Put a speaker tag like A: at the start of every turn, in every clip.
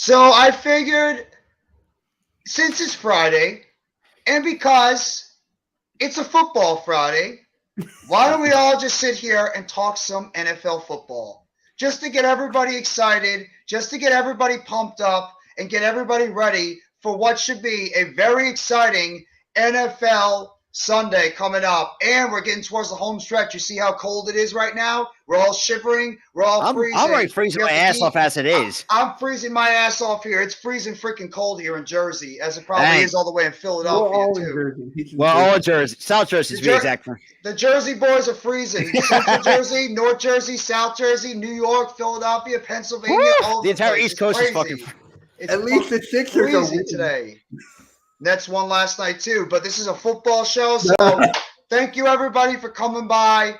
A: So I figured since it's Friday and because it's a football Friday, why don't we all just sit here and talk some NFL football? Just to get everybody excited, just to get everybody pumped up, and get everybody ready for what should be a very exciting NFL Sunday coming up. And we're getting towards the home stretch. You see how cold it is right now? We're all shivering. We're all freezing.
B: I'm already freezing my ass off as it is.
A: I'm freezing my ass off here. It's freezing freaking cold here in Jersey, as it probably is all the way in Philadelphia, too.
B: All in Jersey. South Jersey, to be exact.
A: The Jersey boys are freezing. Central Jersey, North Jersey, South Jersey, New York, Philadelphia, Pennsylvania, all
B: the entire East Coast is fucking.
A: It's
C: at least the Sixers are winning
A: today. Nets won last night too, but this is a football show, so thank you everybody for coming by.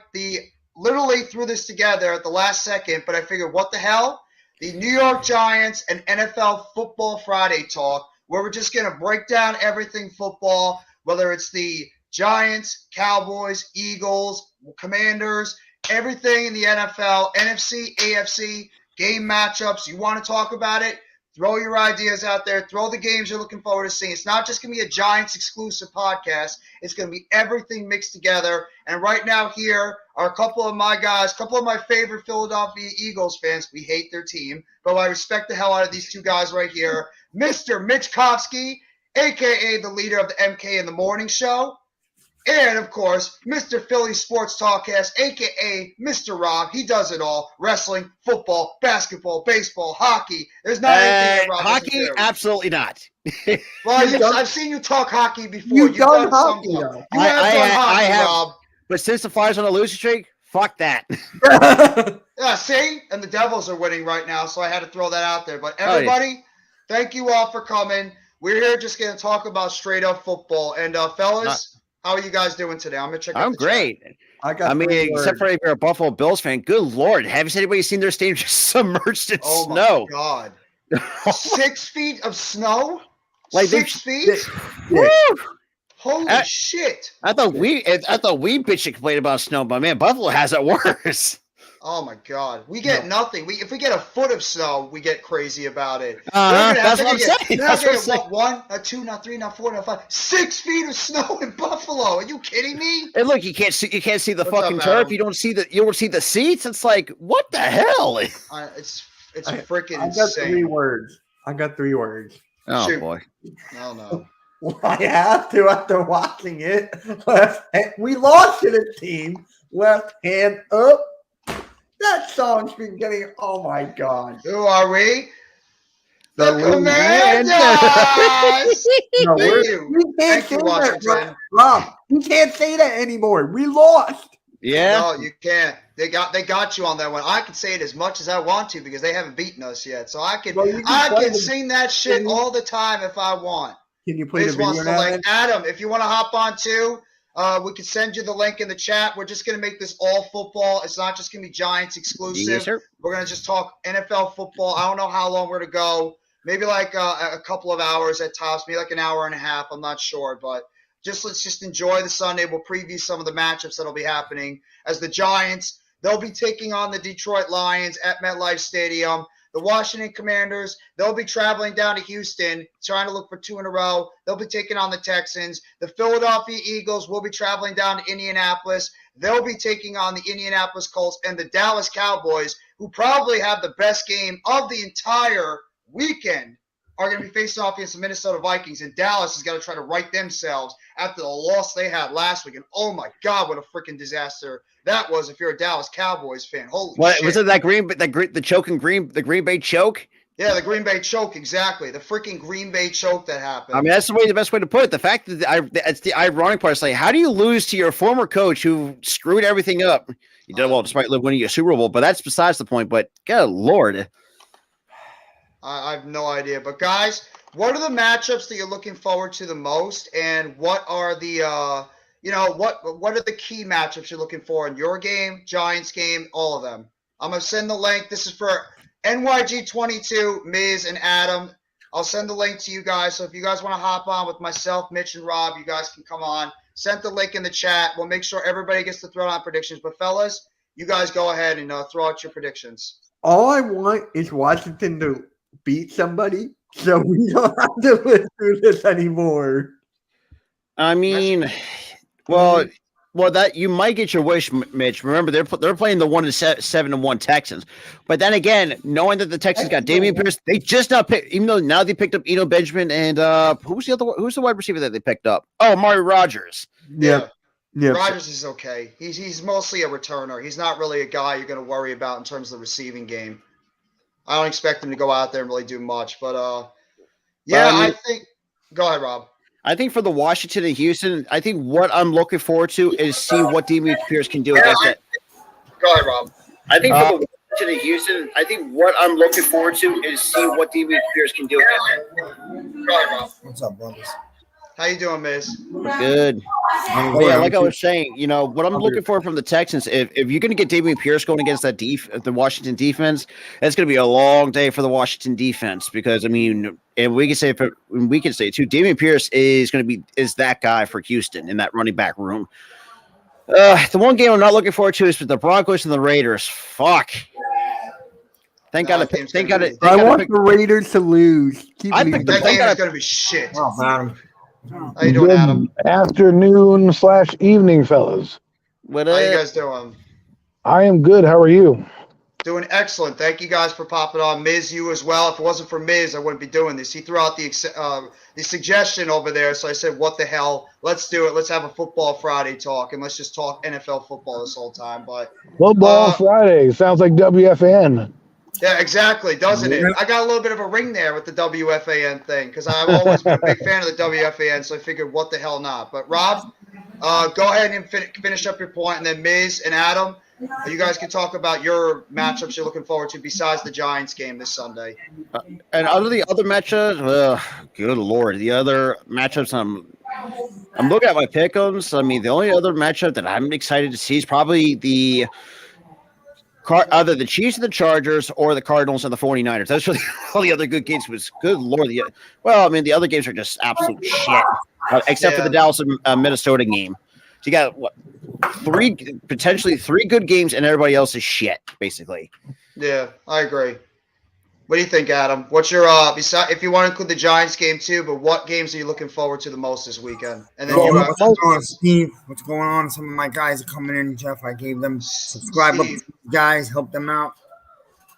A: Literally threw this together at the last second, but I figured, what the hell? The New York Giants and NFL Football Friday talk, where we're just gonna break down everything football, whether it's the Giants, Cowboys, Eagles, Commanders, everything in the NFL, NFC, AFC, game matchups. You want to talk about it? Throw your ideas out there. Throw the games you're looking forward to seeing. It's not just going to be a Giants exclusive podcast. It's going to be everything mixed together. And right now here are a couple of my guys, a couple of my favorite Philadelphia Eagles fans. We hate their team, but I respect the hell out of these two guys right here. Mr. Mitch Kofsky, a.k.a. the leader of the MK in the Morning Show. And, of course, Mr. Philly Sports Talkcast, a.k.a. Mr. Rob. He does it all. Wrestling, football, basketball, baseball, hockey. There's not anything that Rob
B: hockey, absolutely not.
A: Well, I've seen you talk hockey before.
C: You've done hockey,
A: You have done hockey, Rob.
B: But since the Flyers on a losing streak, fuck that.
A: Yeah, see? And the Devils are winning right now, so I had to throw that out there. But everybody, thank you all for coming. We're here just going to talk about straight-up football. And, fellas, how are you guys doing today? I'm going to check out
B: I'm great.
A: Chat.
B: I mean, except for if you're a Buffalo Bills fan, good Lord. Haven't anybody seen their stadium just submerged in snow?
A: Oh, my God. 6 feet of snow?
B: Like
A: 6 feet?
B: Woo!
A: Holy shit.
B: I thought we bitched and complained about snow, but man, Buffalo has it worse.
A: Oh my God, we get nothing. If we get a foot of snow, we get crazy about it.
B: That's what I'm saying.
A: That's what I'm saying. 1, not 2, not 3, not 4, not 5, 6 feet of snow in Buffalo. Are you kidding me?
B: And look, you can't see the fucking turf. You don't see the seats. It's like, what the hell?
A: It's freaking
C: insane. I got 3 words.
B: Oh
A: Shoot.
B: Boy.
A: No.
C: Well, I have to after watching it. We lost to the team. Left hand up. That song's been getting. Oh my God!
A: Who are we?
C: The
A: Commanders.
C: No, we can't say that, Rob. We can't say that anymore. We lost.
B: Yeah.
A: No, you can't. They got you on that one. I can say it as much as I want to because they haven't beaten us yet. So I can sing that shit all the time if I want.
C: Can you play the video now?
A: Adam, if you want to hop on too. We can send you the link in the chat. We're just going to make this all football. It's not just going to be Giants exclusive.
B: Yes, sir.
A: We're going to just talk NFL football. I don't know how long we're to go. Maybe like a couple of hours at tops, maybe like an hour and a half. I'm not sure. But let's just enjoy the Sunday. We'll preview some of the matchups that will be happening as the Giants. They'll be taking on the Detroit Lions at MetLife Stadium. The Washington Commanders, they'll be traveling down to Houston, trying to look for 2 in a row. They'll be taking on the Texans. The Philadelphia Eagles will be traveling down to Indianapolis. They'll be taking on the Indianapolis Colts and the Dallas Cowboys, who probably have the best game of the entire weekend, are going to be facing off against the Minnesota Vikings. And Dallas has got to try to right themselves after the loss they had last week. And oh my God, what a freaking disaster that was if you're a Dallas Cowboys fan. Holy shit.
B: Was it the Green Bay choke?
A: Yeah, the Green Bay choke, exactly. The freaking Green Bay choke that happened.
B: I mean, that's the best way to put it. The fact that it's the ironic part. It's like, how do you lose to your former coach who screwed everything up? You did well despite winning a Super Bowl, but that's besides the point. But good Lord.
A: I have no idea. But guys, what are the matchups that you're looking forward to the most? And what are the what are the key matchups you're looking for in your game, Giants game, all of them? I'm going to send the link. This is for NYG22, Miz, and Adam. I'll send the link to you guys. So if you guys want to hop on with myself, Mitch, and Rob, you guys can come on. Send the link in the chat. We'll make sure everybody gets to throw out predictions. But fellas, you guys go ahead and throw out your predictions.
C: All I want is Washington to beat somebody, so we don't have to live through this anymore.
B: I mean, well, that you might get your wish, Mitch. Remember, they're playing the 7-1 Texans, but then again, knowing that the Texans got Damian Pierce, they just not picked. Even though now they picked up Eno Benjamin and who's the wide receiver that they picked up? Oh, Amari Rogers.
C: Yeah.
A: Rogers is okay. He's mostly a returner. He's not really a guy you're going to worry about in terms of the receiving game. I don't expect him to go out there and really do much, but I think. Go ahead, Rob.
B: I think for the Washington and Houston, I think what I'm looking forward to is see what Damian Pierce can do against that.
A: Go ahead, Rob.
B: I think for the Washington and Houston, I think what I'm looking forward to is see what Damian Pierce can do against that.
A: Go ahead, Rob.
D: What's up, brothers?
A: How you doing, Miz?
B: Good. But yeah, like I was saying, what I'm looking for from the Texans, if you're going to get Damian Pierce going against that the Washington defense, that's going to be a long day for the Washington defense because and we can say too, Damian Pierce is that guy for Houston in that running back room. The one game I'm not looking forward to is with the Broncos and the Raiders. Fuck. I want
C: the Raiders to lose.
A: That game is going to be shit.
D: Oh, man.
A: How you doing, Adam?
E: Afternoon/evening, fellas.
A: How you guys doing?
E: I am good. How are you?
A: Doing excellent. Thank you guys for popping on. Miz, you as well. If it wasn't for Miz, I wouldn't be doing this. He threw out the suggestion over there, so I said, what the hell? Let's do it. Let's have a Football Friday talk, and let's just talk NFL football this whole time. But
E: Football Friday sounds like WFAN.
A: Yeah, exactly, doesn't it? I got a little bit of a ring there with the WFAN thing because I've always been a big fan of the WFAN, so I figured, what the hell not? But Rob, go ahead and finish up your point, and then Miz and Adam, you guys can talk about your matchups you're looking forward to besides the Giants game this Sunday.
B: And out of the other matchups, good Lord, the other matchups I'm looking at my pick'ems. I mean, the only other matchup that I'm excited to see is probably either the Chiefs and the Chargers or the Cardinals and the 49ers. That's really all the other good games was. Good Lord. The other games are just absolute shit, except for the Dallas and Minnesota game. So you got potentially three good games and everybody else is shit, basically.
A: Yeah, I agree. What do you think, Adam? What's your if you want to include the Giants game too, but what games are you looking forward to the most this weekend? And then
D: what's going on, Steve? What's going on? Some of my guys are coming in, Jeff. I gave them subscribe up, guys, help them out.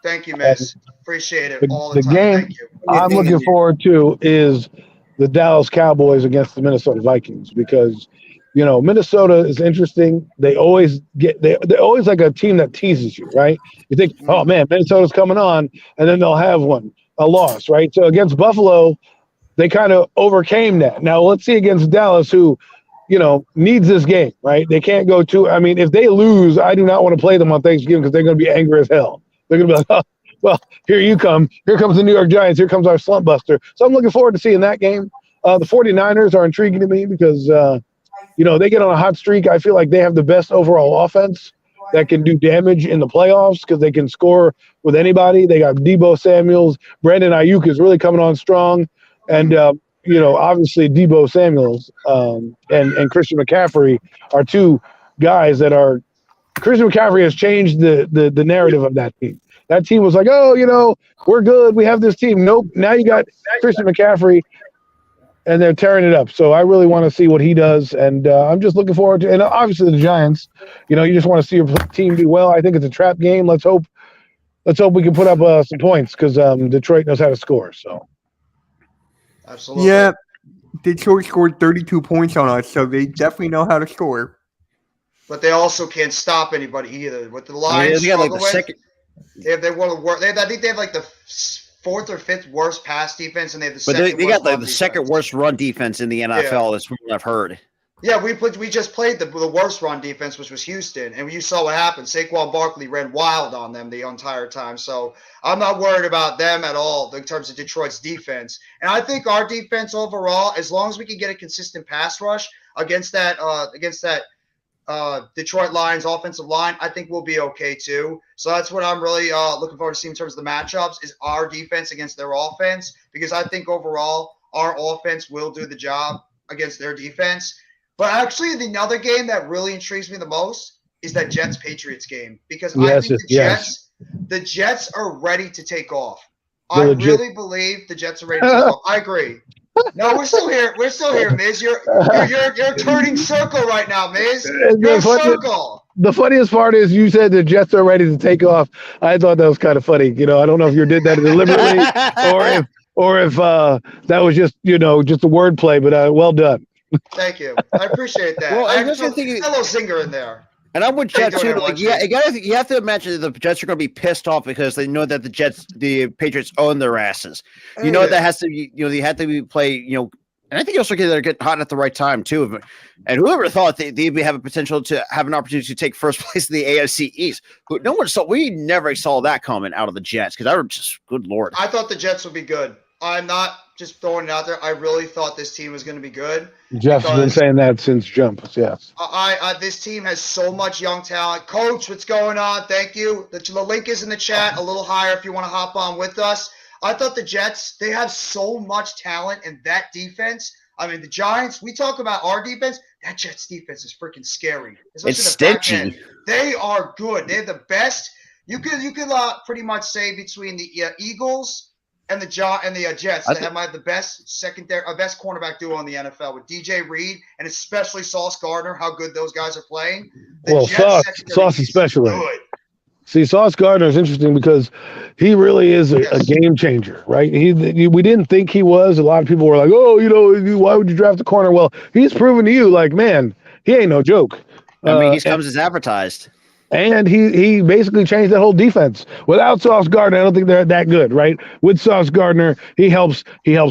A: Thank you, Miss. Appreciate it all the time.
E: Game
A: Thank you.
E: I'm looking forward to is the Dallas Cowboys against the Minnesota Vikings because Minnesota is interesting. They always they're always like a team that teases you, right? You think, oh man, Minnesota's coming on, and then they'll have a loss, right? So against Buffalo, they kind of overcame that. Now let's see against Dallas, who, needs this game, right? They can't go if they lose, I do not want to play them on Thanksgiving because they're going to be angry as hell. They're going to be like, oh, well, here you come. Here comes the New York Giants. Here comes our slump buster. So I'm looking forward to seeing that game. The 49ers are intriguing to me because they get on a hot streak. I feel like they have the best overall offense that can do damage in the playoffs because they can score with anybody. They got Debo Samuels. Brandon Ayuk is really coming on strong. And, obviously Debo Samuels and Christian McCaffrey are two guys that are – Christian McCaffrey has changed the narrative of that team. That team was like, oh, we're good. We have this team. Nope. Now you got Christian McCaffrey – and they're tearing it up. So I really want to see what he does. And I'm just looking forward to – and obviously the Giants, you just want to see your team do well. I think it's a trap game. Let's hope we can put up some points because Detroit knows how to score. So,
A: absolutely.
C: Yeah, Detroit scored 32 points on us, so they definitely know how to score.
A: But they also can't stop anybody either. What the Lions
B: they have
A: one of the worst – I think they have like the – fourth or fifth worst pass defense, and they have the second.
B: They got the second worst run defense in the NFL. That's what I've heard.
A: Yeah, we just played the worst run defense, which was Houston, and you saw what happened. Saquon Barkley ran wild on them the entire time. So I'm not worried about them at all in terms of Detroit's defense. And I think our defense overall, as long as we can get a consistent pass rush against that Detroit Lions offensive line, I think we'll be okay too. So that's what I'm really looking forward to seeing in terms of the matchups is our defense against their offense, because I think overall our offense will do the job against their defense. But actually the other game that really intrigues me the most is that Jets-Patriots game, because I think the Jets are ready to take off. I really believe the Jets are ready to take off. I agree. No, we're still here. We're still here, Miz. You're turning circle right now, Miz. You're a circle.
E: The funniest part is you said the Jets are ready to take off. I thought that was kind of funny. You know, I don't know if you did that deliberately or if that was just just a wordplay. But well done.
A: Thank you. I appreciate that.
B: Well,
A: I have a little zinger in there.
B: And I'm with Jets too. Like, you have to imagine that the Jets are going to be pissed off because they know that the Patriots own their asses. You know that has to be. They have to be play. And I think also they're getting hot at the right time too. And whoever thought they'd have a potential to have an opportunity to take first place in the AFC East? No one saw. We never saw that coming out of the Jets because I was just good lord.
A: I thought the Jets would be good. I'm not just throwing it out there. I really thought this team was going to be good.
E: Jeff's been saying that since jump. Yes.
A: This team has so much young talent. Coach, what's going on? Thank you. The link is in the chat, a little higher if you want to hop on with us. I thought the Jets, they have so much talent in that defense. I mean, the Giants, we talk about our defense. That Jets defense is freaking scary.
B: It's stingy.
A: They are good. They're the best. You could pretty much say between the Eagles and the Jets that have the best best cornerback duo in the NFL with DJ Reed and especially Sauce Gardner. How good those guys are playing.
E: Sauce especially. Good. See, Sauce Gardner is interesting because he really is a game changer, right? We didn't think he was. A lot of people were like, "Oh, why would you draft a corner?" Well, he's proven to you, like, man, he ain't no joke.
B: I mean, he comes as advertised.
E: And he basically changed that whole defense. Without Sauce Gardner, I don't think they're that good, right? With Sauce Gardner, he helps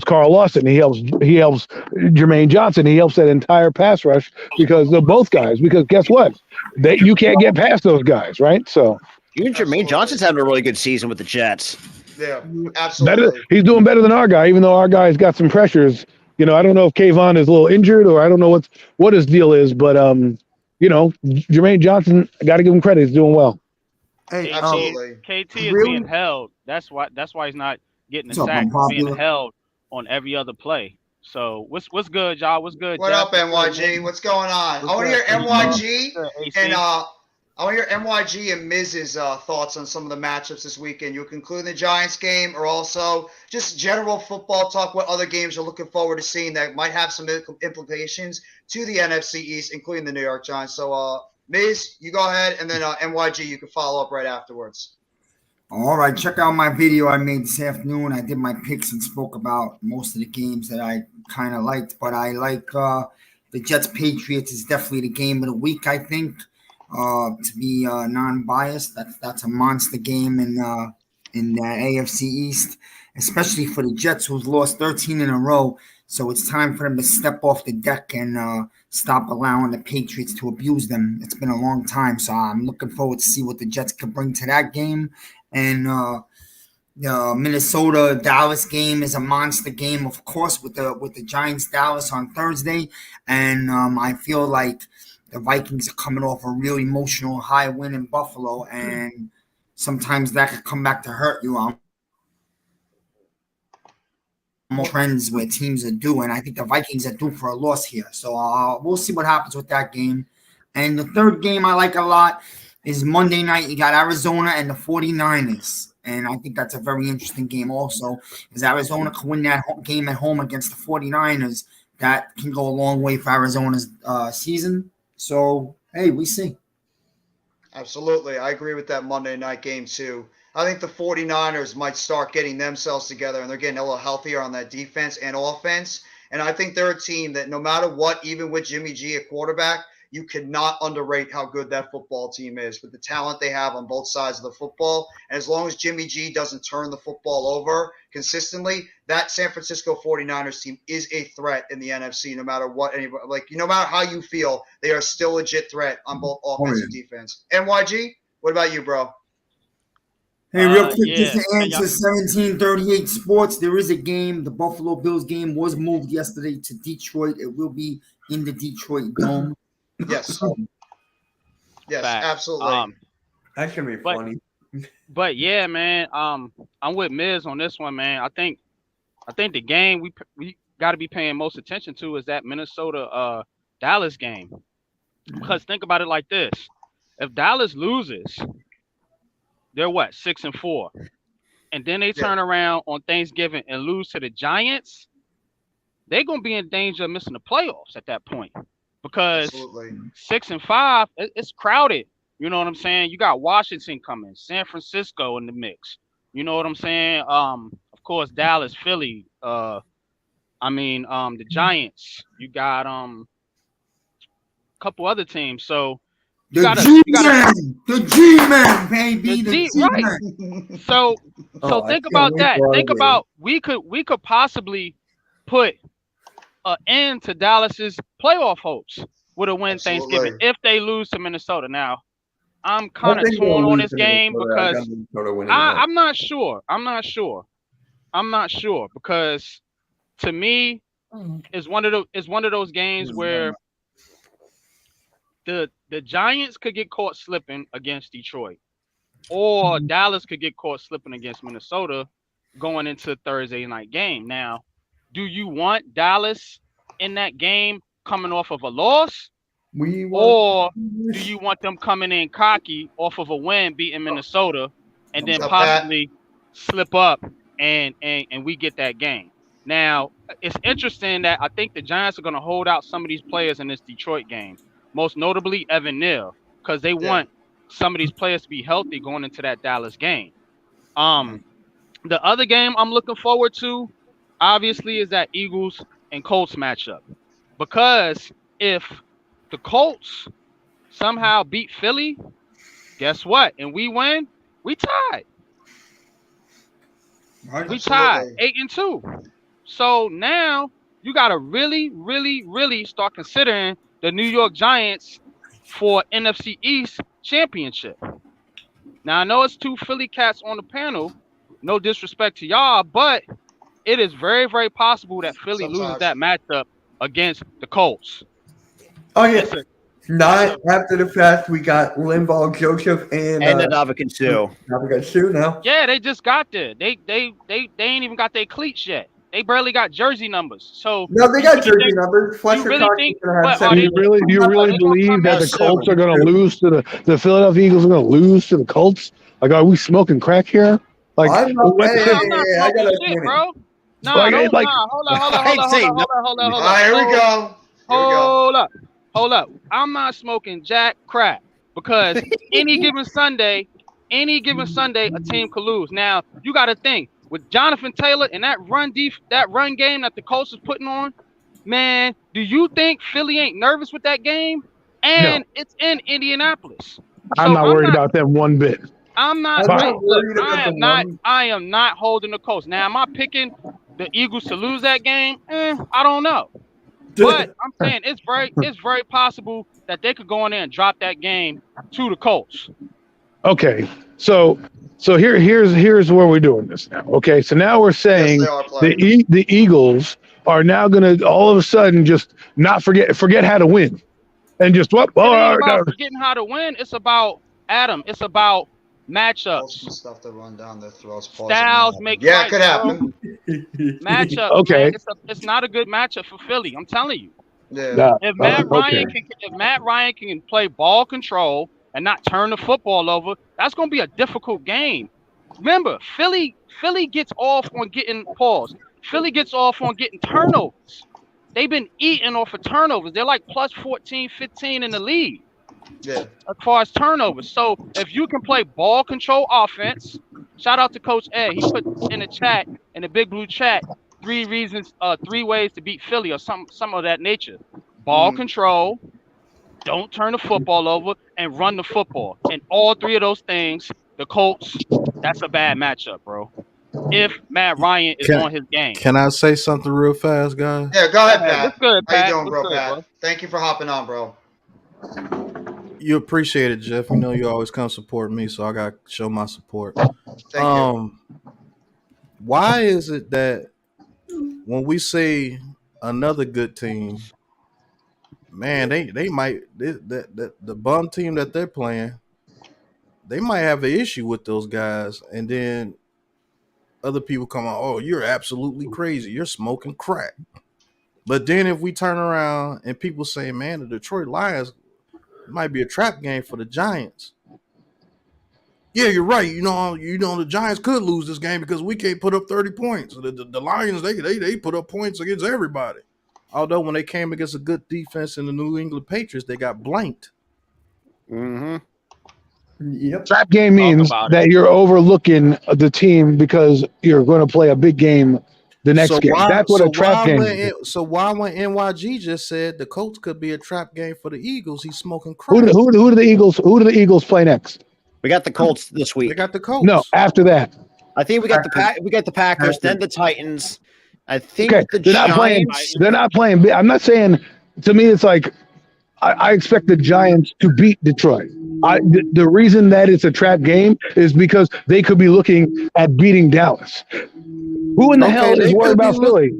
E: Carl Lawson, he helps Jermaine Johnson, he helps that entire pass rush because they're both guys. Because guess what? You can't get past those guys, right? So
B: even Jermaine Johnson's having a really good season with the Jets.
A: Yeah, absolutely.
E: He's doing better than our guy, even though our guy's got some pressures. I don't know if Kayvon is a little injured or I don't know what his deal is, but Jermaine Johnson, got to give him credit. He's doing well.
A: Hey, absolutely.
F: KT is being held. That's why he's not getting a sack. He's being held on every other play. So what's good, y'all? What's good?
A: What up, NYG? What's going on? I want to hear NYG and I want to hear NYG and Miz's thoughts on some of the matchups this weekend. You'll conclude the Giants game or also just general football talk, what other games you're looking forward to seeing that might have some implications to the NFC East, including the New York Giants. So, Miz, you go ahead, and then NYG, you can follow up right afterwards.
D: All right, check out my video I made this afternoon. I did my picks and spoke about most of the games that I kind of liked, but I like the Jets-Patriots is definitely the game of the week, I think. To be non-biased, that's a monster game in the AFC East, especially for the Jets, who've lost 13 in a row. So it's time for them to step off the deck and stop allowing the Patriots to abuse them. It's been a long time, so I'm looking forward to see what the Jets can bring to that game. And the Minnesota-Dallas game is a monster game, of course, with the Giants-Dallas on Thursday. And I feel like the Vikings are coming off a real emotional high win in Buffalo, and sometimes that could come back to hurt you. Trends where teams are due, and I think the Vikings are due for a loss here. So we'll see what happens with that game. And the third game I like a lot is Monday night. You got Arizona and the 49ers, and I think that's a very interesting game also. Because Arizona can win that game at home against the 49ers. That can go a long way for Arizona's season. So, hey, we see.
A: Absolutely. I agree with that Monday night game, too. I think the 49ers might start getting themselves together, and they're getting a little healthier on that defense and offense. And I think they're a team that no matter what, even with Jimmy G at quarterback, you cannot underrate how good that football team is with the talent they have on both sides of the football. And as long as Jimmy G doesn't turn the football over consistently, that San Francisco 49ers team is a threat in the NFC, no matter what anybody, no matter how you feel, they are still a legit threat on both offense and defense. NYG, what about you, bro?
D: Hey, real quick, just to answer 1738 Sports, there is a game. The Buffalo Bills game was moved yesterday to Detroit. It will be in the Detroit Dome.
A: Yes. Yes, absolutely.
C: That should be funny.
F: But yeah, man, I'm with Miz on this one, man. I think the game we got to be paying most attention to is that Minnesota Dallas game. Because think about it like this: if Dallas loses, they're what, 6-4. and then they turn around on Thanksgiving and lose to the Giants, they're gonna be in danger of missing the playoffs at that point because 6-5, it's crowded. You know what I'm saying? You got Washington coming, San Francisco in the mix. You know what I'm saying? Of course, Dallas, Philly. The Giants. You got a couple other teams. So you gotta
D: the G-Man, baby, the
F: G-Man. Right. So think about that. Think about we could possibly put an end to Dallas's playoff hopes with a win Thanksgiving if they lose to Minnesota. Now, I'm kind of torn on this game because I'm not sure. I'm not sure because to me, it's one of those games where the Giants could get caught slipping against Detroit, or Dallas could get caught slipping against Minnesota going into Thursday night game. Now, do you want Dallas in that game coming off of a loss? Or do you want them coming in cocky off of a win beating Minnesota and then possibly slip up and we get that game? Now, it's interesting that I think the Giants are going to hold out some of these players in this Detroit game, most notably Evan Neal, because they want some of these players to be healthy going into that Dallas game. The other game I'm looking forward to, obviously, is that Eagles and Colts matchup. Because if the Colts somehow beat Philly, guess what? And we win, we tied. We tied 8-2. So now you got to really, really, really start considering the New York Giants for NFC East championship. Now, I know it's two Philly cats on the panel. No disrespect to y'all, but it is very, very possible that Philly loses that matchup against the Colts.
C: Oh, yeah. Not after the fact, we got Limbaugh, Joseph, and
B: the Navigan Sue
C: now.
F: Yeah, they just got there. They ain't even got their cleats yet. They barely got jersey numbers. So
C: no, they got jersey numbers.
F: You really
E: believe that the Colts are going to lose to the Philadelphia Eagles are going to lose to the Colts? Like, are we smoking crack here? Like,
F: I'm not smoking shit, bro. No, hold on.
A: All right, here we go.
F: Hold up. I'm not smoking jack crack because any given Sunday, a team could lose. Now, you got to think with Jonathan Taylor and that run game that the Colts is putting on, man, do you think Philly ain't nervous with that game? And it's in Indianapolis.
E: I'm not worried about them one bit.
F: I'm not. I am not holding the Colts. Now, am I picking the Eagles to lose that game? I don't know. But I'm saying it's very possible that they could go in there and drop that game to the Colts.
E: Okay, so here's where we're doing this now. Okay, so now we're saying the Eagles are now going to all of a sudden just not forget how to win, and just what?
F: Forgetting how to win. It's about Adam. It's about matchups.
A: Some stuff to run down their throats.
F: Styles make
A: it could happen.
F: Matchup.
E: Okay,
F: man, it's not a good matchup for Philly. I'm telling you.
A: Yeah.
F: If Matt Ryan can play ball control and not turn the football over, that's going to be a difficult game. Remember, Philly gets off on getting Philly gets off on getting turnovers. They've been eating off of turnovers. They're like plus 14, 15 in the league.
A: Yeah.
F: As far as turnovers. So if you can play ball control offense, shout out to Coach Ed. He put in the chat, in the Big Blue chat, 3 ways to beat Philly or some of that nature. Ball control, don't turn the football over, and run the football. And all 3 of those things, the Colts, that's a bad matchup, bro. If Matt Ryan is on his game.
G: Can I say something real fast, guys?
A: Yeah, go ahead, Pat.
F: What's good, Pat?
A: How you doing, bro, Pat? Thank you for hopping on, bro.
G: You appreciate it, Jeff. You know you always come support me, so I got to show my support.
A: Thank you.
G: Why is it that when we say another good team, man, they might the bum team that they're playing, they might have an issue with those guys, and then other people come on, oh, you're absolutely crazy, you're smoking crack. But then if we turn around and people say, man, the Detroit Lions might be a trap game for the Giants, yeah, you're right. The Giants could lose this game because we can't put up 30 points. The Lions, they put up points against everybody. Although when they came against a good defense in the New England Patriots, they got blanked.
B: Mm-hmm.
C: Yep.
E: Trap game means that you're overlooking the team because you're going to play a big game the next game. That's what a trap game is.
G: So why when NYG just said the Colts could be a trap game for the Eagles, he's smoking crack.
E: Who do the Eagles play next?
B: We got the Colts this week.
G: They got the Colts.
E: No, after that.
B: I think we got the Packers, then the Titans. I think
E: they're not playing. I'm not saying. To me, it's like I expect the Giants to beat Detroit. The reason that it's a trap game is because they could be looking at beating Dallas. Who in the hell is worried about Philly?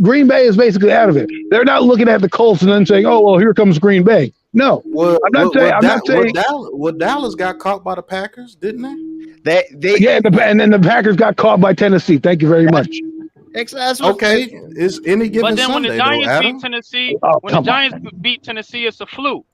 E: Green Bay is basically out of it. They're not looking at the Colts and then saying, "Oh, well, here comes Green Bay." No, I'm not saying.
G: Dallas got caught by the Packers, didn't
B: they?
E: And then the Packers got caught by Tennessee. Thank you very much.
G: Okay, it's any given Sunday. But then when the
F: Giants beat Tennessee, beat Tennessee, it's a fluke.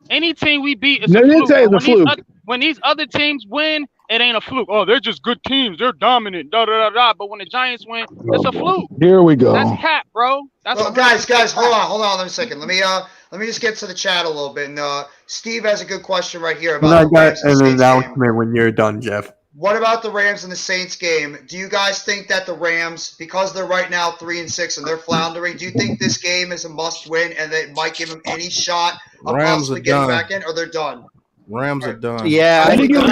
F: Any team we beat is a fluke. When these other teams win, it ain't a fluke. Oh, they're just good teams. They're dominant. But when the Giants win, it's a fluke.
E: Here we go.
F: That's cap, bro.
A: Guys, hold on a second. Let me just get to the chat a little bit. And Steve has a good question right here about
C: the Rams and the Saints announcement when you're done, Jeff.
A: What about the Rams and the Saints game? Do you guys think that the Rams, because they're right now 3-6 and they're floundering, do you think this game is a must-win and they might give them any shot of possibly getting back in, or they're done?
G: Rams are done.
B: Yeah.
E: Any given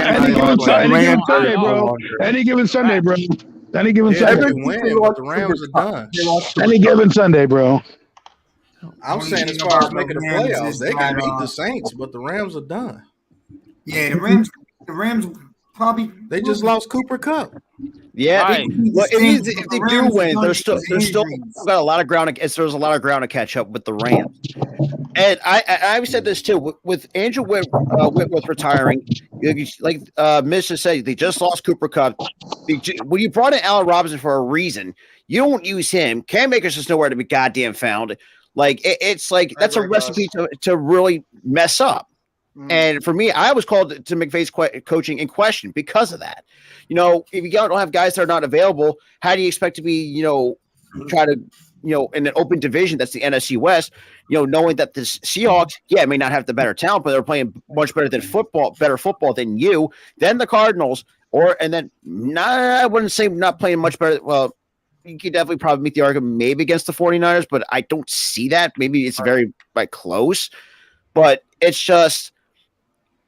E: Sunday, bro. Any given Sunday.
G: The Rams are done.
E: Any given Sunday, bro.
G: I'm saying as far as making the playoffs, they can beat the Saints, but the Rams are done.
D: Yeah, the Rams probably
G: they just lost Cooper Kupp.
B: Yeah, right. If they do win, there's still got a lot of ground. There's a lot of ground to catch up with the Rams. And I've said this too with Andrew Whitworth retiring. Like Miz just said, they just lost Cooper Kupp. When you brought in Allen Robinson for a reason, you don't use him. Cam Akers is nowhere to be goddamn found. Like it's like that's a recipe to really mess up. And for me, I was called to McVay's coaching in question because of that. If you don't have guys that are not available, how do you expect to be, try to, in an open division that's the NFC West, knowing that the Seahawks, may not have the better talent, but they're playing much better football than you, than the Cardinals, I wouldn't say not playing much better. Well, you could definitely probably make the argument maybe against the 49ers, but I don't see that. Maybe it's very close, but it's just.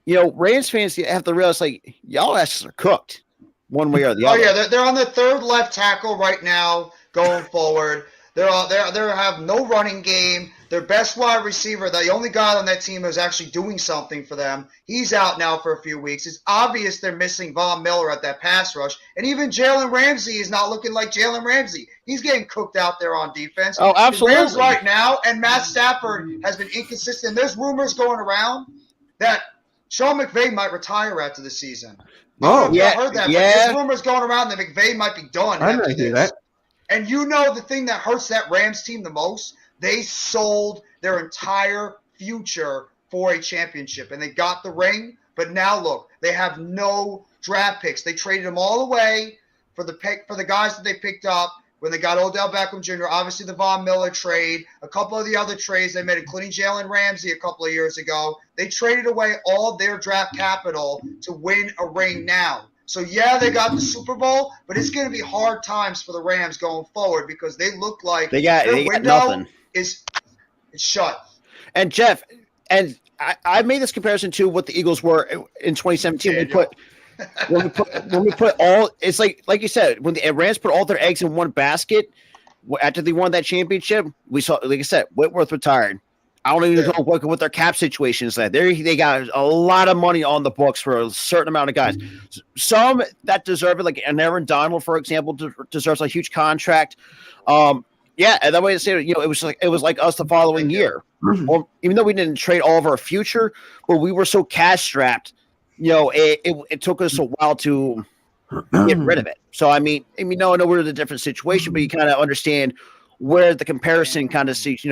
B: Rams fans have to realize, y'all asses are cooked one way or the other.
A: Oh, yeah, they're on the third left tackle right now going forward. They have no running game. Their best wide receiver, the only guy on that team who's actually doing something for them, he's out now for a few weeks. It's obvious they're missing Von Miller at that pass rush. And even Jalen Ramsey is not looking like Jalen Ramsey. He's getting cooked out there on defense.
B: Oh, absolutely.
A: The Rams right now, and Matt Stafford has been inconsistent. There's rumors going around that Sean McVay might retire after the season. I heard that. But there's rumors going around that McVay might be done.
C: I didn't hear that.
A: And the thing that hurts that Rams team the most, they sold their entire future for a championship. And they got the ring, but now look, they have no draft picks. They traded them all away for the guys that they picked up. When they got Odell Beckham Jr., obviously the Von Miller trade, a couple of the other trades they made, including Jalen Ramsey a couple of years ago, they traded away all their draft capital to win a ring now. So, they got the Super Bowl, but it's going to be hard times for the Rams going forward because they look like their window is shut.
B: And, Jeff, I made this comparison to what the Eagles were in 2017. When we put all, it's like you said, when the Rams put all their eggs in one basket after they won that championship, we saw, like I said, Whitworth retired. I don't even know what their cap situation is like. They got a lot of money on the books for a certain amount of guys. Some that deserve it, like Aaron Donald, for example, deserves a huge contract. And that way to say it, it was like us the following year. Well, even though we didn't trade all of our future, but we were so cash strapped. It took us a while to get rid of it. So, I know we're in a different situation, but you kind of understand where the comparison kind of sees,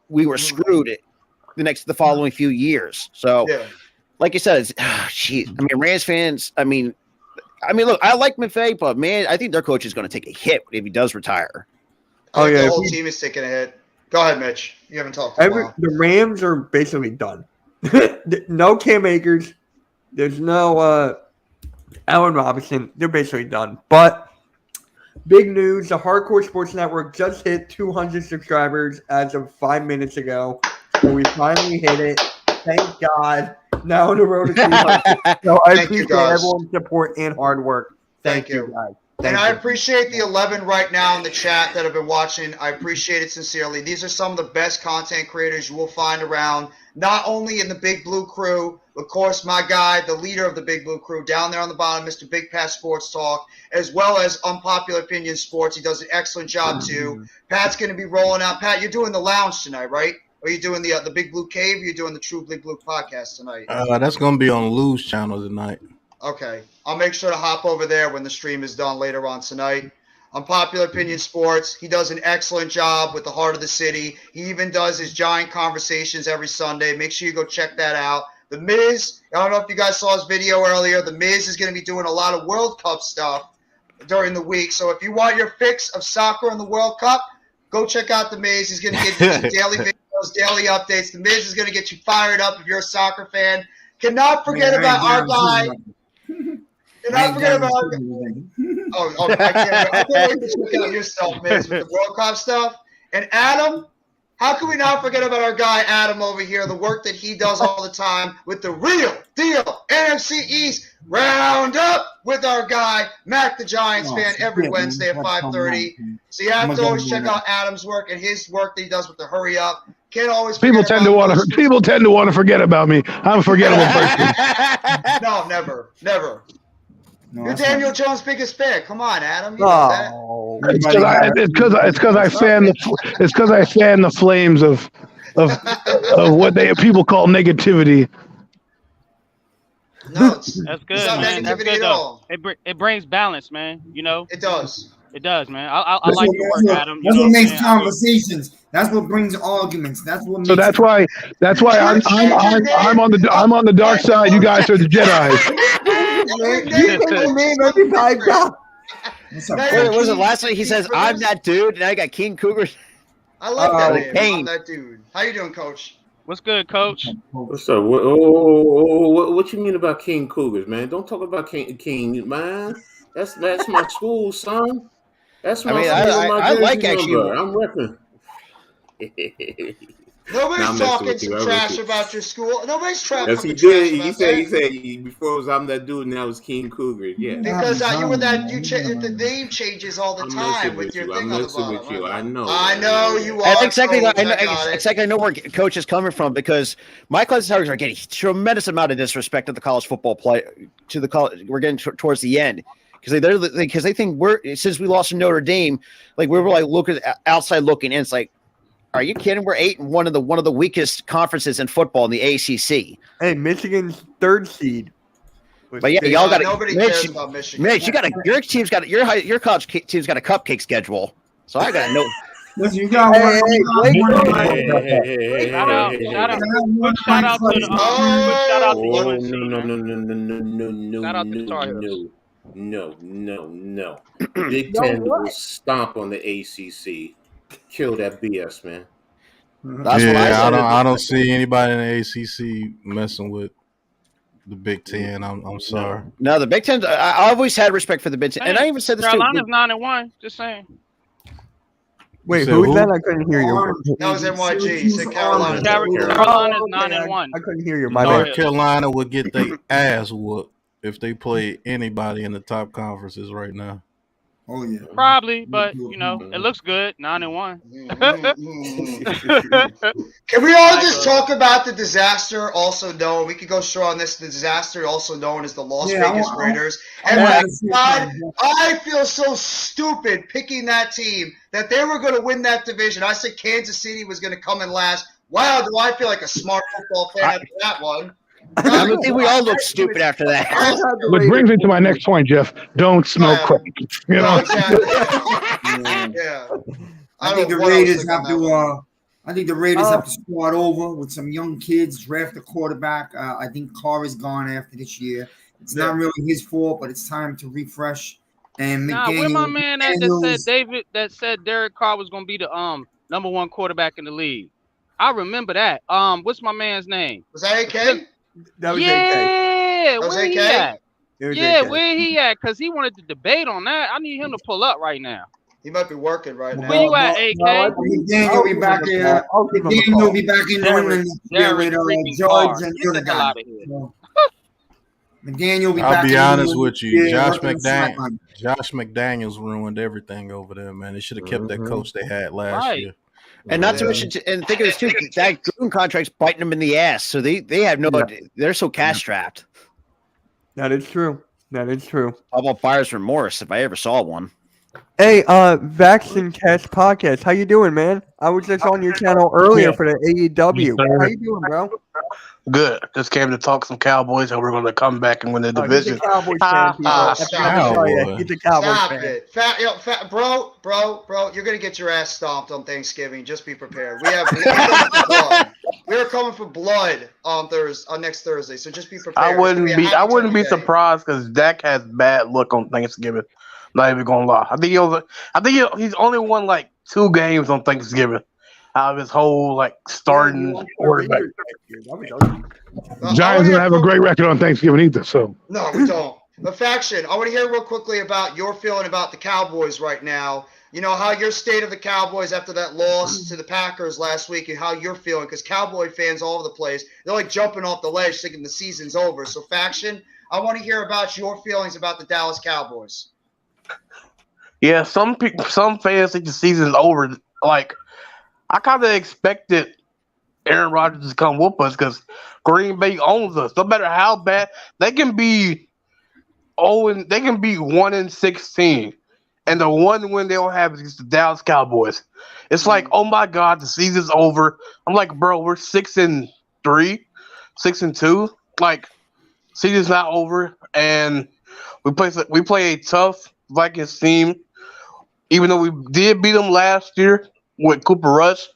B: we were screwed the following few years. So, like you said, geez. I mean, Rams fans. I mean, look, I like McVay, but man, I think their coach is going to take a hit if he does retire.
A: I think the whole team is taking a hit. Go ahead, Mitch. You haven't talked in a while.
C: The Rams are basically done. No Cam Akers. There's no Allen Robinson. They're basically done. But big news: the Hardcore Sports Network just hit 200 subscribers as of 5 minutes ago. So we finally hit it. Thank God. Now on the road to 200. So I appreciate everyone's support and hard work. Thank you, guys.
A: And I appreciate the 11 right now in the chat that have been watching. I appreciate it sincerely. These are some of the best content creators you will find around, not only in the Big Blue Crew, of course, my guy, the leader of the Big Blue Crew, down there on the bottom, Mr. Big Pat Sports Talk, as well as Unpopular Opinion Sports. He does an excellent job, too. Pat's going to be rolling out. Pat, you're doing the lounge tonight, right? Or are you doing the Big Blue Cave, or are you doing the True Big Blue podcast tonight?
G: That's going to be on Lou's channel tonight.
A: Okay. I'll make sure to hop over there when the stream is done later on tonight. Unpopular Opinion Sports, he does an excellent job with the heart of the city. He even does his giant conversations every Sunday. Make sure you go check that out. The Miz, I don't know if you guys saw his video earlier. The Miz is going to be doing a lot of World Cup stuff during the week. So if you want your fix of soccer in the World Cup, go check out The Miz. He's going to give you some daily videos, daily updates. The Miz is going to get you fired up if you're a soccer fan. Cannot forget about our guy. Cannot forget about our guy. I can't wait to check out your stuff, Miz, with the World Cup stuff. And Adam, how can we not forget about our guy Adam over here, the work that he does all the time with the real deal NFC East Roundup with our guy Mac the Giants fan every Wednesday at 5:30. So you have to always check out Adam's work and his work that he does with the Hurry Up. Can't always
E: people tend to want to forget about me. I'm a forgettable person.
A: No, never. No, you're Daniel Jones' biggest fan. Come on, Adam. You know that.
E: It's because I fan the flames of what people call negativity.
A: No,
F: that's good, man. That's good, though. It brings balance, man. You know,
A: it does.
F: It does, man. I like your work, Adam.
D: That's what makes conversations. That's what brings arguments. That's what.
E: So that's why I'm on the dark side. You guys are the Jedi.
B: What was it last night? He says, "I'm that dude," and I got King Cougars.
A: I like that name. I'm that dude. How you doing, Coach?
F: What's good, Coach?
H: What's up? What you mean about King Cougars, man? Don't talk about King, man. That's my school, son. That's my school.
B: I like actually.
H: I'm repping.
A: Nobody's talking some trash about your school. Nobody's talking.
H: Yes, he did. He said before it was I'm that dude, now it's King Cougar. Yeah.
A: Because you were that the name changes all the time with your thing on the bottom.
H: With you. I know
A: you are.
B: That's exactly. I know where Coach is coming from because my Clemson Tigers are getting a tremendous amount of disrespect to the college football play. To the college, we're getting towards the end. Because they think since we lost to Notre Dame, like we were like looking outside looking in. It's like, are you kidding? We're 8-1 of one of the weakest conferences in football in the ACC.
C: Hey, Michigan's third seed.
B: But yeah, y'all got
A: nobody cares about Michigan.
B: Mitch, your team's got your college team's got a cupcake schedule. So I got to know.
D: Listen, you got
F: Shout out to Tar Heels.
H: No. Big Ten will stomp on the ACC. Kill that BS, man.
G: That's what I don't see anybody in the ACC messing with the Big Ten. I'm sorry.
B: No, the Big Ten. I always had respect for the Big Ten, and I even said this too.
F: Carolina's 9-1. Just saying.
C: Wait, who was that? I couldn't hear you.
A: That was NYG. He said Carolina.
F: Carolina's 9-1.
C: I couldn't hear you.
G: North Carolina would get their ass whooped if they play anybody in the top conferences right now.
D: Oh yeah,
F: probably, but it looks good. 9-1.
A: Can we all just talk about the disaster? Also known, we could go strong on this. The disaster, also known as the Las Vegas Raiders. And my God, I feel so stupid picking that team that they were going to win that division. I said Kansas City was going to come in last. Wow, do I feel like a smart football fan after that one?
B: I think we all look stupid after that.
E: Which brings me to my next point, Jeff. Don't smoke crack.
A: Yeah.
D: I think the Raiders have to I think the Raiders have to start over with some young kids, draft a quarterback. I think Carr is gone after this year. It's not really his fault, but it's time to refresh. And
F: Nah, where my
D: McDaniel,
F: man at that said Derek Carr was gonna be the #1 quarterback in the league? I remember that. What's my man's name?
A: Was that AK?
C: That was AK.
F: Yeah,
A: That was
F: where
A: AK?
F: he at?
C: It was
F: Yeah,
C: AK.
F: where he at? Cause he wanted to debate on that. I need him to pull up right now.
A: He might be working right
F: Where
A: now.
F: you at, AK?
D: McDaniel will be back in. McDaniel will be back in New England next year with Judge and the other
F: Get the hell
D: guy.
F: out of here.
D: So, McDaniel will be
G: I'll
D: back.
G: be
D: in
G: honest
D: New
G: with
D: England
G: you.
D: next year,
G: Josh McDaniels ruined everything over there, man. They should have kept that coach they had last year.
B: And not to mention, and think of this too, that Gruden contract's biting them in the ass. So they have no, they're so cash strapped.
C: That is true. That is true.
B: How about buyer's remorse if I ever saw one?
C: Hey, Vaccine Cast Podcast. How you doing, man? I was just on your channel earlier for the AEW. How you doing, bro?
I: Good. Just came to talk some Cowboys, and we're going to come back and win the division.
C: He's a Cowboys fan, people. He's a Cowboys
A: Stop
C: fan.
A: it. Bro, you're going to get your ass stomped on Thanksgiving. Just be prepared. We're coming for blood on next Thursday, so just be prepared.
I: I wouldn't be surprised because Dak has bad luck on Thanksgiving. Not even gonna lie. I think he's only won like 2 games on Thanksgiving out of his whole starting quarterback.
E: Giants don't have a great record on Thanksgiving either. So
A: no, we don't. But Faction, I want to hear real quickly about your feeling about the Cowboys right now. You know, how your state of the Cowboys after that loss to the Packers last week and how you're feeling, because Cowboy fans all over the place, they're like jumping off the ledge thinking the season's over. So Faction, I want to hear about your feelings about the Dallas Cowboys.
I: Yeah, some fans think the season's over. Like, I kind of expected Aaron Rodgers to come whoop us because Green Bay owns us. No matter how bad they can be, they can be 1-16, and the one win they'll have is the Dallas Cowboys. It's like, oh my God, the season's over. I'm like, bro, we're 6-3, 6-2. Like, season's not over, and we play a tough Vikings team. Even though we did beat them last year with Cooper Rush,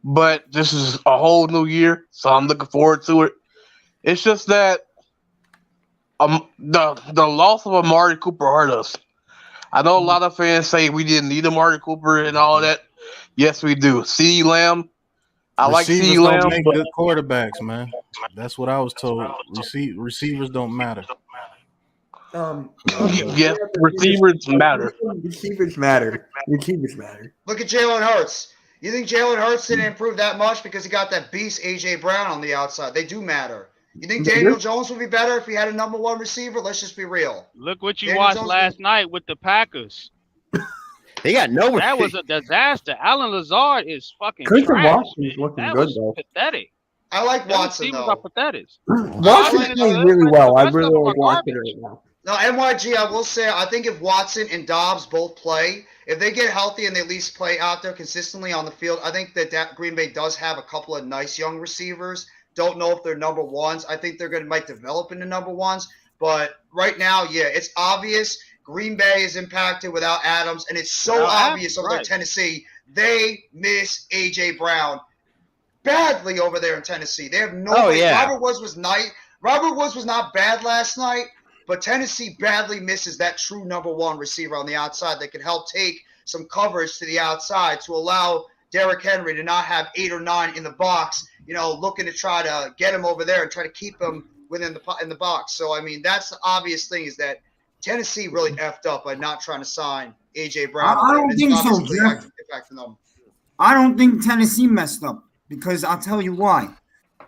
I: but this is a whole new year, so I'm looking forward to it. It's just that the loss of Amari Cooper hurt us. I know a lot of fans say we didn't need Amari Cooper and all that. Yes, we do. CeeDee Lamb. I like CeeDee Lamb.
G: Make good quarterbacks, man. That's what I was told. Receivers don't matter.
I: Yes, receivers matter.
C: Receivers matter.
A: Look at Jalen Hurts. You think Jalen Hurts didn't improve that much because he got that beast A.J. Brown on the outside? They do matter. You think Daniel Jones would be better if he had a #1 receiver? Let's just be real.
F: Look what you watched last night with the Packers.
B: They got no.
F: That was a disaster. Allen Lazard is fucking
C: Christian
F: trash.
C: Watson's looking good, though.
F: Pathetic.
A: I like Watson, though.
F: Are pathetic.
C: Watson's playing really well. I really like Watson right now.
A: No, NYG, I will say, I think if Watson and Dobbs both play, if they get healthy and they at least play out there consistently on the field, I think that Green Bay does have a couple of nice young receivers. Don't know if they're #1s. I think they're might develop into #1s. But right now, yeah, it's obvious Green Bay is impacted without Adams, and it's so obvious over there in Tennessee. They miss A.J. Brown badly over there in Tennessee. They have no way.
B: Yeah.
A: Robert Woods was not bad last night. But Tennessee badly misses that true #1 receiver on the outside that can help take some coverage to the outside to allow Derrick Henry to not have 8 or 9 in the box, looking to try to get him over there and try to keep him in the box. So, I mean, that's the obvious thing is that Tennessee really effed up by not trying to sign A.J. Brown.
D: I don't think so, Jeff. I don't think Tennessee messed up because I'll tell you why.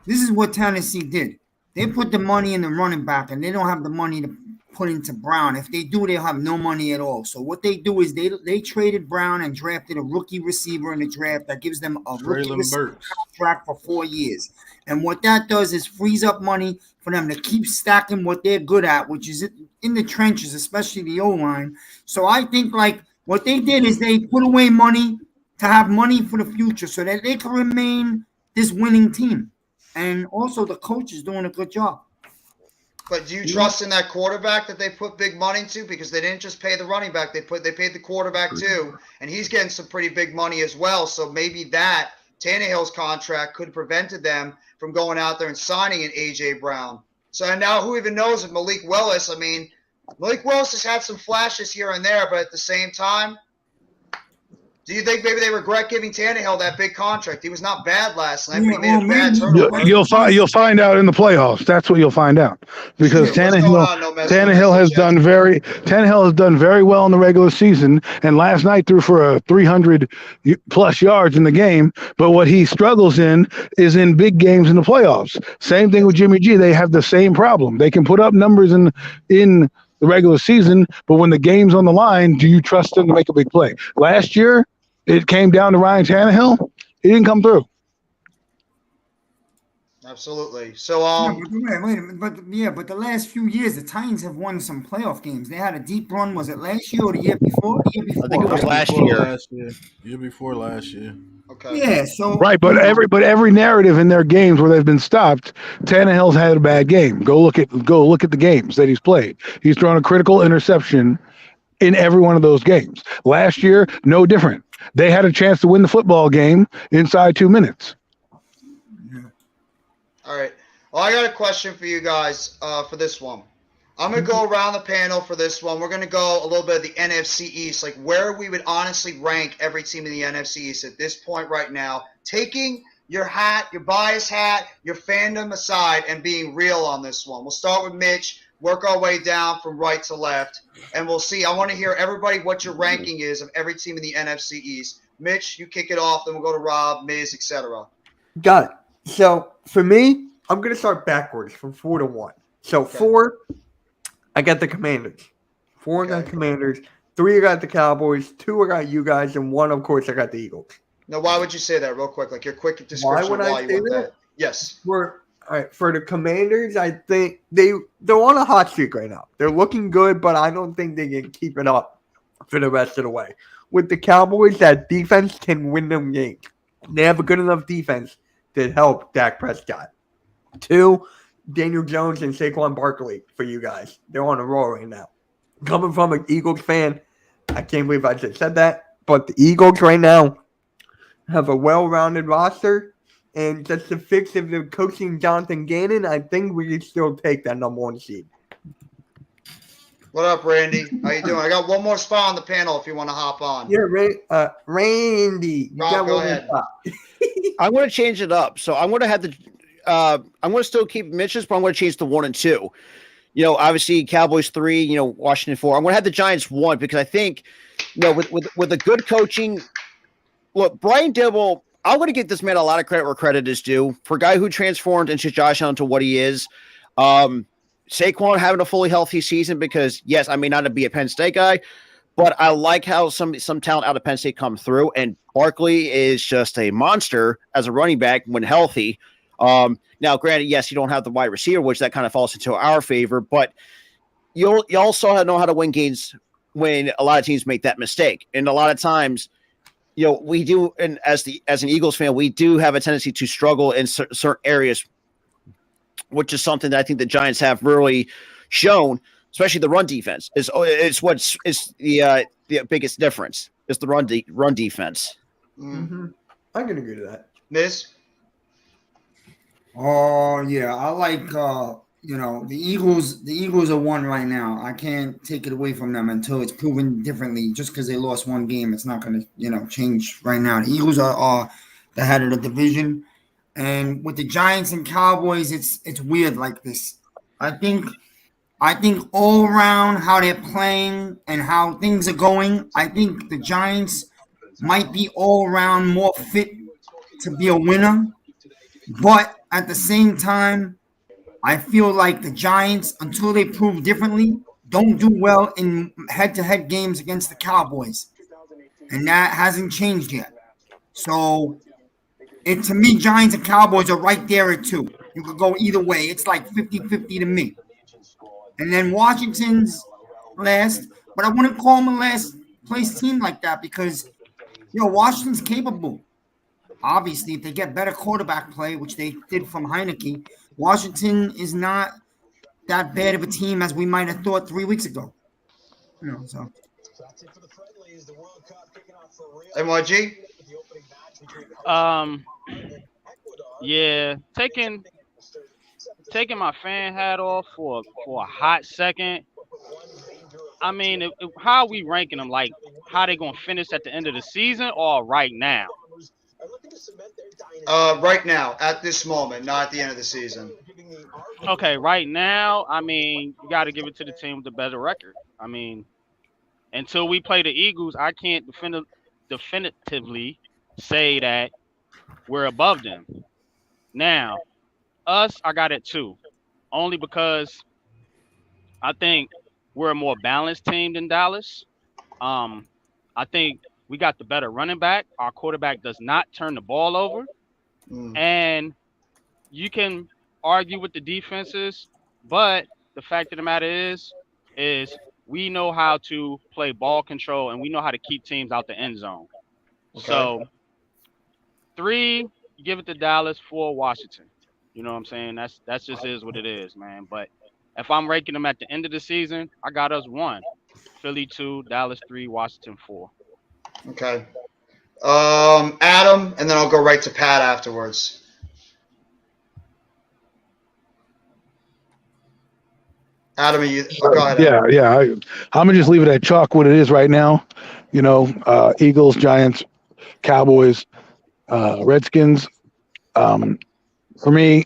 D: This is what Tennessee did. They put the money in the running back, and they don't have the money to put into Brown. If they do, they'll have no money at all. So what they do is they traded Brown and drafted a rookie receiver in the draft that gives them a rookie receiver contract for 4 years. And what that does is frees up money for them to keep stacking what they're good at, which is in the trenches, especially the O-line. So I think what they did is they put away money to have money for the future so that they can remain this winning team. And also the coach is doing a good job.
A: But do you trust in that quarterback that they put big money into? Because they didn't just pay the running back. They paid the quarterback too. And he's getting some pretty big money as well. So maybe that Tannehill's contract could have prevented them from going out there and signing an A.J. Brown. So now who even knows if Malik Willis, I mean, Malik Willis has had some flashes here and there, but at the same time, do you think maybe they regret giving Tannehill that big contract? He was not bad last night, but he made a bad turnover.
E: You'll find out in the playoffs. That's what you'll find out, because Tannehill has done very well in the regular season, and last night threw for 300 plus yards in the game. But what he struggles in is in big games in the playoffs. Same thing with Jimmy G. They have the same problem. They can put up numbers in the regular season, but when the game's on the line, do you trust them to make a big play? Last year, it came down to Ryan Tannehill. He didn't come through.
A: Absolutely. So,
D: wait a minute. But the last few years, the Titans have won some playoff games. They had a deep run. Was it last year or the year before?
B: I think it was last year.
G: Year before last year.
A: Okay.
D: Yeah. So
E: right, but every narrative in their games where they've been stopped, Tannehill's had a bad game. Go look at the games that he's played. He's thrown a critical interception in every one of those games. Last year, no different. They had a chance to win the football game inside 2 minutes.
A: All right. Well, I got a question for you guys for this one. I'm going to go around the panel for this one. We're going to go a little bit of the NFC East, like where we would honestly rank every team in the NFC East at this point right now, taking your hat, your bias hat, your fandom aside, and being real on this one. We'll start with Mitch, work our way down from right to left, and we'll see. I want to hear everybody what your ranking is of every team in the NFC East. Mitch, you kick it off, then we'll go to Rob, Miz, etc.
C: Got it. So for me, I'm going to start backwards from 4 to 1. So 4, I got the Commanders. 4, I got the Commanders. 3, I got the Cowboys. 2, I got you guys. And 1, of course, I got the Eagles.
A: Now, why would you say that real quick? Like your quick description
C: Why would I say that?
A: Yes.
C: All right, for the Commanders, I think they're on a hot streak right now. They're looking good, but I don't think they can keep it up for the rest of the way. With the Cowboys, that defense can win them games. They have a good enough defense to help Dak Prescott. 2, Daniel Jones and Saquon Barkley for you guys. They're on a roll right now. Coming from an Eagles fan, I can't believe I just said that, but the Eagles right now have a well-rounded roster, and just to fix if they're coaching Jonathan Gannon, I think we can still take that number 1 seed.
A: What up, Randy? How you doing? I got one more spot on the panel if you want to hop on.
C: Yeah, Randy.
A: Rob, go ahead.
B: I'm going to change it up. So I'm going to have the I'm going to still keep Mitch's, but I'm going to change the 1 and 2. You know, obviously Cowboys 3, Washington 4. I'm going to have the Giants 1 because I think, with a good coaching, look, Brian Dibble, I'm going to give this man a lot of credit where credit is due. For a guy who transformed into Josh Allen to what he is, Saquon having a fully healthy season because, yes, I may not be a Penn State guy, but I like how some talent out of Penn State come through, and Barkley is just a monster as a running back when healthy. Now, granted, yes, you don't have the wide receiver, which that kind of falls into our favor, but you also know how to win games when a lot of teams make that mistake. And a lot of times, we do, and as an Eagles fan, we do have a tendency to struggle in certain areas, which is something that I think the Giants have really shown, especially the run defense. Is the biggest difference is the run defense.
C: Mm-hmm. I can agree to that.
A: Miz?
D: Oh yeah, I like the Eagles. The Eagles are 1 right now. I can't take it away from them until it's proven differently. Just because they lost 1 game, it's not going to change right now. The Eagles are the head of the division, and with the Giants and Cowboys, it's weird like this. I think all around how they're playing and how things are going, I think the Giants might be all around more fit to be a winner, but at the same time, I feel like the Giants, until they prove differently, don't do well in head-to-head games against the Cowboys. And that hasn't changed yet. So, to me, Giants and Cowboys are right there at 2. You could go either way. It's like 50-50 to me. And then Washington's last, but I wouldn't call them a last-place team like that because, Washington's capable. Obviously, if they get better quarterback play, which they did from Heineke, Washington is not that bad of a team as we might have thought 3 weeks ago.
A: MYG?
F: Um, yeah, taking my fan hat off for a hot second. I mean, how are we ranking them? Like, how they gonna finish at the end of the season or right now?
A: Right now, at this moment, not at the end of the season.
F: Okay, right now, I mean, you got to give it to the team with the better record. I mean, until we play the Eagles, I can't definitively say that we're above them. Now, us, I got it too, only because I think we're a more balanced team than Dallas. Um, I think we got the better running back. Our quarterback does not turn the ball over, and you can argue with the defenses, but the fact of the matter is we know how to play ball control and we know how to keep teams out the end zone.
A: Okay.
F: So 3, you give it to Dallas, 4, Washington. You know what I'm saying? That's just is what it is, man. But if I'm ranking them at the end of the season, I got us 1, Philly 2, Dallas 3, Washington 4.
A: Okay. Adam, and then I'll go right to Pat afterwards. Adam, go ahead. Adam.
E: Yeah. I'm gonna just leave it at chalk what it is right now. Eagles, Giants, Cowboys, Redskins. For me,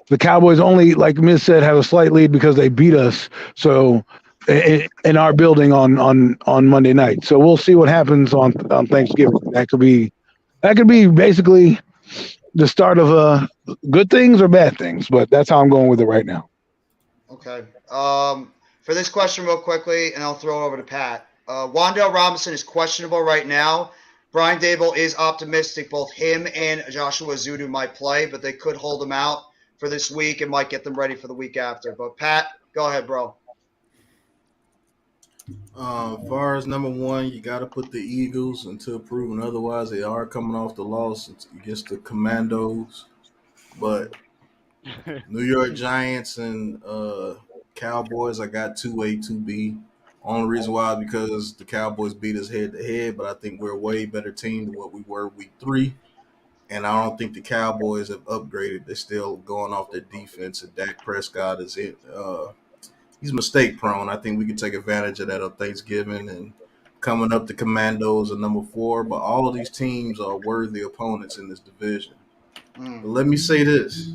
E: the Cowboys only, like Miz said, have a slight lead because they beat us. So in our building on Monday night. So we'll see what happens on Thanksgiving. That could be basically the start of good things or bad things. But that's how I'm going with it right now.
A: Okay. For this question, real quickly, and I'll throw it over to Pat. Wan'Dale Robinson is questionable right now. Brian Dable is optimistic both him and Joshua Zudu might play, but they could hold him out for this week and might get them ready for the week after. But Pat, go ahead, bro.
G: As far as number 1, you got to put the Eagles until proven otherwise. They are coming off the loss against the Commandos, but New York Giants and Cowboys, I got 2A, 2B. Only reason why is because the Cowboys beat us head to head, but I think we're a way better team than what we were week 3. And I don't think the Cowboys have upgraded. They're still going off their defense, and Dak Prescott is it. He's mistake prone. I think we can take advantage of that on Thanksgiving and coming up. The Commandos are number 4, but all of these teams are worthy opponents in this division. But let me say this: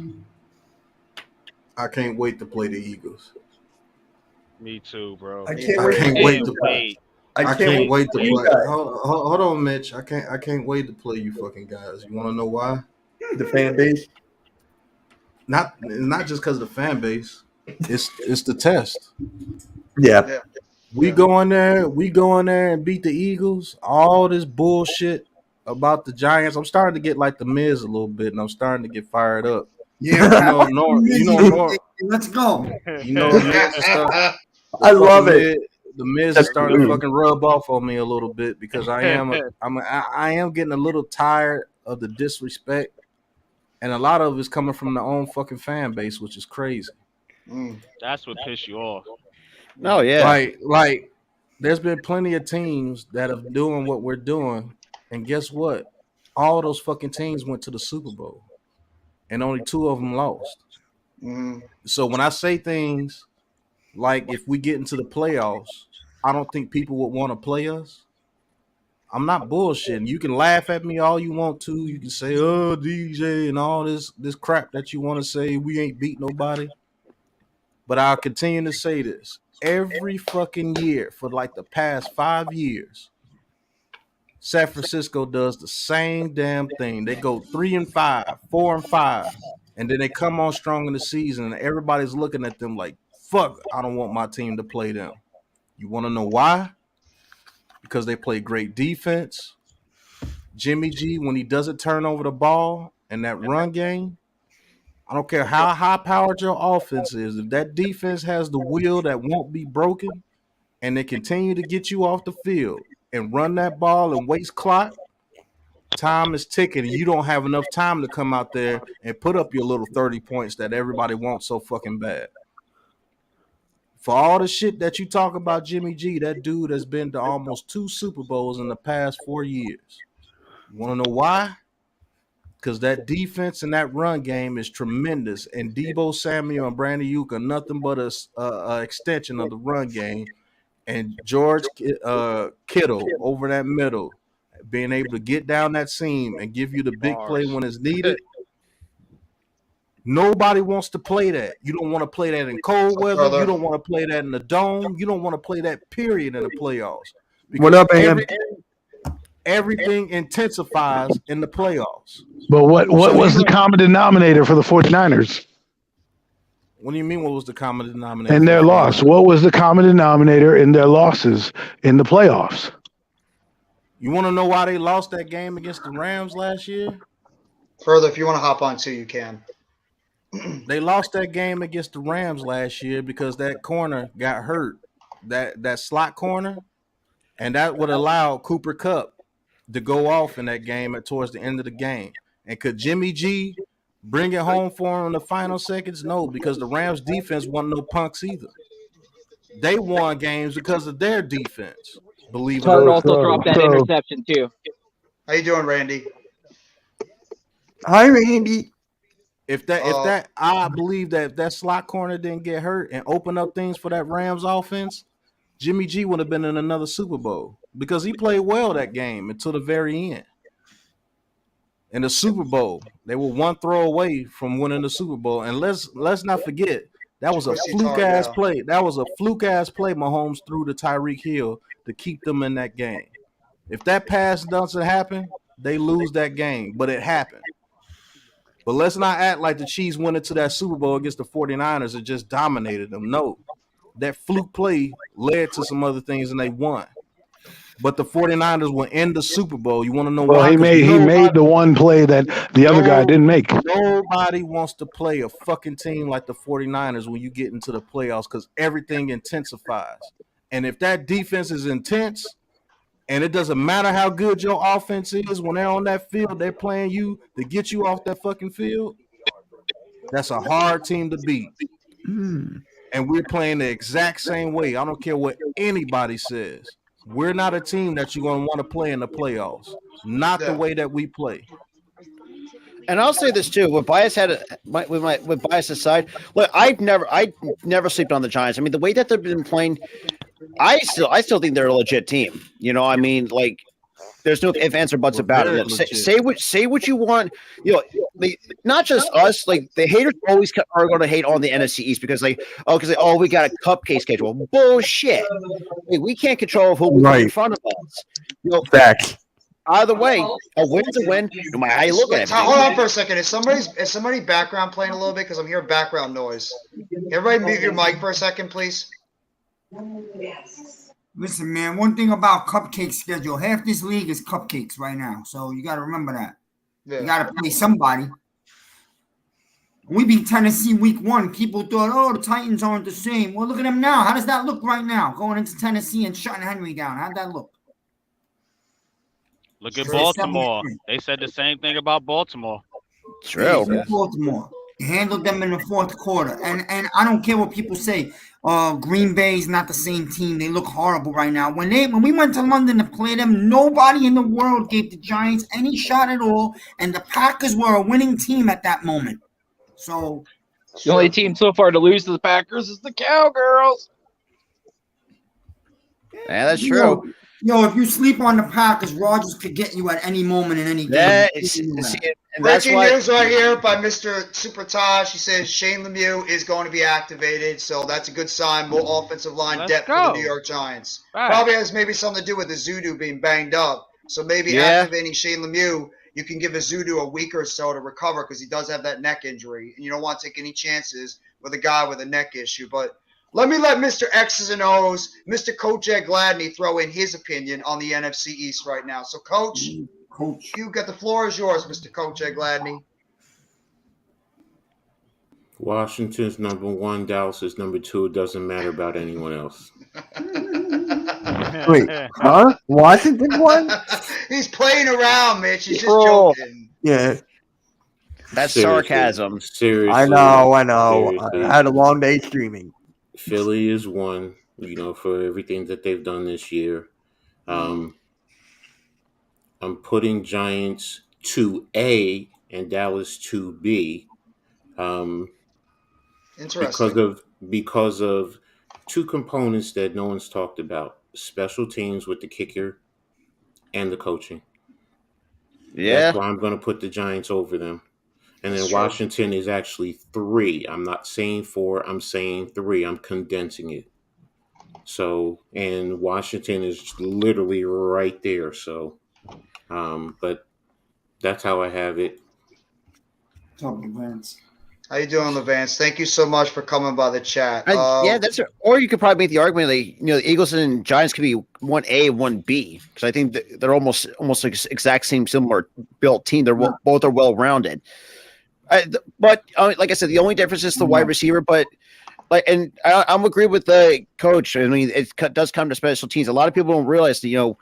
G: I can't wait to play the Eagles.
F: Me too, bro.
C: I
G: can't wait to play. I can't wait to play. Hold on, Mitch. I can't wait to play you fucking guys. You want to know why?
C: The fan base.
G: Not just because of the fan base. It's the test.
C: Yeah.
G: We go in there and beat the Eagles. All this bullshit about the Giants. I'm starting to get like the Miz a little bit, and I'm starting to get fired up.
D: Yeah, let's go.
G: The Miz is starting.
C: I love it.
G: The Miz is starting to fucking rub off on me a little bit because I am getting a little tired of the disrespect, and a lot of it's coming from the own fucking fan base, which is crazy.
F: That's what pissed you off.
B: Oh yeah.
G: Like there's been plenty of teams that are doing what we're doing, and guess what? All those fucking teams went to the Super Bowl, and only 2 of them lost. So when I say things like if we get into the playoffs, I don't think people would want to play us. I'm not bullshitting. You can laugh at me all you want to. You can say, "Oh, DJ," and all this crap that you want to say. We ain't beat nobody. But I'll continue to say this. Every fucking year for like the past 5 years, San Francisco does the same damn thing. They go 3-5, 4-5, and then they come on strong in the season, and everybody's looking at them like, fuck, I don't want my team to play them. You want to know why? Because they play great defense. Jimmy G, when he doesn't turn over the ball in that run game, I don't care how high-powered your offense is. If that defense has the will that won't be broken and they continue to get you off the field and run that ball and waste clock, time is ticking, and you don't have enough time to come out there and put up your little 30 points that everybody wants so fucking bad. For all the shit that you talk about Jimmy G, that dude has been to almost 2 Super Bowls in the past 4 years. You want to know why? Because that defense and that run game is tremendous, and Debo Samuel and Brandon Ayuk are nothing but a extension of the run game. And George Kittle over that middle, being able to get down that seam and give you the big play when it's needed. Nobody wants to play that. You don't want to play that in cold weather. You don't want to play that in the dome. You don't want to play that period in the playoffs.
C: What up, Am?
G: Everything intensifies in the playoffs.
E: But what was the common denominator for the 49ers?
G: What do you mean what was the common denominator?
E: In their loss. What was the common denominator in their losses in the playoffs?
G: You want to know why they lost that game against the Rams last year?
A: Further, if you want to hop on too, you can.
G: They lost that game against the Rams last year because that corner got hurt, that slot corner, and that would allow Cooper Kupp to go off in that game towards the end of the game. And could Jimmy G bring it home for him in the final seconds? No, because the Rams defense wasn't no punks either. They won games because of their defense. Believe it or not.
J: also dropped that interception too.
A: How you doing, Randy?
C: Hi, Randy.
G: If I believe that if that slot corner didn't get hurt and open up things for that Rams offense, Jimmy G would have been in another Super Bowl because he played well that game until the very end. In the Super Bowl, they were one throw away from winning the Super Bowl. And let's not forget, that was a fluke-ass play. That was a fluke-ass play Mahomes threw to Tyreek Hill to keep them in that game. If that pass doesn't happen, they lose that game. But it happened. But let's not act like the Chiefs went into that Super Bowl against the 49ers and just dominated them. No. That fluke play led to some other things, and they won. But the 49ers were in the Super Bowl. You want to know why?
E: Well, he made the one play that the other guy didn't make.
G: Nobody wants to play a fucking team like the 49ers when you get into the playoffs because everything intensifies. And if that defense is intense, and it doesn't matter how good your offense is, when they're on that field, they're playing you to get you off that fucking field. That's a hard team to beat. And we're playing the exact same way. I don't care what anybody says. We're not a team that you're going to want to play in the playoffs. Not the way that we play.
B: And I'll say this too: with bias with bias aside, look, I never slept on the Giants. I mean, the way that they've been playing, I still think they're a legit team. You know, I mean, like, there's no ifs, ands, or buts about it. Look, say what you want. You know, not just us. Like, the haters always are going to hate on the NFC East because we got a cupcake schedule. Bullshit. We can't control who we put in front of us. You know,
C: facts.
B: Either way, a win's a win, no matter how you look at it.
A: Hold on for a second. Is somebody background playing a little bit? Because I'm hearing background noise. Everybody mute your mic for a second, please.
D: Listen, man, one thing about cupcake schedule, half this league is cupcakes right now. So you got to remember that. Yeah. You got to play somebody. We beat Tennessee week 1. People thought, oh, the Titans aren't the same. Well, look at them now. How does that look right now? Going into Tennessee and shutting Henry down. How'd that look?
F: Look at Baltimore. They said the same thing about Baltimore.
B: True.
D: Baltimore. You handled them in the fourth quarter. And I don't care what people say. Green Bay's not the same team. They look horrible right now. When we went to London to play them, nobody in the world gave the Giants any shot at all. And the Packers were a winning team at that moment. So
J: the only team so far to lose to the Packers is the Cowgirls.
B: Yeah, that's true.
D: Yo, if you sleep on the Packers, Rodgers could get you at any moment in any game.
A: Breaking news right here by Mr. Super Taj. He says Shane Lemieux is going to be activated, so that's a good sign. More offensive line depth for the New York Giants. Right. Probably has maybe something to do with the Zudu being banged up. So maybe activating Shane Lemieux, you can give a Zudu a week or so to recover because he does have that neck injury, and you don't want to take any chances with a guy with a neck issue. But let Mr. X's and O's, Mr. Coach Ed Gladney, throw in his opinion on the NFC East right now. So, Coach, you got the floor is yours, Mr. Coach Ed Gladney.
H: Washington's number 1, Dallas is number 2. It doesn't matter about anyone else.
C: Wait, huh? Washington won?
A: He's playing around, Mitch. He's just joking.
C: Yeah.
B: That's sarcasm.
H: Seriously.
C: I know. I had a long day streaming.
H: Philly is 1, for everything that they've done this year. I'm putting Giants 2A and Dallas 2B.
A: Interesting.
H: Because of two components that no one's talked about: special teams with the kicker and the coaching. That's
B: Yeah.
H: why I'm going to put the Giants over them. And
A: That's
H: then
A: true.
H: Washington is actually 3. I'm not saying 4. I'm saying 3. I'm condensing it. So, and Washington is literally right there. So, but that's how I have it.
D: Talk advance.
A: How you doing, Levance? Thank you so much for coming by the chat.
B: Yeah, or you could probably make the argument that the Eagles and Giants could be 1A, 1B because I think they're almost like exact same similar built team. Both are well rounded. But like I said, the only difference is the wide receiver. But and I'm agree with the coach. I mean, it does come to special teams. A lot of people don't realize that you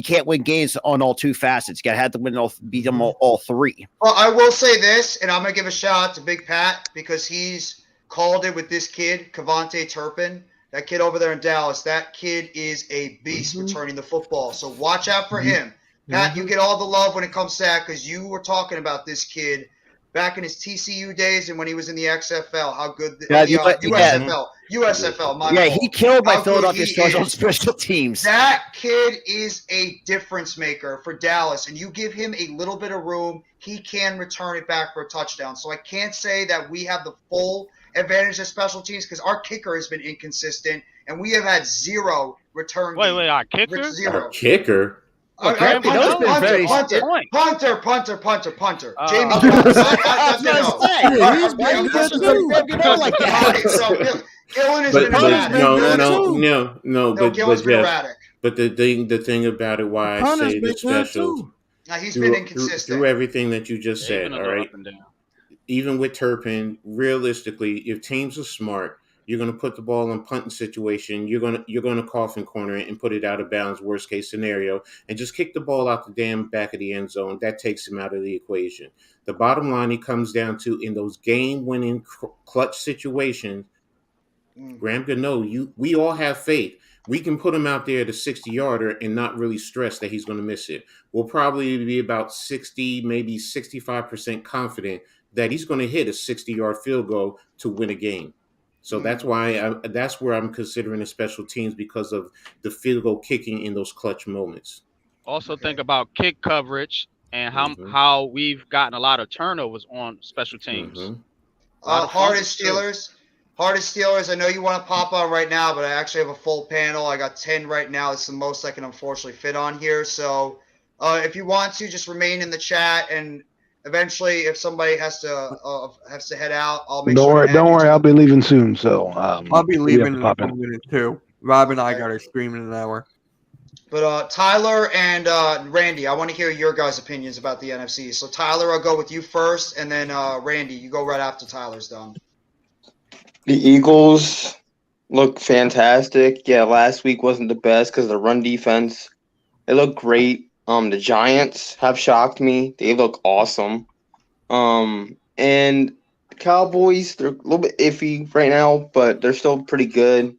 B: can't win games on all two facets. You got to have to win beat them all three.
A: Well, I will say this, and I'm gonna give a shout out to Big Pat because he's called it with this kid, Cavante Turpin. That kid over there in Dallas, that kid is a beast returning the football. So watch out for him. Pat, you get all the love when it comes to that because you were talking about this kid back in his TCU days and when he was in the XFL. How good USFL. My fault.
B: He killed my Philadelphia Stars on special teams.
A: That kid is a difference maker for Dallas, and you give him a little bit of room, he can return it back for a touchdown. So I can't say that we have the full advantage of special teams because our kicker has been inconsistent, and we have had 0 return.
F: Wait, our kicker?
A: 0.
H: Our kicker?
A: Punter. Jamie Gillen has been erratic.
H: But
A: Gillen's been erratic.
H: But the thing about it, why I say the special,
A: he's been inconsistent
H: through everything that you just said. All right, even with Turpin, realistically, if teams are smart, you're going to put the ball in punting situation. You're going to coffin corner it and put it out of bounds, worst case scenario, and just kick the ball out the damn back of the end zone. That takes him out of the equation. The bottom line, it comes down to in those game-winning clutch situations. Graham Gano, we all have faith. We can put him out there at a 60-yarder and not really stress that he's going to miss it. We'll probably be about 60, maybe 65% confident that he's going to hit a 60-yard field goal to win a game. So that's why that's where I'm considering the special teams because of the field goal kicking in those clutch moments.
F: Also think about kick coverage and how we've gotten a lot of turnovers on special teams.
A: Hardest Steelers. I know you want to pop on right now, but I actually have a full panel. I got 10 right now. It's the most I can unfortunately fit on here. So if you want to, just remain in the chat, and eventually, if somebody has to head out, I'll make sure.
E: Don't worry, I'll be leaving soon. So
C: I'll be leaving in a minute too. Rob and I got our stream in an hour.
A: But Tyler and Randy, I want to hear your guys' opinions about the NFC. So Tyler, I'll go with you first, and then Randy, you go right after Tyler's done.
K: The Eagles look fantastic. Yeah, last week wasn't the best because of the run defense. They look great. The Giants have shocked me. They look awesome. And the Cowboys, they're a little bit iffy right now, but they're still pretty good.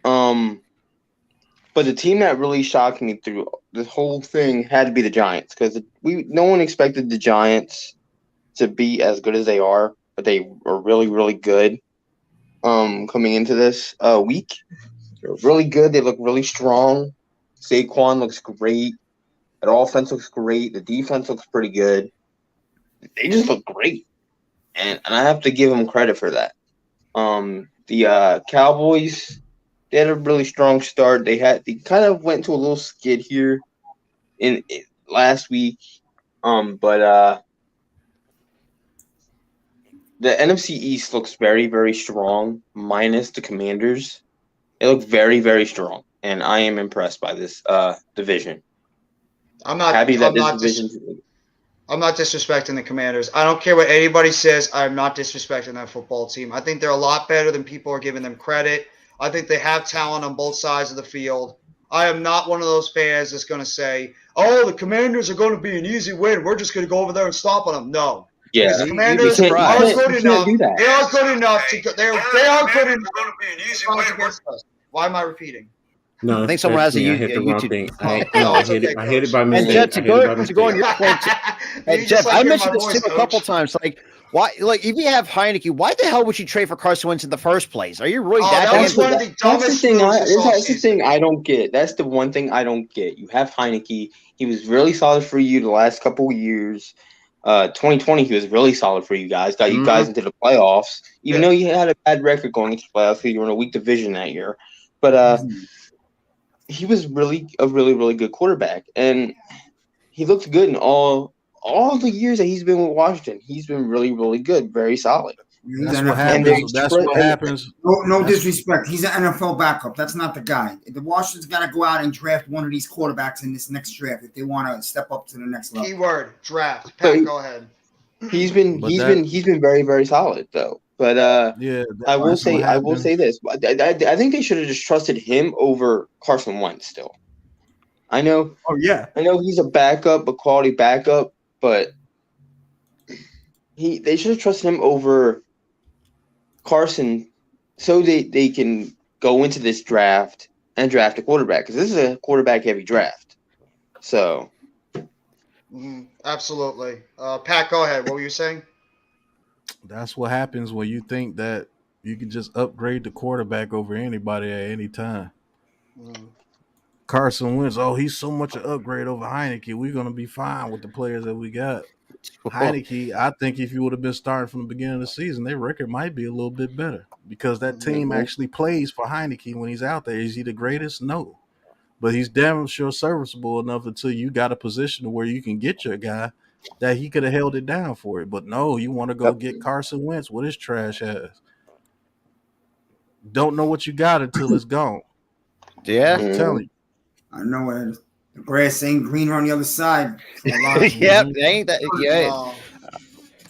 K: But the team that really shocked me through this whole thing had to be the Giants because no one expected the Giants to be as good as they are, but they were really, really good coming into this week. They're really good. They look really strong. Saquon looks great. Their offense looks great. The defense looks pretty good. They just look great. And I have to give them credit for that. The Cowboys, they had a really strong start. They kind of went to a little skid here in last week. But the NFC East looks very, very strong, minus the Commanders. They look very, very strong. And I am impressed by this division.
A: I'm not disrespecting the Commanders. I don't care what anybody says. I'm not disrespecting that football team. I think they're a lot better than people are giving them credit. I think they have talent on both sides of the field. I am not one of those fans that's going to say, "Oh, the Commanders are going to be an easy win. We're just going to go over there and stomp on them." No.
K: Yeah,
A: the Commanders are good enough. They are good enough to. They are good enough. Why am I repeating?
H: No,
B: I think someone
H: that's
B: has a
H: me. I hit the wrong
B: YouTube.
H: thing.
A: No,
H: I
A: it's
H: hit
A: okay,
H: it. I hit it by
B: And
H: mistake.
B: Jeff,
H: I hit it by
B: to go on
H: mistake.
B: your point,
A: You
B: Jeff,
A: just like
B: I
A: hearing
B: mentioned
A: my
B: this
A: voice,
B: too a couple
A: Coach.
B: times. Like, why? Like, if you have Heineke, why the hell would you trade for Carson Wentz in the first place? Are you really
A: Oh,
B: that?
A: that was
B: damn-
A: one of the dumbest moves this
K: That's the thing
A: offseason.
K: I don't get. That's the one thing I don't get. You have Heineke. He was really solid for you the last couple of years. 2020, he was really solid for you guys. Got you guys into the playoffs, even though you had a bad record going into the playoffs because you were in a weak division that year. But he was really a really good quarterback, and he looked good in all the years that he's been with Washington. He's been really good, very solid.
G: That's what happens. That's what happens.
D: No disrespect. He's an NFL backup. That's not the guy. The Washington's got to go out and draft one of these quarterbacks in this next draft if they want to step up to the next level.
A: Keyword draft. Pat, go ahead.
K: He's been very solid though. But I will say this. I think they should have just trusted him over Carson Wentz still. I know.
C: Oh yeah.
K: I know he's a backup, a quality backup, but they should have trusted him over Carson so they can go into this draft and draft a quarterback because this is a quarterback heavy draft. So
A: absolutely. Pat, go ahead. What were you saying?
G: That's what happens when you think that you can just upgrade the quarterback over anybody at any time. Carson Wentz, he's so much an upgrade over Heineke. We're going to be fine with the players that we got. Heineke, I think if you would have been starting from the beginning of the season, their record might be a little bit better because that team actually plays for Heineke when he's out there. Is he the greatest? No. But he's damn sure serviceable enough until you got a position where you can get your guy that he could have held it down for it. But no, you want to go get Carson Wentz with his trash ass. Don't know what you got until it's gone.
B: Yeah.
G: I'm telling you.
D: I know it. The grass ain't greener on the other side.
B: Yep, ain't that? Yeah.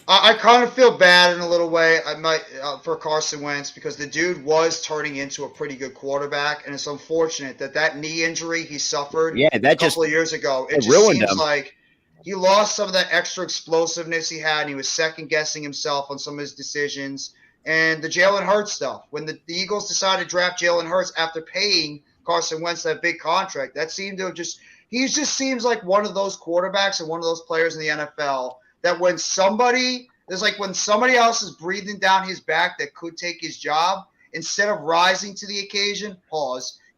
A: I kind of feel bad in a little way. I might for Carson Wentz because the dude was turning into a pretty good quarterback, and it's unfortunate that knee injury he suffered a couple of years ago. It just
B: ruined
A: seems
B: him.
A: like he lost some of that extra explosiveness he had, and he was second guessing himself on some of his decisions. And the Jalen Hurts stuff. When the Eagles decided to draft Jalen Hurts after paying Carson Wentz that big contract, that seemed to have he just seems like one of those quarterbacks and one of those players in the NFL that when somebody else is breathing down his back that could take his job, instead of rising to the occasion,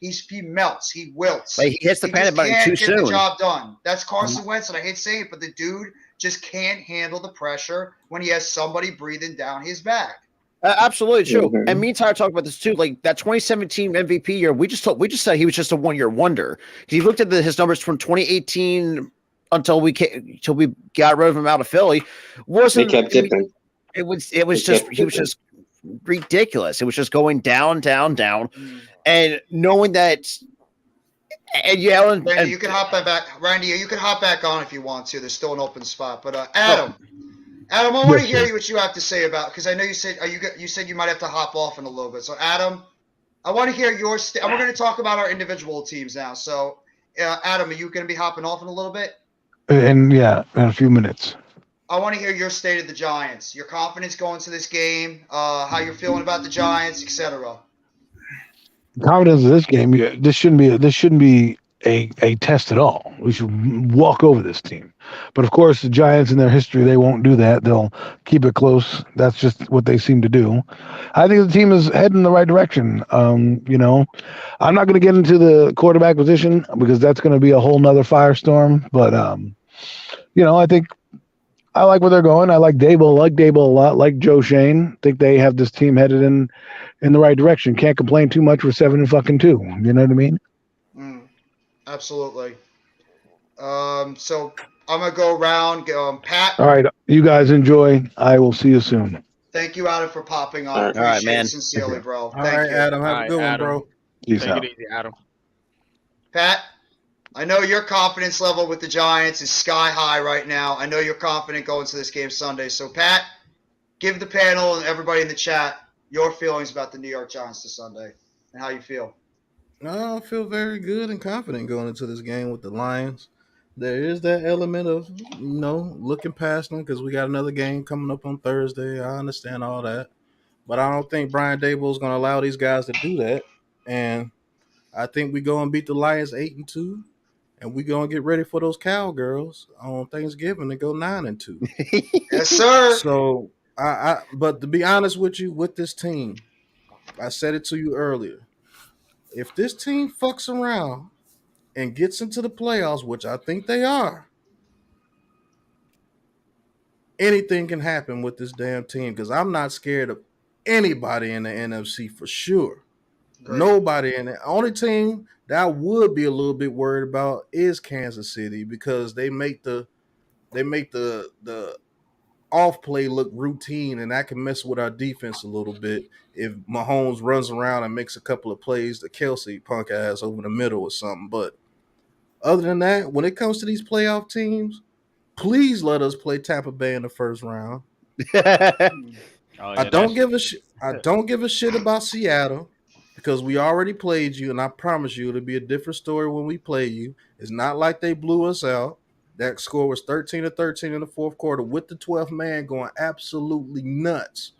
A: he melts, he wilts.
B: Like he hits the panic button too soon.
A: Can't get the job done. That's Carson Wentz, and I hate saying it, but the dude just can't handle the pressure when he has somebody breathing down his back.
B: Absolutely true. And me and Tyler talked about this too. Like that 2017 MVP year, we just said he was just a 1-year wonder. Because he looked at his numbers from 2018 until we got rid of him out of Philly.
K: They kept dipping.
B: He was just ridiculous. It was just going down. And knowing that, and
A: Randy, you can hop back. Randy, you can hop back on if you want to. There's still an open spot. But Adam, I want to hear what you have to say about, because I know you said you might have to hop off in a little bit. So Adam, I want to hear your. We're going to talk about our individual teams now. So Adam, are you going to be hopping off in a little bit?
E: And in a few minutes.
A: I want to hear your state of the Giants, your confidence going to this game, how you're feeling about the Giants, etc.
E: Confidence in this game. This shouldn't be a test at all. We should walk over this team. But of course, the Giants in their history, they won't do that. They'll keep it close. That's just what they seem to do. I think the team is heading in the right direction. I'm not going to get into the quarterback position because that's going to be a whole nother firestorm. But I think I like where they're going. I like Dable. I like Dable a lot. Like Joe Shane. Think they have this team headed in the right direction. Can't complain too much. We're 7-2. You know what I mean?
A: Absolutely. So I'm gonna go around. Pat.
E: All right, you guys enjoy. I will see you soon.
A: Thank you, Adam, for popping on.
B: All right, man.
A: It sincerely, bro.
G: All right, Adam. Have a good one, bro.
E: Peace
F: Take
E: out.
F: it easy, Adam.
A: Pat, I know your confidence level with the Giants is sky high right now. I know you're confident going to this game Sunday. So, Pat, give the panel and everybody in the chat your feelings about the New York Giants this Sunday and how you feel.
G: No, I feel very good and confident going into this game with the Lions. There is that element of, looking past them because we got another game coming up on Thursday. I understand all that. But I don't think Brian Dable is going to allow these guys to do that. And I think we go and beat the Lions 8-2, and we go and get ready for those Cowgirls on Thanksgiving to go 9-2.
A: Yes, sir.
G: So but to be honest with you, with this team, I said it to you earlier. If this team fucks around and gets into the playoffs, which I think they are, anything can happen with this damn team because I'm not scared of anybody in the NFC for sure.
A: Great.
G: Nobody in it. Only team that I would be a little bit worried about is Kansas City because they make the off play look routine, and that can mess with our defense a little bit if Mahomes runs around and makes a couple of plays to Kelsey punk ass over the middle or something. But other than that, when it comes to these playoff teams, please let us play Tampa Bay in the first round. I don't give a shit about Seattle because we already played you, and I promise you it'll be a different story when we play you. It's not like they blew us out. That score was 13-13 in the fourth quarter with the 12th man going absolutely nuts.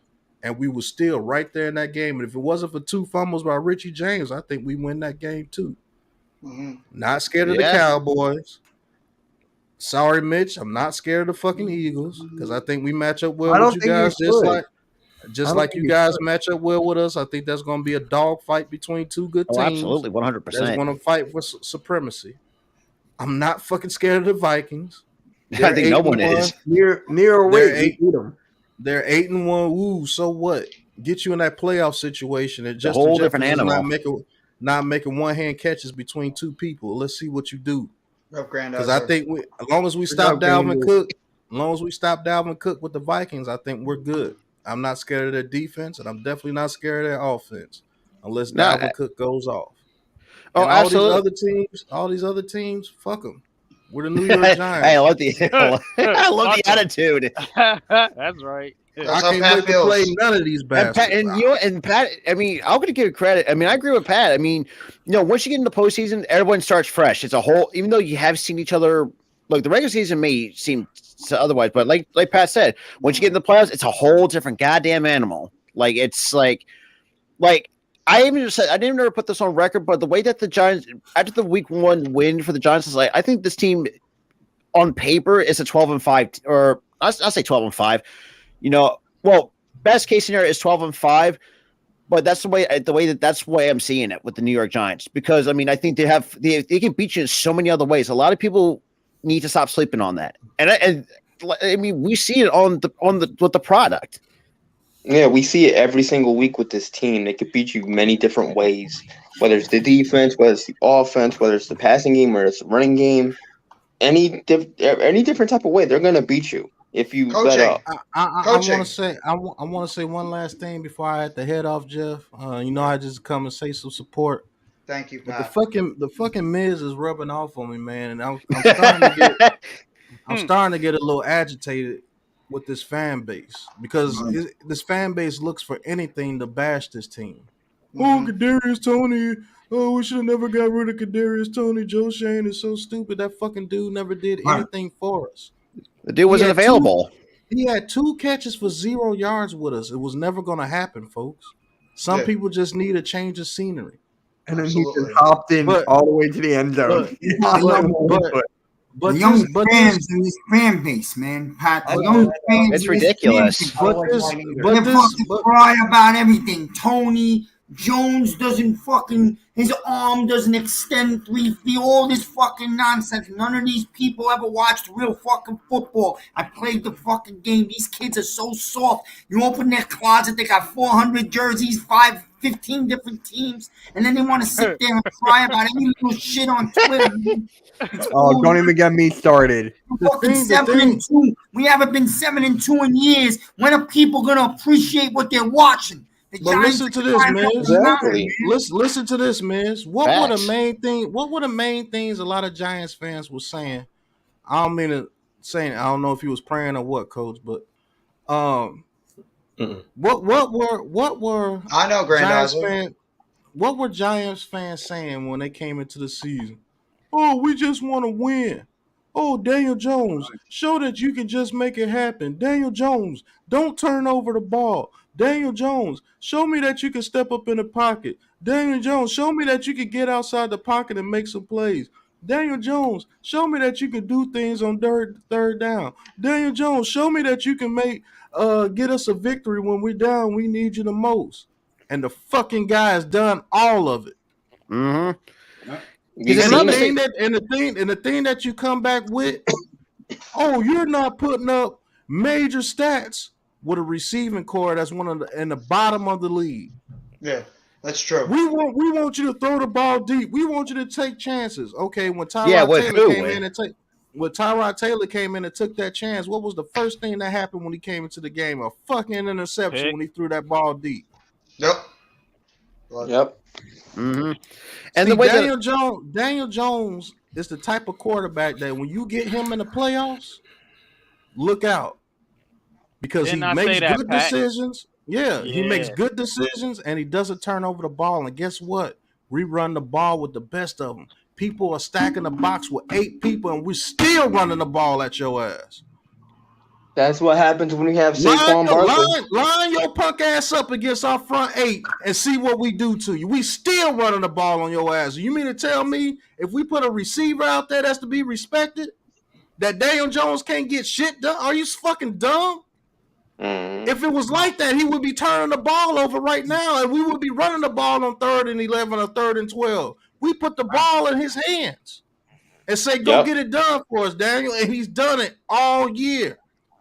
G: And we were still right there in that game. And if it wasn't for 2 fumbles by Richie James, I think we win that game too.
A: Mm-hmm.
G: Not scared of the Cowboys. Sorry, Mitch. I'm not scared of the fucking Eagles because I think we match up well with you guys just like you guys match up well with us. I think that's going to be a dog fight between 2 good teams.
B: Absolutely, 100%.
G: That's going to fight for supremacy. I'm not fucking scared of the Vikings.
B: I think no one is.
C: Near away,
G: they're 8-1. Ooh, so what? Get you in that playoff situation. And
B: just a whole different animal.
G: Not making one-hand catches between 2 people. Let's see what you do.
A: Because
G: I think as long as we stop Dalvin Cook with the Vikings, I think we're good. I'm not scared of their defense, and I'm definitely not scared of their offense unless Dalvin Cook goes off.
B: Oh,
G: and all these other teams, fuck them. We're the New York Giants.
B: Hey, I love the attitude.
F: That's right.
G: I can't wait to play none of these bastards.
B: And Pat, I mean, I'm going to give credit. I mean, I agree with Pat. I mean, once you get in the postseason, everyone starts fresh. It's a whole, even though you have seen each other, like the regular season may seem otherwise, but like Pat said, once you get in the playoffs, it's a whole different goddamn animal. Like it's like I even just said I didn't ever put this on record, but the way that the Giants after the week 1 win for the Giants is like I think this team on paper is a 12-5 or I'll say 12-5. Well, best case scenario is 12-5, but that's the way that's the way I'm seeing it with the New York Giants because I mean I think they can beat you in so many other ways. A lot of people need to stop sleeping on that, and I mean we see it with the product.
K: Yeah, we see it every single week with this team. They could beat you many different ways, whether it's the defense, whether it's the offense, whether it's the passing game, or it's the running game. Any different type of way, they're gonna beat you if you let up.
G: I want to say one last thing before I have to head off, Jeff. I just come and say some support.
A: Thank you, Pat.
G: But the fucking Miz is rubbing off on me, man, and I'm starting to get a little agitated with this fan base because this fan base looks for anything to bash this team. Mm-hmm. Oh, Kadarius Toney. Oh, we should have never got rid of Kadarius Toney. Joe Shane is so stupid. That fucking dude never did anything for us.
B: The dude wasn't available.
G: He had 2 catches for 0 yards with us. It was never going to happen, folks. Some people just need a change of scenery.
C: And then he just hopped in all the way to the end zone.
D: But the young fans in this fan base, man, Pat. The young fans.
B: It's ridiculous.
D: They fucking cry about everything. Tony Jones doesn't fucking. His arm doesn't extend 3 feet. All this fucking nonsense. None of these people ever watched real fucking football. I played the fucking game. These kids are so soft. You open their closet, they got 400 jerseys, 15 different teams, and then they want to sit there and cry about any little shit on Twitter.
C: Oh, don't even get me started.
D: We're fucking 7-2. We haven't been 7-2 in years. When are people gonna appreciate what they're watching?
G: But listen to this, man. Exactly. Listen to this, man. What were the main things a lot of Giants fans were saying? I don't mean to say. I don't know if he was praying or what, Coach, but what were
A: I know, Grandizer.
G: What were Giants fans saying when they came into the season? Oh, we just want to win. Oh, Daniel Jones, show that you can just make it happen. Daniel Jones, don't turn over the ball. Daniel Jones, show me that you can step up in the pocket. Daniel Jones, show me that you can get outside the pocket and make some plays. Daniel Jones, show me that you can do things on third down. Daniel Jones, show me that you can get us a victory when we're down. We need you the most. And the fucking guy has done all of it.
B: Mm-hmm.
G: And the thing that you come back with, oh, you're not putting up major stats with a receiving core that's in the bottom of the league.
A: Yeah, that's true.
G: We want you to throw the ball deep. We want you to take chances. Okay, when Tyrod Taylor came in and took that chance, what was the first thing that happened when he came into the game? A fucking interception when he threw that ball deep.
A: Yep.
B: Mm-hmm.
G: And Daniel Jones is the type of quarterback that when you get him in the playoffs, look out. Because he makes good decisions. Yeah, he makes good decisions and he doesn't turn over the ball. And guess what? We run the ball with the best of them. People are stacking the box with 8 people and we're still running the ball at your ass.
K: That's what happens when we have Saquon Barkley.
G: Line your punk ass up against our front 8 and see what we do to you. We still running the ball on your ass. You mean to tell me if we put a receiver out there that's to be respected, that Daniel Jones can't get shit done? Are you fucking dumb? If it was like that, he would be turning the ball over right now, and we would be running the ball on 3rd and 11 or 3rd and 12. We put the ball in his hands and say, go get it done for us, Daniel, and he's done it all year.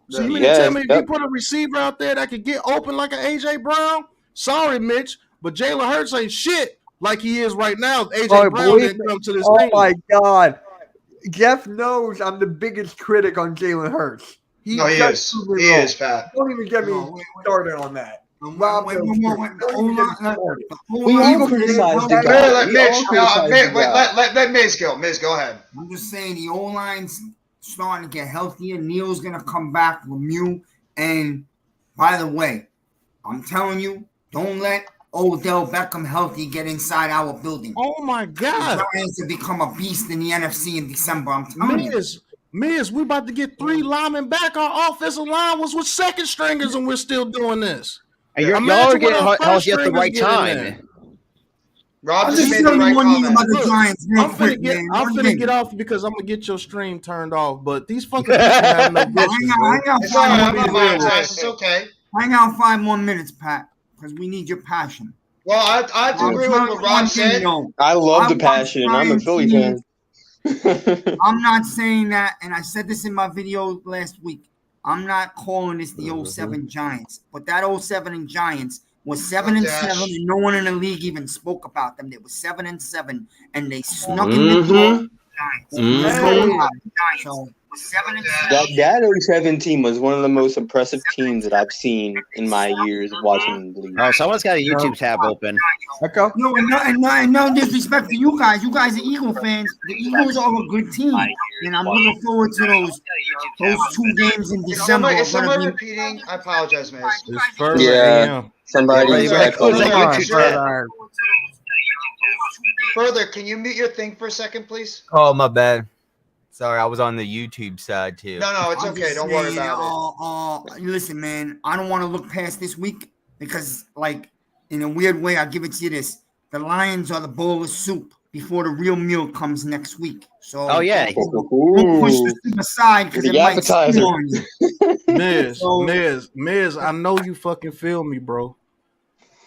G: So you mean to tell me if you put a receiver out there that could get open like an A.J. Brown? Sorry, Mitch, but Jalen Hurts ain't shit like he is right now. A.J. Brown didn't come to this team.
C: Oh, my God. Jeff knows I'm the biggest critic on Jalen Hurts.
A: He is. He is, Pat.
C: Don't even get me started on that.
D: We all criticized the
A: guy. Let Miz go. Miz, go ahead.
D: I'm just saying the O-line's starting to get healthier. Neal's going to come back, Lemieux. And by the way, I'm telling you, don't let Odell Beckham healthy get inside our building.
G: Oh, my God.
D: The Giants have become a beast in the NFC in December. I'm telling you.
G: Miz, we about to get 3 linemen back. Our offensive line was with second stringers, and we're still doing this.
B: And y'all are getting healthy at the right time.
A: Rob just made the right comment.
G: I'm finna get off because I'm gonna get your stream turned off. But these fucking people have no business.
A: It's okay.
D: Hang out 5 more minutes, Pat, because we need your passion.
A: Well, I agree with what Rob said.
K: I love the passion. I'm a Philly fan.
D: I'm not saying that, and I said this in my video last week. I'm not calling this the 07 Giants, but that 07 Giants was 7-7, and no one in the league even spoke about them. They were 7-7, and they snuck in the door. Giants. So, 7-7.
K: That 07 team was one of the most impressive teams that I've seen in my years of watching the league.
B: Oh, someone's got a YouTube tab open.
D: No, and no disrespect to you guys. You guys are Eagle fans. The Eagles are a good team, and I'm looking forward to those 2 games in December.
A: Is somebody repeating? I apologize, man.
K: Somebody.
A: Further, can you mute your thing for a second, please?
L: Oh, my bad. Sorry, I was on the YouTube side too.
A: No, it's okay. Don't worry about
D: it. Listen, man, I don't want to look past this week because, like, in a weird way, I'll give it to you this. The Lions are the bowl of soup before the real meal comes next week. So,
B: don't
D: push the soup aside because it might steal on you.
G: Miz, I know you fucking feel me, bro.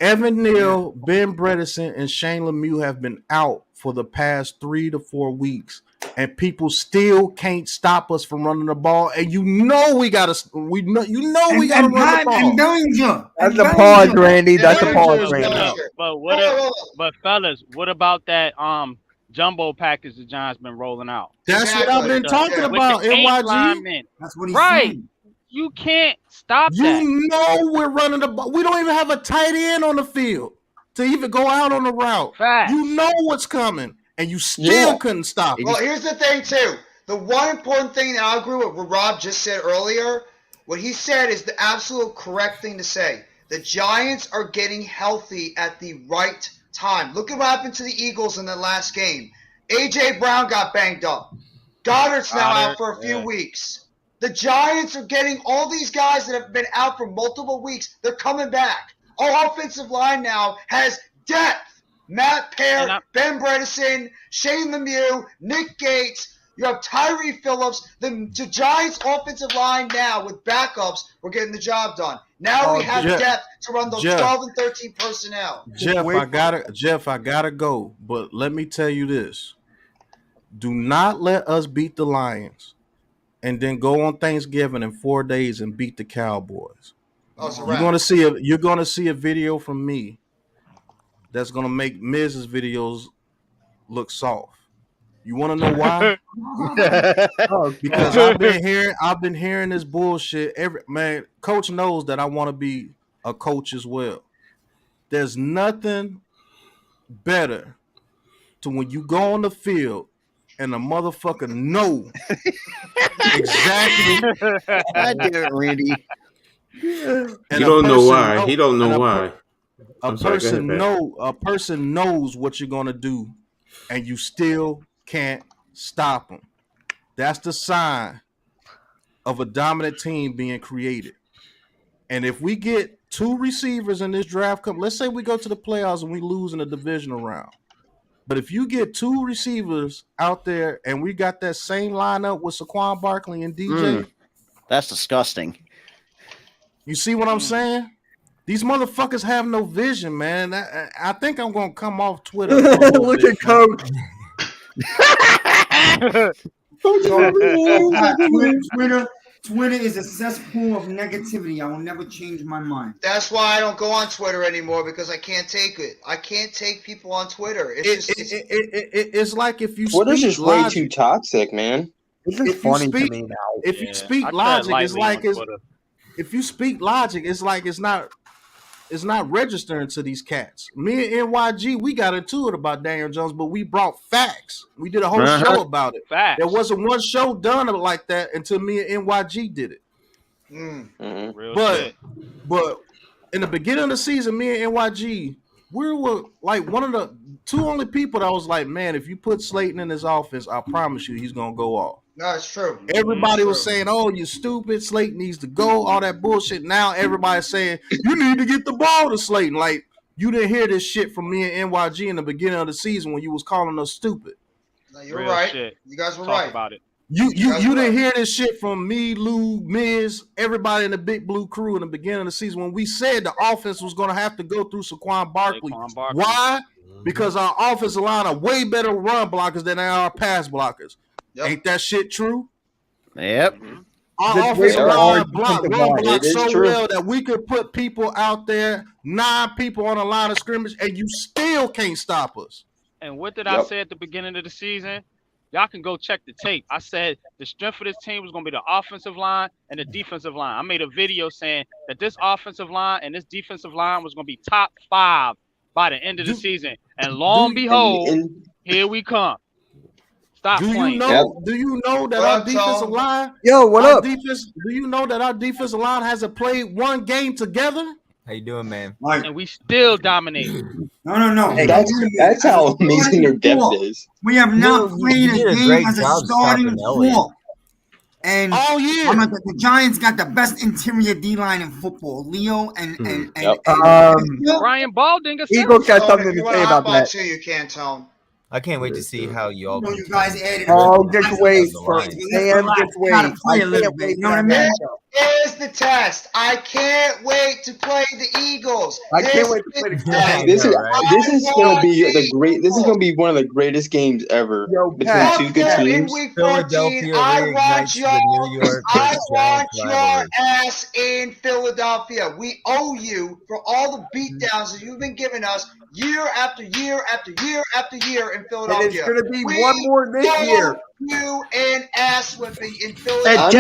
G: Evan Neal, Ben Bredesen, and Shane Lemieux have been out for the past 3 to 4 weeks. And people still can't stop us from running the ball. And you know we gotta run the ball.
C: That's a pause, Randy. That's a pause, Randy.
F: But fellas, what about that jumbo package the Giants been rolling out?
G: That's what I've been talking about. NYG.
D: That's what he's saying.
F: You can't stop that.
G: You know we're running the ball. We don't even have a tight end on the field to even go out on the route.
F: Facts.
G: You know what's coming. And you still couldn't stop it.
A: Well, here's the thing, too. The one important thing that I agree with what Rob just said earlier, what he said is the absolute correct thing to say. The Giants are getting healthy at the right time. Look at what happened to the Eagles in the last game. A.J. Brown got banged up. Goddard's now out for a few weeks. The Giants are getting all these guys that have been out for multiple weeks. They're coming back. Our offensive line now has depth. Matt Peart, Ben Bredesen, Shane Lemieux, Nick Gates. You have Tyree Phillips. The Giants' offensive line now with backups, we're getting the job done. Now we have depth to run those 12 and 13 personnel.
G: Jeff, I gotta go. But let me tell you this: do not let us beat the Lions and then go on Thanksgiving in 4 days and beat the Cowboys. You're gonna see a video from me that's gonna make Miz's videos look soft. You want to know why? Because I've been hearing this bullshit. Coach knows that I want to be a coach as well. There's nothing better to when you go on the field and a motherfucker know exactly.
B: I do it, Randy.
H: You don't know why. He don't know why.
G: A person knows what you're gonna do, and you still can't stop them. That's the sign of a dominant team being created. And if we get 2 receivers in this draft, let's say we go to the playoffs and we lose in the divisional round. But if you get 2 receivers out there and we got that same lineup with Saquon Barkley and DJ,
B: that's disgusting.
G: You see what I'm saying? These motherfuckers have no vision, man. I think I'm gonna come off Twitter.
C: Look at Coach.
D: Twitter is a cesspool of negativity. I will never change my mind.
A: That's why I don't go on Twitter anymore, because I can't take it. I can't take people on Twitter.
G: It's like if you
K: Twitter's just way too toxic, man.
C: It's just funny to me now.
G: If you speak logic, it's like if you speak logic, it's like it's not registering to these cats. Me and NYG, we got into it about Daniel Jones, but we brought facts. We did a whole show about it.
F: Facts.
G: There wasn't one show done like that until me and NYG did it. But in the beginning of the season, me and NYG, we were like one of the 2 only people that was like, man, if you put Slayton in his offense, I promise you he's gonna go off.
A: No, it's true.
G: Everybody was saying, oh, you stupid, Slayton needs to go, all that bullshit. Now everybody's saying, you need to get the ball to Slayton. Like, you didn't hear this shit from me and NYG in the beginning of the season when you was calling us stupid.
A: No, you're right. Shit. You guys were right.
F: About it.
G: You didn't hear this shit from me, Lou, Miz, everybody in the Big Blue crew in the beginning of the season when we said the offense was going to have to go through Saquon Barkley. Why? Because our offensive line are way better run blockers than they are pass blockers. Yep. Ain't that shit true?
B: Yep.
G: Our offensive line run block so well that we could put people out there, 9 people on the line of scrimmage, and you still can't stop us.
F: And what did I say at the beginning of the season? Y'all can go check the tape. I said the strength of this team was going to be the offensive line and the defensive line. I made a video saying that this offensive line and this defensive line was going to be top 5 by the end of the season. And lo and behold, here we come. Stop playing.
G: Do you know that our defensive line?
C: Yo, what up?
G: Do you know that our defensive line hasn't played 1 game together?
L: How you doing, man?
F: And we still dominate.
D: No.
K: Hey, that's how amazing their depth is.
D: We have not played a game as a starting 4. And the Giants got the best interior D-line in football. Leo and
F: Brian Baldinger.
C: Eagles got something to say about that.
A: You can't tell.
L: I can't wait to see how you all.
D: You guys added.
C: Just wait for Sam. Just wait. I can't wait.
D: You know what I mean?
A: This is the test. I can't wait to play the Eagles.
C: I can't wait to play the Cowboys.
K: This is gonna be one of the greatest games ever between 2 good teams.
L: Philadelphia reignites the New York.
A: I want your ass in Philadelphia. We owe you for all the beatdowns that you've been giving us year after year after year after year in Philadelphia.
C: And it's going to be one more this year.
A: You and ass whipping in Philadelphia.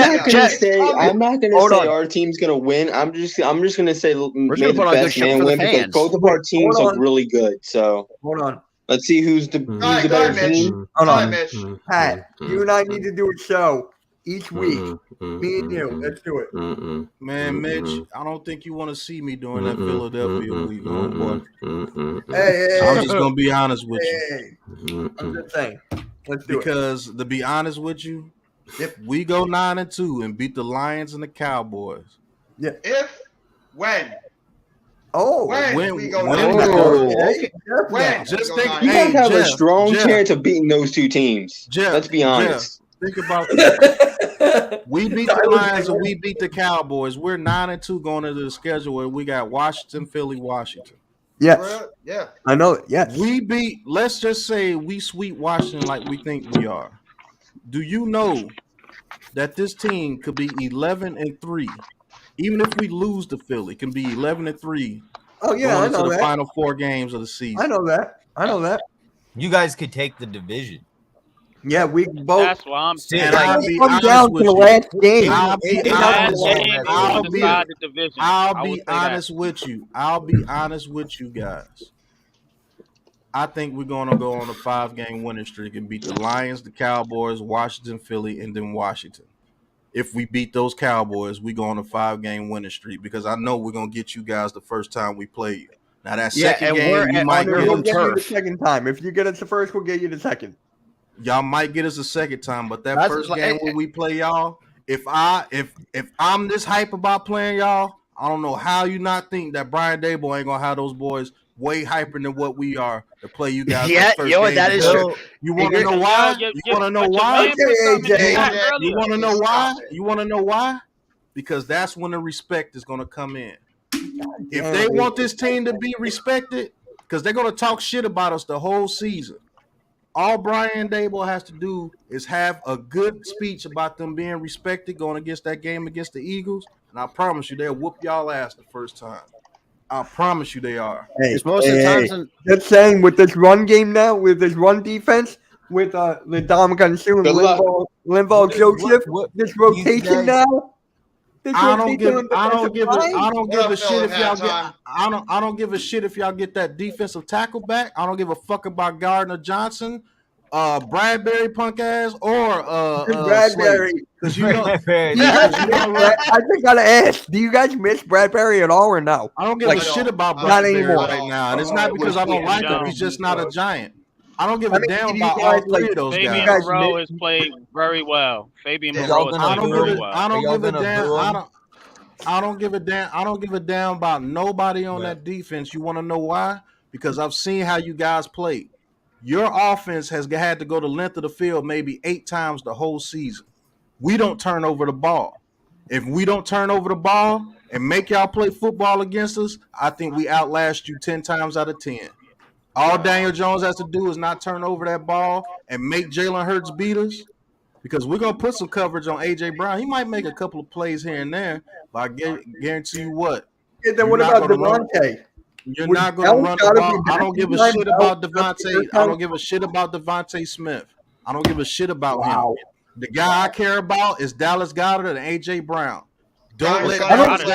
K: I'm not gonna say our team's gonna win. I'm just gonna say may the best man win because both of our teams look really good. So
C: hold on.
K: Let's see who's the better team.
C: Hold on, Pat. You and I need to do a show each week. Me and you. Let's do it.
G: Man, Mitch, I don't think you want to see me during that Philadelphia week, homeboy.
C: Hey,
G: I'm just gonna be honest with you.
C: I'm just saying. Let's do
G: because to be honest with you,
A: If
G: we go 9-2 and beat the Lions and the Cowboys.
C: Yeah.
A: When
G: When
A: we go
G: when
A: 9-2.
G: okay.
A: When
G: Just
A: we go
G: think,
K: You guys have a strong
G: Jeff,
K: chance of beating those two teams.
G: Jeff,
K: Let's be honest.
G: Think about this. We beat the Lions and we beat the Cowboys. We're 9-2 going into the schedule where we got Washington, Philly, Washington.
C: Yes.
A: Yeah.
C: I know it. Yes.
G: We beat, let's just say we sweep Washington like we think we are. Do you know that this team could be 11-3? Even if we lose to Philly, can be 11-3.
C: Oh yeah,
G: going
C: I
G: into
C: know
G: the
C: that.
G: final 4 games of the season.
C: I know that.
L: You guys could take the division.
C: Yeah, we both.
F: That's what I'm saying.
G: And I'll be
C: Come
G: honest
C: down
G: with
C: to the
G: you.
C: last game.
G: I'll be
F: Last
G: honest.
F: game will decide the division.
G: I'll be honest with you. I'll be honest with you guys. I think we're going to go on a 5-game winning streak and beat the Lions, the Cowboys, Washington, Philly, and then Washington. If we beat those Cowboys, we go on a 5-game winning streak because I know we're going to get you guys the first time we play you. Now, that second game, you might get
C: We'll get you the second time. If you get us the first, we'll get you the second.
G: Y'all might get us a second time, but that first game when we play y'all, if I'm this hype about playing y'all, I don't know how you not think that Brian Daboll ain't gonna have those boys way hyper than what we are to play you guys.
B: Yeah,
G: first
B: yo,
G: game.
B: that is true.
G: You want to know why? You want to know why?
C: You
G: You want to know why? You want to know why? Because that's when the respect is gonna come in. If they want this team to be respected, because they're gonna talk shit about us the whole season. All Brian Daboll has to do is have a good speech about them being respected going against that game against the Eagles, and I promise you they'll whoop y'all ass the first time. I promise you they are.
C: Hey,
B: It's most of the times
C: just saying with this run game now, with this run defense, with the Dominican Sue and Linval Joseph, this rotation now.
G: I don't give a shit if y'all get. I don't give a shit if y'all get that defensive tackle back. I don't give a fuck about Gardner Johnson, Bradbury punk ass, or
C: Bradbury.
G: Because you know,
C: I just gotta ask: do you guys miss Bradbury at all or no?
G: I don't give a shit about Bradbury right now, and it's not because I don't like him. He's just not a giant. I don't give a damn about all 3 of those
F: Fabian
G: guys.
F: Moreau has played very well. Fabian Moreau has played very well.
G: I don't give a damn. I don't give a damn. I don't give a damn about nobody on that defense. You want to know why? Because I've seen how you guys play. Your offense has had to go the length of the field maybe 8 times the whole season. We don't turn over the ball. If we don't turn over the ball and make y'all play football against us, I think we outlast you 10 times out of 10. All Daniel Jones has to do is not turn over that ball and make Jalen Hurts beat us, because we're going to put some coverage on A.J. Brown. He might make a couple of plays here and there, but I guarantee you what.
C: Yeah, then what about Devontae?
G: You're not going to run the ball. I don't give a shit about Devontae. I don't give a shit about Devontae Smith. I don't give a shit about him. The guy I care about is Dallas Goedert and A.J. Brown. Don't let
C: Goddard's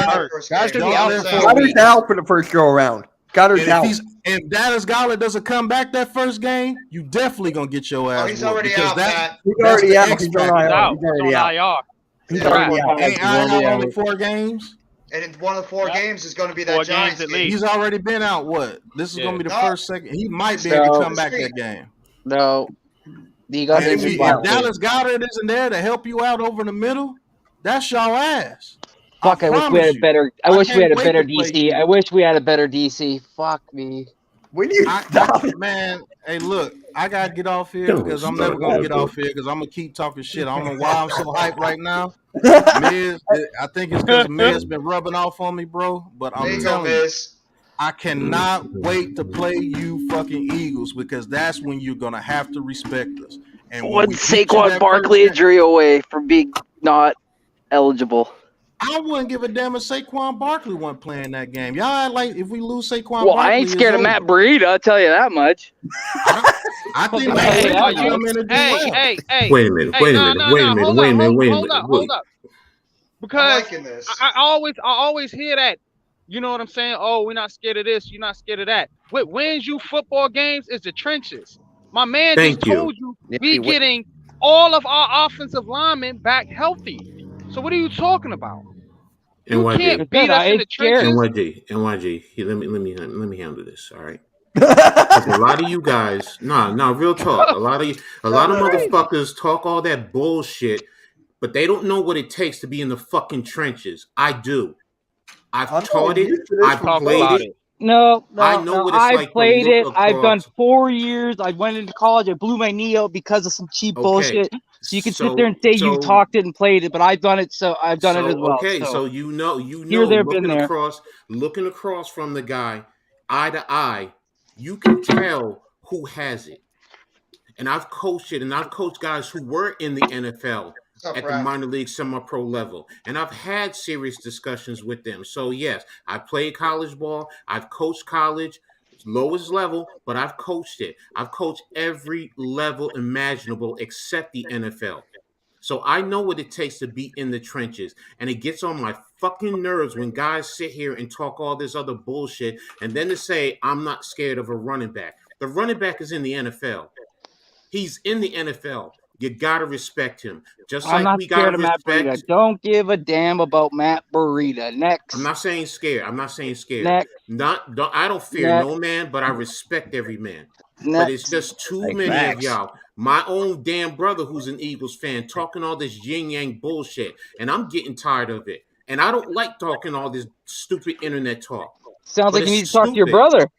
C: out for the first go around. Goddard's out.
G: If Dallas Goedert doesn't come back that first game, you definitely gonna get your ass.
A: He's already out, Matt.
C: He's already out. He's already
F: out.
C: He's already out.
G: Ain't I only 4 games?
A: And one of the 4 games is going to be that Giants game.
G: He's already been out. What? This is going to be the first, second. He might be able to come back that game.
J: No.
G: If Dallas Goedert isn't there to help you out over the middle, that's y'all ass.
J: Fuck! I wish we had a better. I wish we had a better DC. I wish we had a better DC. Fuck me.
G: Man, hey, look, I gotta get off here because I'm never gonna get off here because I'm gonna keep talking shit. I don't know why I'm so hyped right now. Miz, I think it's because Miz been rubbing off on me, bro. But I'm telling you, I cannot wait to play you fucking Eagles because that's when you're gonna have to respect us. And
J: one Saquon Barkley injury away from being not eligible.
G: I wouldn't give a damn if Saquon Barkley wasn't playing that game. Y'all act like if we lose Saquon Barkley.
J: Well, I ain't scared of Matt Breida, I'll tell you that much.
G: I think Matt Breida will come in and do well.
F: Hey.
H: Wait a minute.
F: Hold up. Because I always hear that. You know what I'm saying? Oh, we're not scared of this. You're not scared of that. What wins you football games is the trenches. My man just told you we getting all of our offensive linemen back healthy. So what are you talking about? You can't beat us in the trenches.
H: NYG. Here, let me handle this. All right. A lot of you guys, real talk. A lot of motherfuckers talk all that bullshit but they don't know what it takes to be in the fucking trenches. I do. I've taught it. I've played it.
J: No,
H: I know what it's
J: I've
H: like to
J: played
H: look
J: it. I've done
H: across.
J: 4 years. I went into college. I blew my knee out because of some cheap bullshit. So you can sit there and say you've talked it and played it, but I've done it. So I've done it as well.
H: Okay, so you know, looking across from the guy, eye to eye, you can tell who has it. And I've coached it, and I've coached guys who were in the NFL at the minor league, semi-pro level, and I've had serious discussions with them. So yes, I played college ball. I've coached college, lowest level, but I've coached it. I've coached every level imaginable except the NFL. So I know what it takes to be in the trenches, and it gets on my fucking nerves when guys sit here and talk all this other bullshit, and then to say I'm not scared of a running back. The running back is in the NFL. He's in the NFL. You gotta respect him. Just
J: I'm
H: like
J: not
H: we gotta
J: scared of Matt
H: respect.
J: Breida. Don't give a damn about Matt Breida. Next.
H: I'm not saying scared.
J: Next.
H: I don't fear no man, but I respect every man. But it's just too many of y'all. My own damn brother, who's an Eagles fan, talking all this yin yang bullshit, and I'm getting tired of it. And I don't like talking all this stupid internet talk.
J: Sounds like you need to talk to your brother.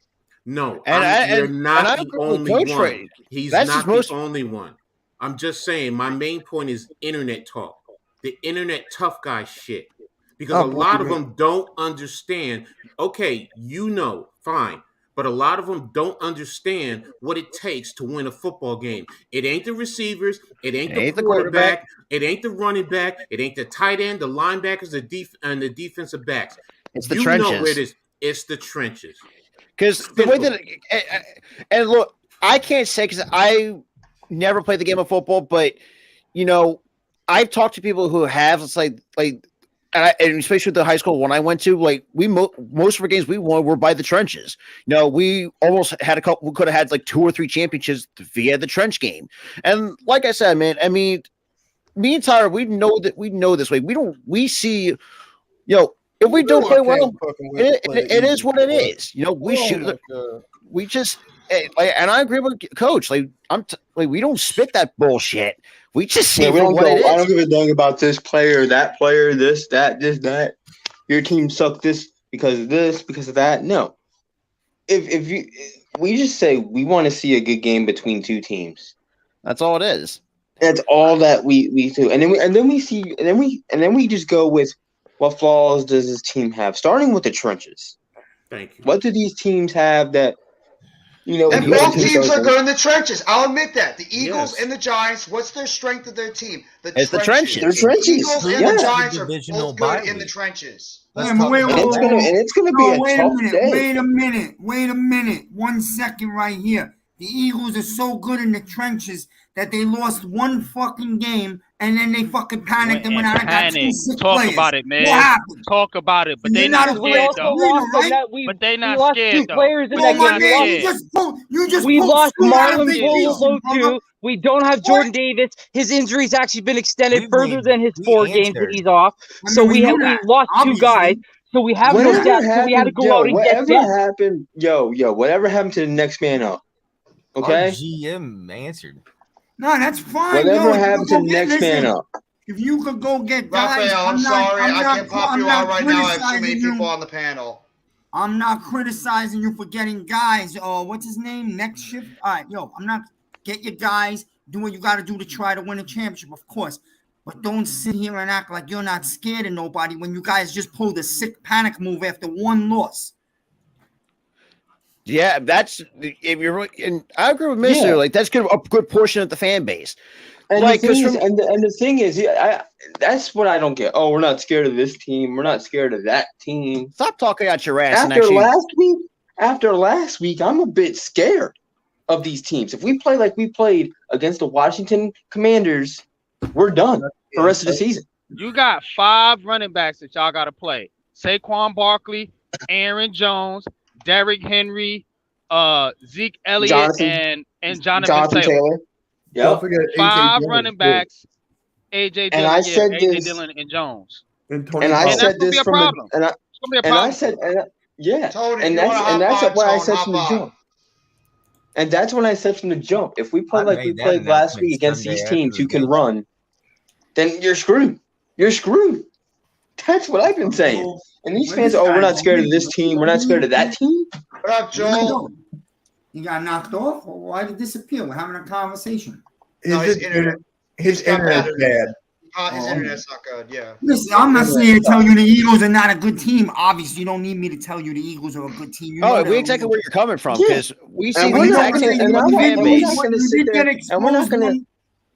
H: No,
B: And
H: you're not the only one.
B: Right.
H: He's not the only one. I'm just saying my main point is internet talk. The internet tough guy shit. Because a lot of them don't understand. Okay, fine. But a lot of them don't understand what it takes to win a football game. It ain't the receivers. It ain't the quarterback. It ain't the running back. It ain't the tight end, the linebackers, and the defensive backs.
B: It's the trenches.
H: Know where it is. It's the trenches.
B: Because the way that, and look, I can't say because I never played the game of football, but I've talked to people who have. It's like, and especially with the high school one I went to, like most of our games we won were by the trenches. We almost had we could have had like 2 or 3 championships via the trench game. And like I said, man, I mean, me and Tyler, we know this way. We see, if we don't play well, it is what it is. We shoot. We just, and I agree with Coach. We don't spit that bullshit. We just say what it is.
K: I don't give a damn about this player, that player, this, that. Your team sucked this because of that. No. We just say we want to see a good game between 2 teams.
B: That's all it is.
K: That's all that we do. And then we just go with what flaws does this team have? Starting with the trenches.
H: Thank you.
K: What do these teams have that
A: and both teams are good in the trenches. I'll admit that. The Eagles and the Giants, what's their strength of their team?
B: It's the trenches.
K: They're trenches.
A: The Eagles and the Giants are both good in the trenches.
K: It's gonna be a tough day.
D: Wait a minute. 1 second right here. The Eagles are so good in the trenches that they lost 1 fucking game and then they fucking panicked and went out and got 2 sick
F: Talk
D: players.
F: about it, man.
D: What happened?
F: Talk about it. But they not scared, though. But they not scared, though.
J: We lost Marlon Polo, too. We don't have Jordan Davis. His injury's actually been extended further than his 4 games that he's off. So we lost 2 guys. So we have no depth. So we had to go out and get
K: happened, whatever happened to the next man up? Okay.
L: Our GM answered.
D: No, that's fine.
K: Whatever happened to the next man up?
D: If you could go get guys,
A: Raphael, I'm sorry. I can't pop you out right now. I have too many people on the panel.
D: I'm not criticizing you for getting guys. What's his name? Next shift. All right, I'm not. Get your guys. Do what you got to do to try to win a championship, of course. But don't sit here and act like you're not scared of nobody when you guys just pulled a sick panic move after 1 loss.
B: Yeah, that's if you're, and I agree with Mister. Like that's a good portion of the fan base.
K: And the thing is, that's what I don't get. Oh, we're not scared of this team. We're not scared of that team.
B: Stop talking out your ass.
K: After last week, I'm a bit scared of these teams. If we play like we played against the Washington Commanders, we're done for the rest of the season.
F: You got 5 running backs that y'all got to play: Saquon Barkley, Aaron Jones, Derrick Henry, Zeke Elliott, and Jonathan Taylor.
K: Yep.
F: 5 running backs: AJ Dillon, and Jones.
K: And I said this from the, and I said,
A: Tony,
K: and that's what I said from the jump. And that's when I said from the jump, if we play like we played last week against these teams who can run, then you're screwed. You're screwed. That's what I've been saying. And these fans, we're not scared of this team. We're not scared of that team.
A: What up, Joel?
D: You got knocked off? Or why did it disappear? We're having a conversation.
A: His internet's bad. His internet's not good, yeah.
D: Listen, I'm not saying to tell you the Eagles are not a good team. Obviously, you don't need me to tell you the Eagles are a good team. You know
B: we exactly where you're coming from, because we see
K: and
B: the
K: we're not
B: Texans
K: gonna-
B: and the fan base.
D: And we're not going to.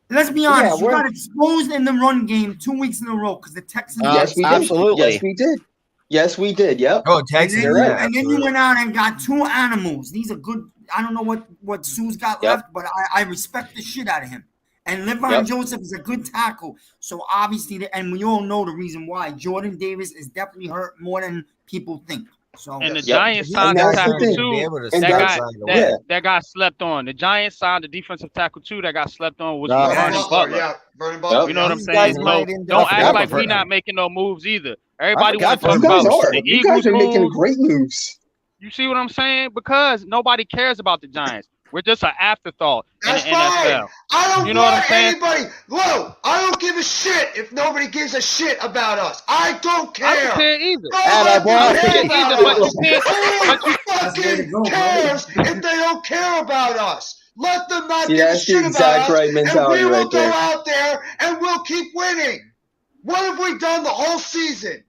D: Let's be honest. You got exposed in the run game 2 weeks in a row because the Texans.
K: Yes, we did.
B: Absolutely.
K: Yes, we did. Yes, we did. Yep.
L: Oh, Texans.
D: And then you went out and got 2 animals. These are good. I don't know what Sue's got left, but I respect the shit out of him. And Levon Joseph is a good tackle. So obviously, and we all know the reason why. Jordan Davis is definitely hurt more than people think. So
F: and the Giants signed a tackle too. That got slept on. The Giants signed a defensive tackle too that got slept on, which was Vernon Butler.
A: Yeah, Vernon Butler.
F: You know what I'm saying? So don't act like we not making no moves either. Everybody wants to talk about the
K: You
F: Eagles
K: guys are making
F: moves.
K: great moves.
F: You see what I'm saying? Because nobody cares about the Giants. We're just an afterthought
A: That's
F: in the
A: fine.
F: NFL.
A: I don't
F: You know what I'm
A: want
F: saying?
A: anybody. Whoa! I don't give a shit if nobody gives a shit about us. I don't care.
F: I don't care either.
A: Nobody cares about
F: But
A: us.
F: you
A: Who fucking cares if they don't care about us? Let them not give a
K: that's the
A: shit
K: exact
A: about us,
K: right mentality
A: and we will
K: right
A: go
K: there.
A: out there and we'll keep winning. What have we done the whole season?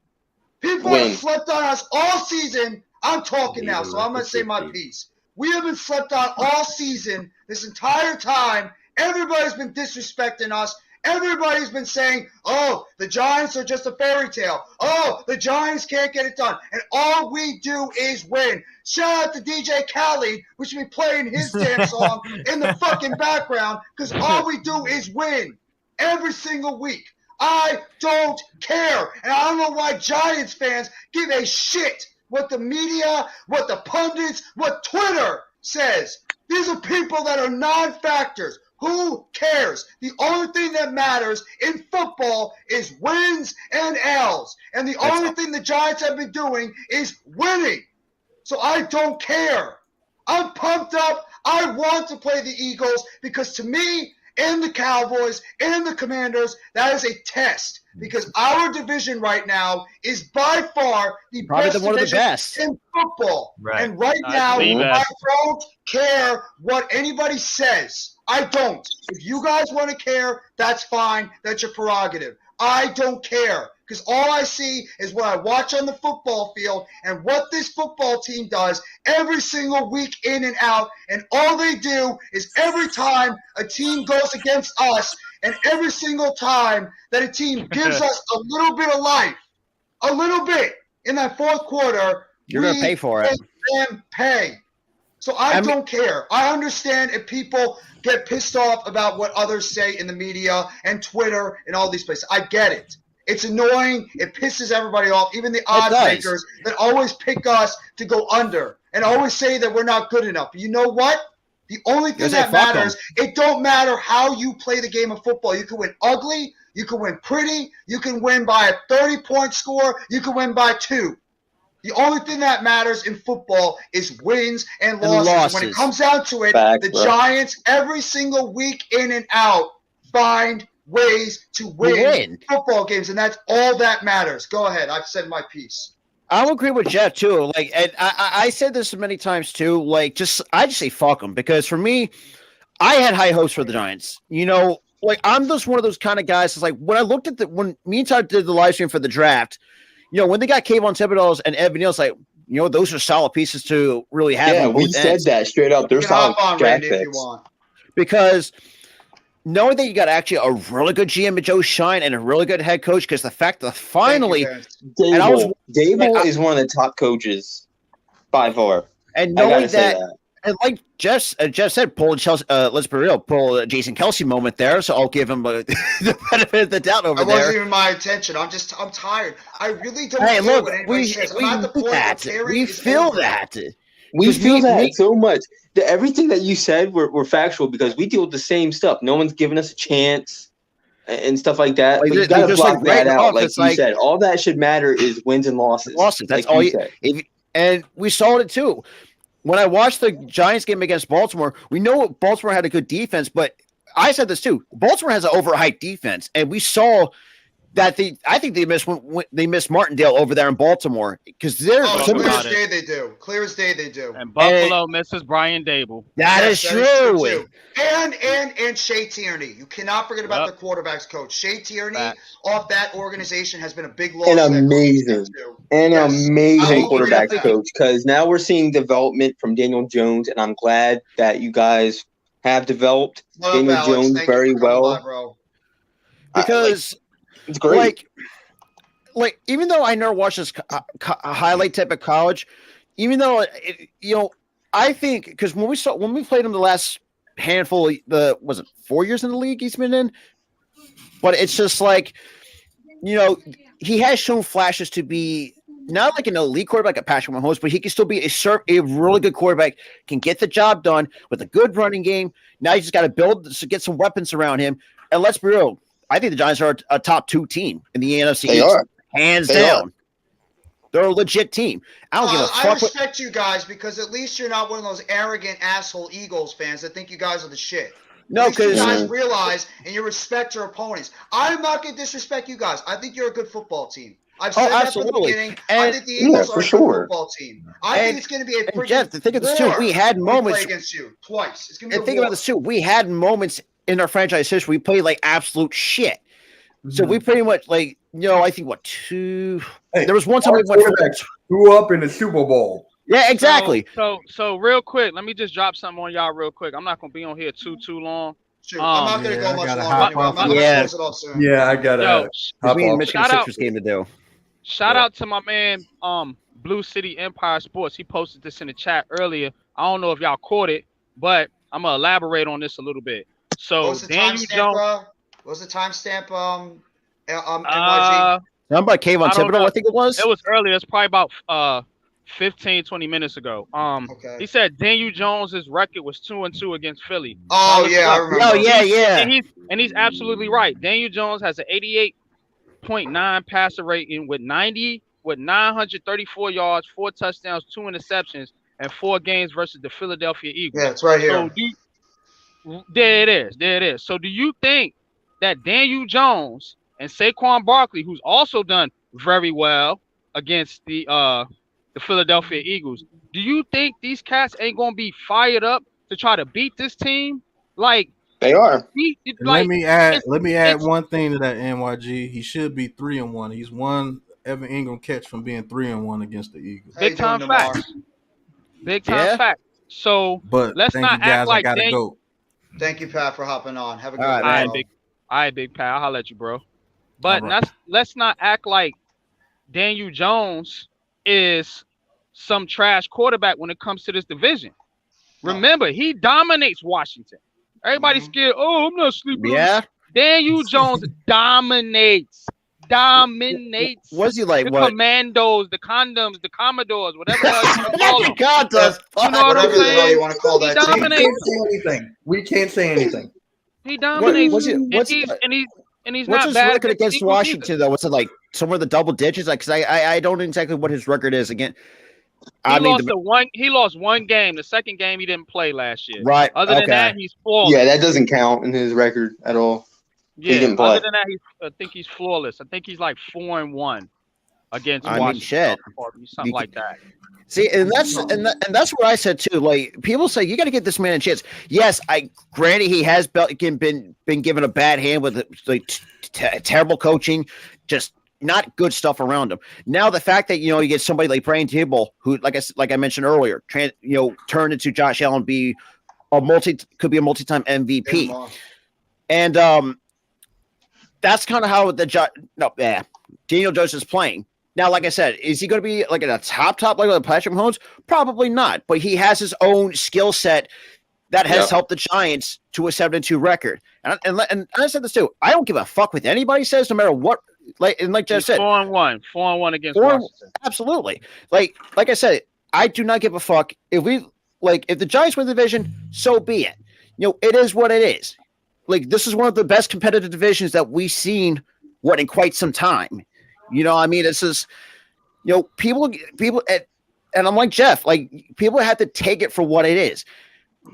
A: People have slept on us all season. I'm talking now, so I'm going to say my piece. We have been slept on all season, this entire time. Everybody's been disrespecting us. Everybody's been saying, oh, the Giants are just a fairy tale. Oh, the Giants can't get it done. And all we do is win. Shout out to DJ Khaled, who should be playing his damn song in the fucking background, because all we do is win every single week. I don't care. And I don't know why Giants fans give a shit what the media, what the pundits, what Twitter says. These are people that are non-factors. Who cares? The only thing that matters in football is wins and L's. And the only thing the Giants have been doing is winning. So I don't care. I'm pumped up. I want to play the Eagles because to me and the Cowboys and the Commanders, that is a test. Because our division right now is by far the best division in football. Right. And right now, I don't care what anybody says. I don't. If you guys want to care, that's fine. That's your prerogative. I don't care. Because all I see is what I watch on the football field and what this football team does every single week in and out. And all they do is every time a team goes against us and every single time that a team gives us a little bit of life, a little bit in that fourth quarter,
B: you're going to pay for it.
A: Them pay. So I don't care. I understand if people get pissed off about what others say in the media and Twitter and all these places. I get it. It's annoying. It pisses everybody off, even the odds makers that always pick us to go under and always say that we're not good enough. But you know what? The only thing that matters, it don't matter how you play the game of football. You can win ugly. You can win pretty. You can win by a 30-point score. You can win by 2. The only thing that matters in football is wins and losses. When it comes down to it, the Giants, every single week in and out, find ways to win football games, and that's all that matters. Go ahead. I've said my piece.
B: I agree with Jeff too. Like, and I said this many times too. Like, I just say fuck them, because for me, I had high hopes for the Giants. You know, like I'm just one of those kind of guys. It's like when I looked at when me and Todd did the live stream for the draft. You know, when they got Kayvon Thibodeau and Evan Neal's, like, you know, those are solid pieces to really have.
K: Yeah, we said that straight up. They're solid draft picks.
B: Because knowing that you got actually a really good GM at Joe Shine and a really good head coach, because the fact that finally
K: Dable is one of the top coaches by far.
B: And knowing that, and like Jeff said, pull Chelsea, let's be real, pull Jason Kelsey moment there. So I'll give him the benefit of the doubt over there.
A: It wasn't even my intention. I'm tired. I really don't care what anybody says. I'm at the point where
B: we feel that.
K: We feel that so much. Everything that you said were factual, because we deal with the same stuff. No one's giving us a chance and stuff like that. Like, but you got to block that out. Like you said, all that should matter is wins and losses.
B: That's all you said. And we saw it too. When I watched the Giants game against Baltimore, we know Baltimore had a good defense, but I said this too. Baltimore has an overhyped defense, and we saw that I think they missed Martindale over there in Baltimore because they're
A: clear as day they do. Clear as day they do.
F: And Buffalo misses Brian Dable.
B: That is true.
A: Too. And Shea Tierney. You cannot forget about the quarterbacks coach. Shea Tierney off that organization has been a big loss.
K: An amazing quarterbacks coach, because now we're seeing development from Daniel Jones, and I'm glad that you guys have developed Daniel Jones very well.
A: By, bro.
B: Because
K: it's great.
B: Like even though I never watched this highlight type of college, even though I think because when we played him the last handful, was it 4 years in the league he's been in? But it's just like, he has shown flashes to be not like an elite quarterback at Patrick Mahomes, but he can still be a really good quarterback, can get the job done with a good running game. Now you just got to get some weapons around him. And let's be real, I think the Giants are a top 2 team in the NFC
K: East.
B: Are. Hands down. They're a legit team. I don't give a fuck.
A: I respect you guys because at least you're not one of those arrogant asshole Eagles fans that think you guys are the shit.
B: No, because
A: you guys realize and you respect your opponents. I'm not going to disrespect you guys. I think you're a good football team. I've said that from the beginning. I think the Eagles are a good football team. I think it's going to be a pretty
B: Jeff, the thing of this too, we had moments
A: against you twice. It's going to be
B: think about this too. We had moments in our franchise history we played like absolute shit. So we pretty much I think there was one time we went
C: grew up in the Super Bowl.
B: Yeah, exactly.
F: So real quick, let me just drop something on y'all real quick. I'm not gonna be on here too long.
A: Sure. I'm not gonna go much longer. I'm gonna close it off soon.
C: Yeah, I gotta.
B: Michigan Citrus game to do.
F: Shout out to my man, Blue City Empire Sports. He posted this in the chat earlier. I don't know if y'all caught it, but I'm gonna elaborate on this a little bit. So Daniel Jones.
A: What was the timestamp? NYG.
B: Somebody came on Thibodeau, I think it was.
F: It was earlier. It's probably about 15, 20 minutes ago. He said Daniel Jones's record was 2-2 against Philly.
A: Oh yeah, I remember.
B: Oh yeah.
F: And he's absolutely right. Daniel Jones has an 88.9 passer rating with 934 yards, 4 touchdowns, 2 interceptions, and 4 games versus the Philadelphia Eagles.
A: Yeah, it's right here.
F: There it is. So do you think that Daniel Jones and Saquon Barkley, who's also done very well against the Philadelphia Eagles, do you think these cats ain't gonna be fired up to try to beat this team? Like
K: they are.
G: Let me add one thing to that. NYG, he should be 3-1. He's one Evan Ingram catch from being 3-1 against the Eagles.
F: Big time facts. Big time facts. So let's not act like
G: go.
A: Thank you, Pat, for hopping on. Have a good
F: one. All right, Big Pat. I'll holler at you, bro. But let's not act like Daniel Jones is some trash quarterback when it comes to this division. Remember, he dominates Washington. Everybody's scared. Oh, I'm not sleeping.
B: Yeah.
F: Daniel Jones dominates.
B: Was he like
F: the
B: what?
F: Commandos, the condoms, the Commodores, whatever else you want to call them.
B: God does.
F: You know what I'm saying?
A: You want to call that
C: We can't say anything.
F: He dominates. And he's not
B: his
F: bad
B: record against Washington though? What's it like? Somewhere in the double digits? Like, cause I don't know exactly what his record is again.
F: He lost one game. The second game he didn't play last year.
B: Right.
F: Other than that, he's flawless.
K: Yeah, that doesn't count in his record at all.
F: Yeah. Other than that, I think he's flawless. I think he's like 4-1 against Washington. Something like that.
B: See, and that's what I said too. Like people say, you got to give this man a chance. Yes, granted he has been given a bad hand with terrible coaching, just not good stuff around him. Now the fact that you get somebody like Brian Dable, who like I mentioned earlier, turned into Josh Allen, could be a multi-time MVP, and that's kind of how Daniel Jones is playing. Now, like I said, is he going to be like at a top like Patrick Mahomes? Probably not, but he has his own skill set that has helped the Giants to a 7-2 record. And I said this too. I don't give a fuck what anybody says, no matter what. Like Jeff said,
F: 4-1 against Washington.
B: Absolutely. Like I said, I do not give a fuck if the Giants win the division. So be it. It is what it is. Like this is one of the best competitive divisions that we've seen in quite some time. I mean, this is, people, and I'm like Jeff, like people have to take it for what it is.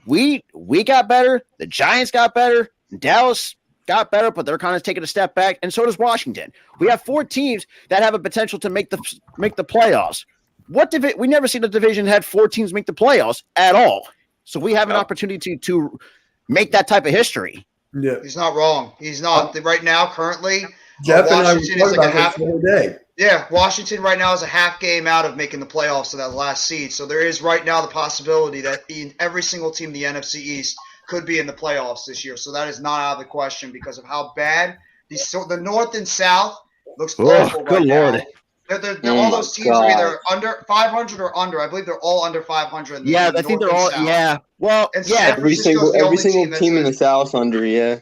B: We got better. The Giants got better. Dallas got better, but they're kind of taking a step back, and so does Washington. We have 4 teams that have a potential to make the playoffs. We never seen a division had 4 teams make the playoffs at all. So we have an opportunity to make that type of history.
C: Yeah,
A: he's not wrong. He's not right now. Currently,
C: Jeff
A: Washington is like a half.
C: The whole day.
A: Yeah, Washington right now is a half game out of making the playoffs to that last seed. So there is right now the possibility that every single team in the NFC East could be in the playoffs this year. So that is not out of the question because of how bad the North and South looks awful right now. All those teams are either under 500 or under. I believe they're all under 500.
B: Yeah, I think they're all. South. Yeah, well,
A: and
B: yeah.
K: Every single team in the South under. Yeah.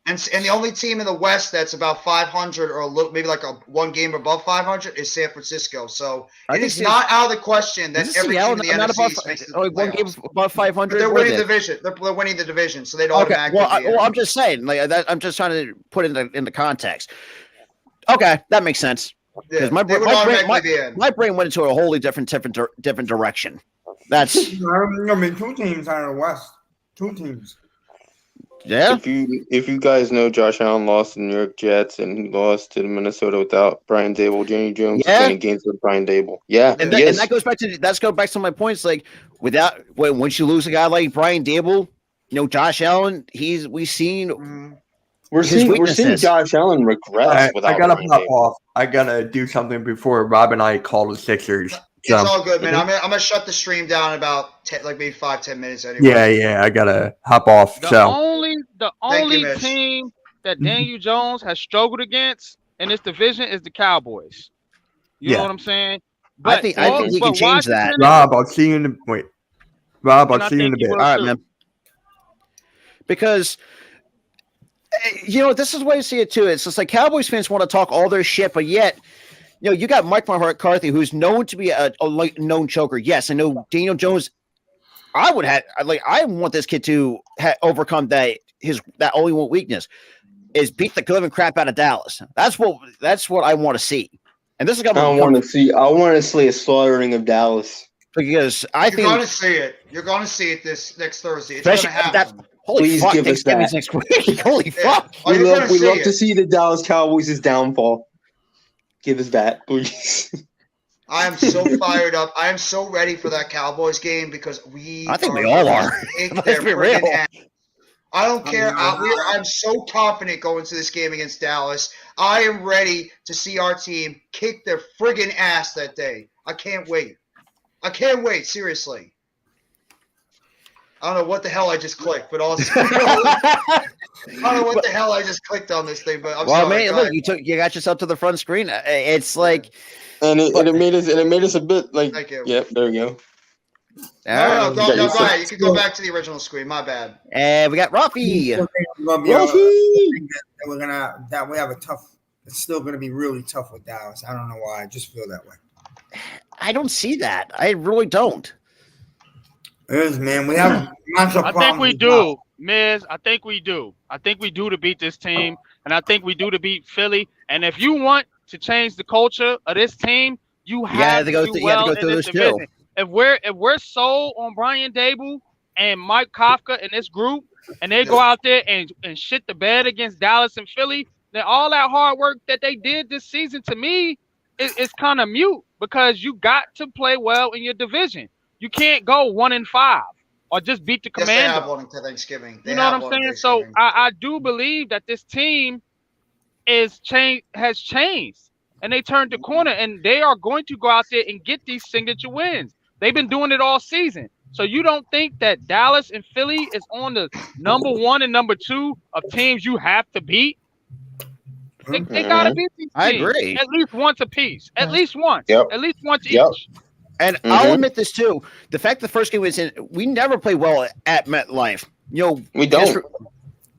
A: And the only team in the West that's about 500 or a little, maybe like one game above 500 is San Francisco. So it is not out of the question that every team in the NFC East makes the playoffs.
B: One game above 500.
A: But they're winning the division. They're winning the division, so they'd automatically.
B: Well, I'm just saying, like that. I'm just trying to put it into context. Okay, that makes sense. Because my brain went into a wholly different direction. That's.
D: I mean, 2 teams out of the West. 2 teams.
B: Yeah.
K: If you guys know, Josh Allen lost to the New York Jets and he lost to Minnesota without Brian Dable. Danny Jones is winning games with Brian Dable. Yeah,
B: and that goes back to my points. Like once you lose a guy like Brian Dable, Josh Allen, we're seeing
K: Josh Allen regress.
C: I gotta pop off. I gotta do something before Rob and I call the Sixers.
A: It's all good, man. I'm gonna shut the stream down in about maybe 5-10 minutes anyway.
C: Yeah. I gotta hop off.
F: The only team that Daniel Jones has struggled against in this division is the Cowboys. You know what I'm saying? But,
B: I think he can change that.
C: Rob, I'll see you in a bit. All
B: right, man. Because this is why I see it too. It's just like Cowboys fans want to talk all their shit, but yet. You got Mike McCarthy, who's known to be a known choker. Yes, I know Daniel Jones. I want this kid to overcome that only one weakness is beat the living crap out of Dallas. That's what I want to see. And this is going.
K: I want to see a slaughtering of Dallas
B: because
A: you're going to see it. You're going to see it this next Thursday. It's going to happen.
K: Please give us that.
B: Next week. Holy fuck!
K: We love to see the Dallas Cowboys' downfall. Give us that, please.
A: I am so fired up. I am so ready for that Cowboys game because
B: I think we all are. Let's be real.
A: I don't care. I'm so confident going to this game against Dallas. I am ready to see our team kick their friggin' ass that day. I can't wait. Seriously. I don't know what the hell I just clicked, but also I don't know what the hell I just clicked on this thing, but I'm sorry.
B: Man, look, you got yourself to the front screen. It's like,
K: and it made us a bit like.
A: Thank you.
K: Yep, there we go.
A: No, go ahead. You can go back to the original screen. My bad.
B: And we got Rafi.
D: We have a tough. It's still going to be really tough with Dallas. I don't know why. I just feel that way.
B: I don't see that. I really don't.
D: It is, man. We have matchup
F: I think we do, Miz. I think we do. I think we do to beat this team, and I think we do to beat Philly. And if you want to change the culture of this team, you have to do well in this division. If we're sold on Brian Dable and Mike Kafka in this group, and they go out there and shit the bed against Dallas and Philly, then all that hard work that they did this season, to me, is kind of mute because you got to play well in your division. You can't go 1-5 or just beat the Commanders.
A: Yes, they have one until Thanksgiving.
F: You know what I'm saying? So I do believe that this team has changed, and they turned the corner, and they are going to go out there and get these signature wins. They've been doing it all season. So you don't think that Dallas and Philly is on the number 1 and number 2 of teams you have to beat? They got to beat these teams.
B: I agree.
F: At least once apiece. At least once.
K: Yep.
F: At least once
K: Yep.
F: each.
B: And I'll admit this too: the fact the first game was in, we never play well at MetLife.
K: We don't.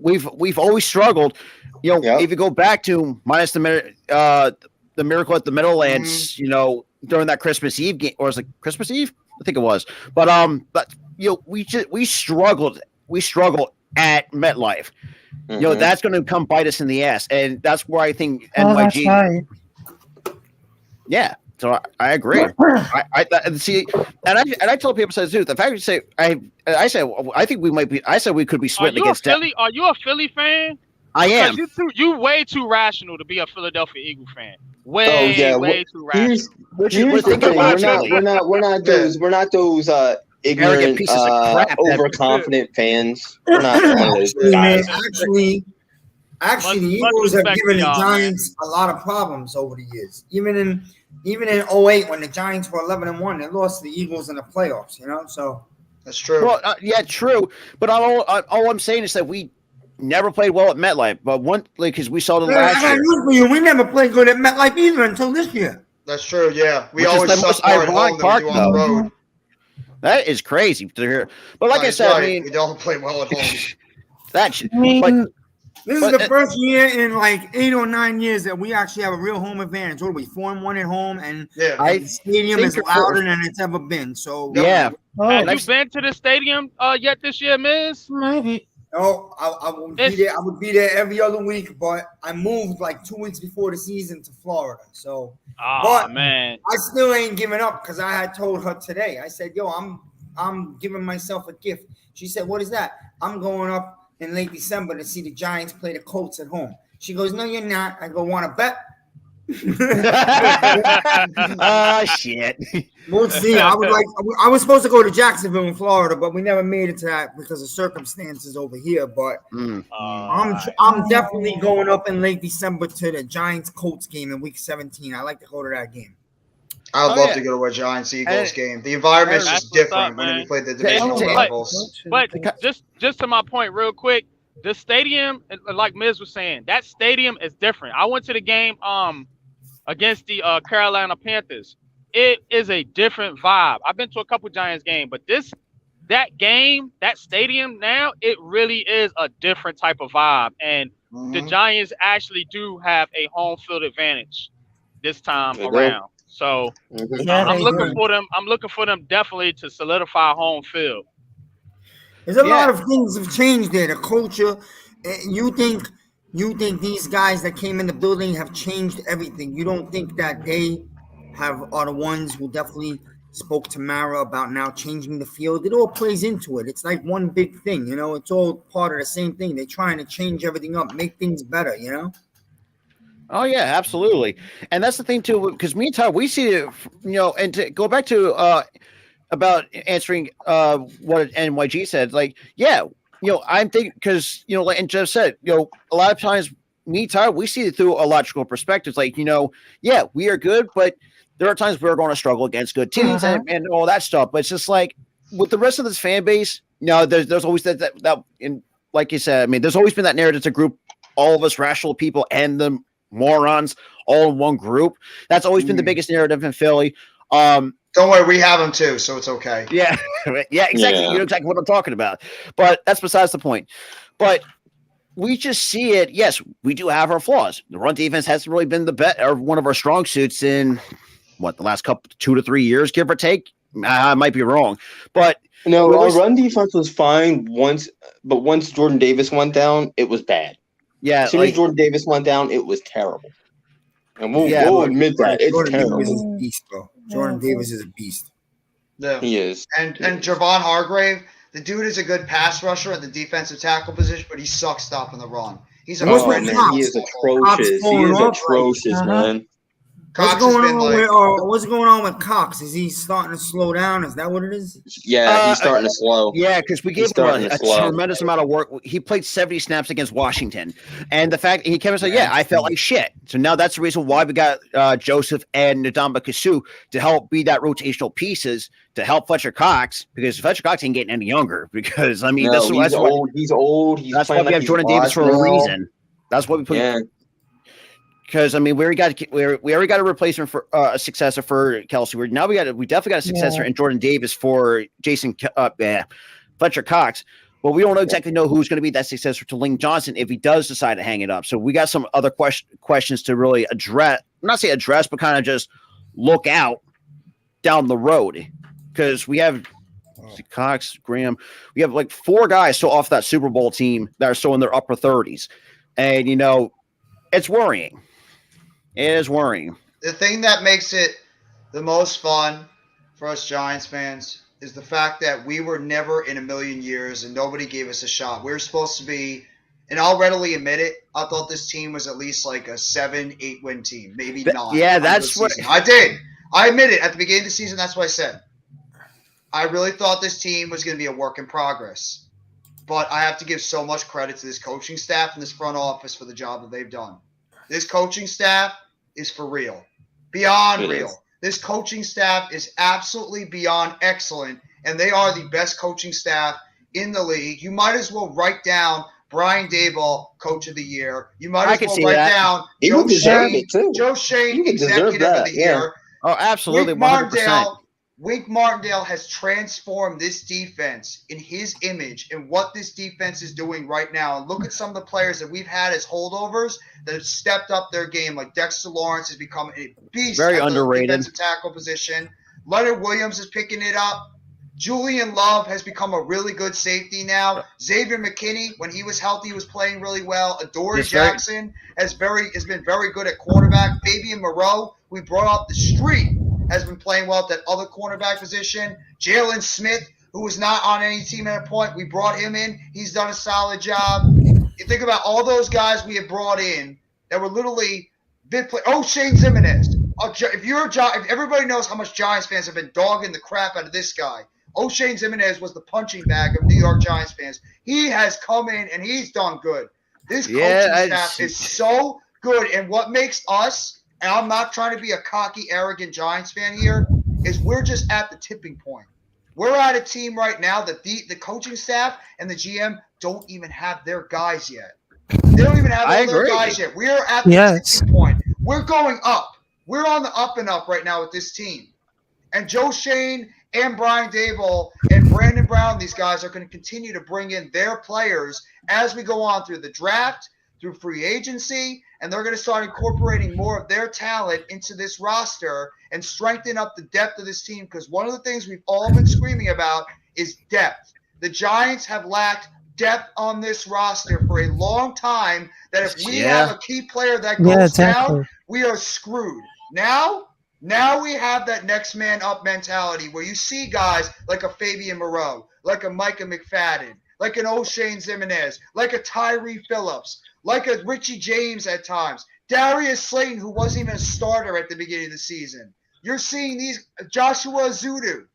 B: We've always struggled. If you go back to minus the miracle at the Meadowlands, during that Christmas Eve game, or was it Christmas Eve? I think it was. But we struggled. We struggled at MetLife. That's going to come bite us in the ass, and that's where I think NYG.
D: That's right.
B: Yeah. So I agree. I see, and I tell people says too. The fact you say I think we might be. I said we could be splitting against
F: Philly. Are you a Philly fan?
B: I am.
F: You way too rational to be a Philadelphia Eagle fan. Way too rational.
K: Here's the thing. We're not those ignorant
B: pieces of crap
K: overconfident fans. We're not one of those guys.
D: Actually, the Eagles have given the Giants a lot of problems over the years. Even in 08, when the Giants were 11-1, they lost to the Eagles in the playoffs. So
A: that's true.
B: Well, yeah, true. But all I'm saying is that we never played well at MetLife. But because we saw them last year.
D: We never played good at MetLife either until this year.
A: That's true. Yeah, we always suck more at home than we do on the road.
B: That is crazy to hear. But like I said,
A: right.
B: I mean,
A: we don't play well at home.
D: This is the first year in like 8 or 9 years that we actually have a real home advantage. What are we, 4-1 at home, and the stadium is louder than it's ever been. So
F: yeah. Have you been to the stadium yet this year, Miz?
D: Maybe. No, I would be there. I would be there every other week, but I moved like 2 weeks before the season to Florida. So,
F: man,
D: I still ain't giving up because I had told her today. I said, "Yo, I'm giving myself a gift." She said, "What is that?" I'm going up in late December to see the Giants play the Colts at home. She goes, "No, you're not." I go, "Want to bet?"
B: Shit.
D: We'll see. I was supposed to go to Jacksonville in Florida, but we never made it to that because of circumstances over here. But I'm definitely going up in late December to the Giants Colts game in Week 17. I like to go to that game.
A: I would love to go to a Giants Eagles game. The environment's just different when we play the divisional rivals.
F: But just to my point, real quick, the stadium, like Miz was saying, that stadium is different. I went to the game against the Carolina Panthers. It is a different vibe. I've been to a couple Giants games, but that stadium now, it really is a different type of vibe. And the Giants actually do have a home field advantage this time around. So I'm looking for them definitely to solidify home field.
D: There's a lot of things have changed there. The culture. You think these guys that came in the building have changed everything? You don't think that they are the ones who definitely spoke to Mara about now changing the field? It all plays into it. It's like one big thing, It's all part of the same thing. They're trying to change everything up, make things better,
B: Oh yeah, absolutely, and that's the thing too. Because me and Todd, we see it, and to go back to about answering what NYG said, I'm thinking because like and Jeff said, a lot of times me and Todd, we see it through a logical perspective. We are good, but there are times we're going to struggle against good teams and all that stuff. But it's just like with the rest of this fan base, there's always that and like you said, I mean, there's always been that narrative to group all of us rational people and the morons all in one group. That's always been the biggest narrative in Philly.
A: Don't worry, we have them too, so it's okay.
B: Yeah, yeah, exactly. You know exactly what I'm talking about. But that's besides the point. But we just see it. Yes, we do have our flaws. The run defense hasn't really been the best or one of our strong suits in the last 2 to 3 years, give or take. I might be wrong, but
K: no, our run defense was fine once Jordan Davis went down, it was bad.
B: Yeah,
K: as soon as Jordan Davis went down, it was terrible. And we'll admit that it's terrible.
D: Davis is a beast, bro. Jordan Davis is a beast.
A: Yeah,
K: he is.
A: And Javon Hargrave, the dude is a good pass rusher at the defensive tackle position, but he sucks stopping the run. He's
K: man, he is atrocious. He is atrocious, man.
D: What's going on with Cox? Is he starting to slow down? Is that what it is?
K: Yeah, he's starting to slow.
B: Yeah, because we gave him a tremendous amount of work. He played 70 snaps against Washington. And the fact he came and said, I felt like shit. So now that's the reason why we got Joseph and Ndamba Kasu to help be that rotational pieces to help Fletcher Cox, because Fletcher Cox ain't getting any younger. Because, I mean,
K: he's old. He's old.
B: That's why we have Jordan Davis for a reason. That's what we put Because I mean, we already got a replacement for a successor for Kelsey. We definitely got a successor in Jordan Davis for Fletcher Cox. But we don't exactly know who's going to be that successor to Lane Johnson if he does decide to hang it up. So we got some other questions to really address. Not say address, but kind of just look out down the road, because we have Cox, Graham. We have like 4 guys still off that Super Bowl team that are still in their upper 30s, and it's worrying. It is worrying.
A: The thing that makes it The most fun for us Giants fans is the fact that we were never in a million years and nobody gave us a shot. We were supposed to be, and I'll readily admit it, I thought this team was at least like a 7-8 win team, maybe 9.
B: Yeah, that's what
A: I did. I admit it. At the beginning of the season, that's what I said. I really thought this team was going to be a work in progress. But I have to give so much credit to this coaching staff and this front office for the job that they've done. This coaching staff is for real. Beyond real. This coaching staff is absolutely beyond excellent, and they are the best coaching staff in the league. You might as well write down Brian Daboll, Coach of the Year. You might as well write down Joe Shane, Executive of the Year.
B: Oh, absolutely, 100%.
A: Wink Martindale has transformed this defense in his image and what this defense is doing right now. And look at some of the players that we've had as holdovers that have stepped up their game. Like Dexter Lawrence has become a beast.
B: Very
A: at
B: underrated.
A: the defensive tackle position. Leonard Williams is picking it up. Julian Love has become a really good safety now. Xavier McKinney, when he was healthy, was playing really well. Adoree Jackson has been very good at cornerback. Fabian Moreau, we brought up the street, has been playing well at that other cornerback position. Jalen Smith, who was not on any team at a point, we brought him in. He's done a solid job. You think about all those guys we have brought in that were literally big play. Oh, Shane Zimenez. If everybody knows how much Giants fans have been dogging the crap out of this guy. O'Shane Zimenez was the punching bag of New York Giants fans. He has come in and he's done good. This coaching staff is so good. And what makes us, and I'm not trying to be a cocky, arrogant Giants fan here, is we're just at the tipping point. We're at a team right now that the coaching staff and the GM don't even have their guys yet. They don't even have all their guys yet. We are at the tipping point. We're going up. We're on the up and up right now with this team. And Joe Shane and Brian Daboll and Brandon Brown, these guys are going to continue to bring in their players as we go on through the draft, through free agency, and they're going to start incorporating more of their talent into this roster and strengthen up the depth of this team, because one of the things we've all been screaming about is depth. The Giants have lacked depth on this roster for a long time, that if we have a key player that goes down, we are screwed. Now we have that next man up mentality where you see guys like a Fabian Moreau, like a Micah McFadden, like an O'Shane Zimenez, like a Tyree Phillips, like a Richie James at times, Darius Slayton, who wasn't even a starter at the beginning of the season. You're seeing these Joshua Azudu,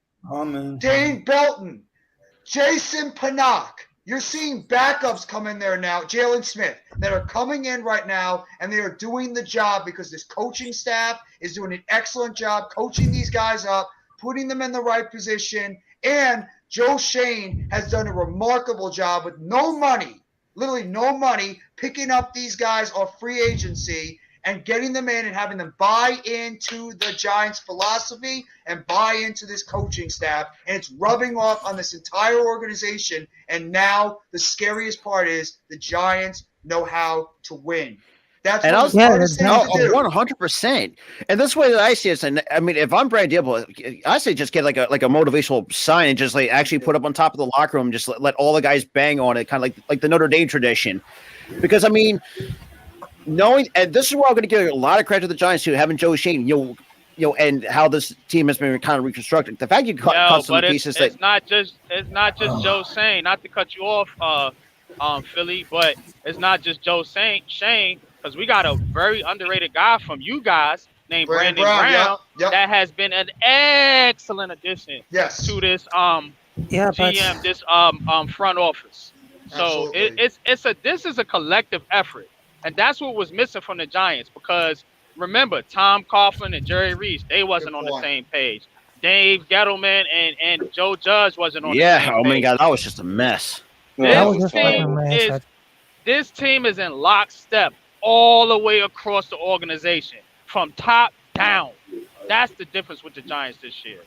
A: Dane Belton, Jason Pinnock. You're seeing backups come in there now, Jalen Smith, that are coming in right now, and they are doing the job because this coaching staff is doing an excellent job coaching these guys up, putting them in the right position, and Joe Shane has done a remarkable job with no money, literally no money, picking up these guys off free agency and getting them in and having them buy into the Giants' philosophy and buy into this coaching staff. And it's rubbing off on this entire organization. And now the scariest part is the Giants know how to win. That's what the hardest thing to do.
B: 100%. And this way that I see it, and I mean, if I'm Brad Daboll, I say just get like a motivational sign and just like actually put up on top of the locker room, just let all the guys bang on it, kind of like the Notre Dame tradition. Because I mean, knowing, and this is where I'm going to give a lot of credit to the Giants too, having Joe Shane, and how this team has been kind of reconstructed. The fact you cut some pieces
F: it's not just Joe Shane. Not to cut you off, Philly, but it's not just Joe Shane, because we got a very underrated guy from you guys named Brandon Brown that has been an excellent addition to this GM, this front office. So this is a collective effort. And that's what was missing from the Giants, because remember, Tom Coughlin and Jerry Reese, they wasn't on the same page. Dave Gettleman and Joe Judge wasn't on the same page.
B: Yeah, oh my God, that was just a mess.
F: This team is in lockstep all the way across the organization, from top down. That's the difference with the Giants this year.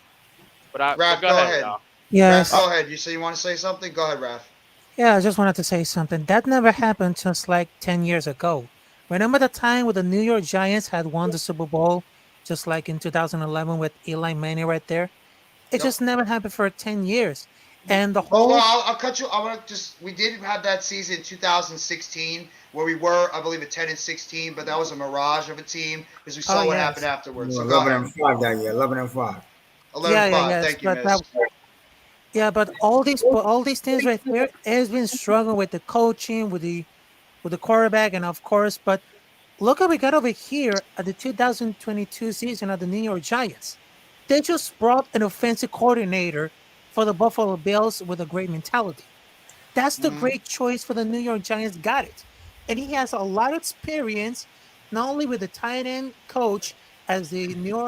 F: But
A: Raph,
F: go ahead, y'all.
M: Yes.
A: Raph, go ahead. You say you want to say something? Go ahead, Raph.
M: Yeah, I just wanted to say something. That never happened just like 10 years ago. Remember the time when the New York Giants had won the Super Bowl, just like in 2011 with Eli Manning right there? It just never happened for 10 years. And the
A: Oh,
M: whole.
A: well, I'll cut you. I want to just. We did have that season 2016 where we were, I believe, at 10-16, but that was a mirage of a team because we
M: Oh
A: saw what happened
M: yes.
A: afterwards. So go
D: 11
A: ahead.
D: and 5 that year. 11 and 5.
A: 11
M: Yeah,
A: and
M: yeah,
A: 5.
M: yes.
A: Thank you,
M: But
A: Miss.
M: but all these things right there has been struggling with the coaching, with the quarterback, and of course, but look what we got over here at the 2022 season of the New York Giants. They just brought an offensive coordinator for the Buffalo Bills with a great mentality. That's the
A: Mhm.
M: great choice for the New York Giants. Got it. And he has a lot of experience, not only with the tight end coach as the New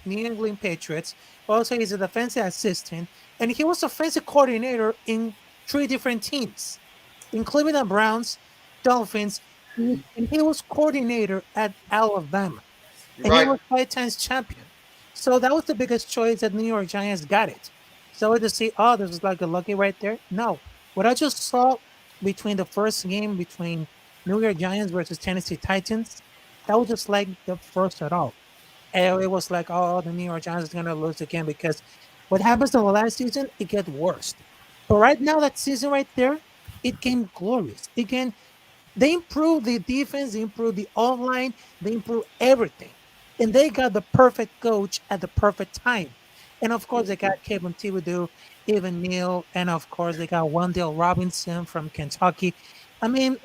M: England Patriots, but also he's a defensive assistant. And he was offensive coordinator in three different teams, including the Browns, Dolphins, and he was coordinator at Alabama,
A: You're
M: and he
A: right.
M: was 5 times champion. So that was the biggest choice that New York Giants got it. So to see, oh, this is like a lucky right there. No, what I just saw between the first game between New York Giants versus Tennessee Titans, that was just like the first at all. And it was like, oh, the New York Giants is gonna lose again because what happens in the last season, it gets worse. But right now, that season right there, it came glorious. Again, they improved the defense, they improved the online, they improved everything. And they got the perfect coach at the perfect time. And of course, they got Kevin Thibodeau, Evan Neal, and of course, they got Wendell Robinson from Kentucky. I mean,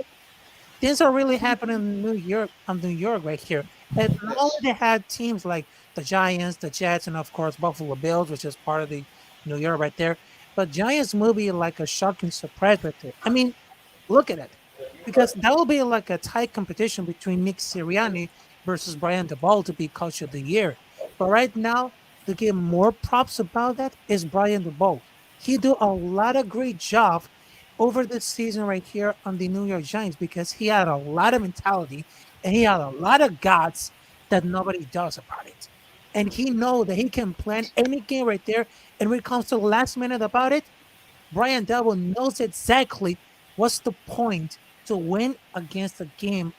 M: things are really happening in New York right here. And not only
A: Yes.
M: they had teams like the Giants, the Jets, and of course Buffalo Bills, which is part of the New York right there, but Giants will be like a shocking surprise right there. I mean, look at it. Because that will be like a tight competition between Nick Sirianni versus Brian DeBall to be coach of the year. But right now, to give more props about that is Brian DeBall. He do a lot of great job over this season right here on the New York Giants because he had a lot of mentality and he had a lot of guts that nobody does about it. And he know that he can plan any game right there. And when it comes to the last minute about it, Brian Double knows exactly what's the point to win against a game.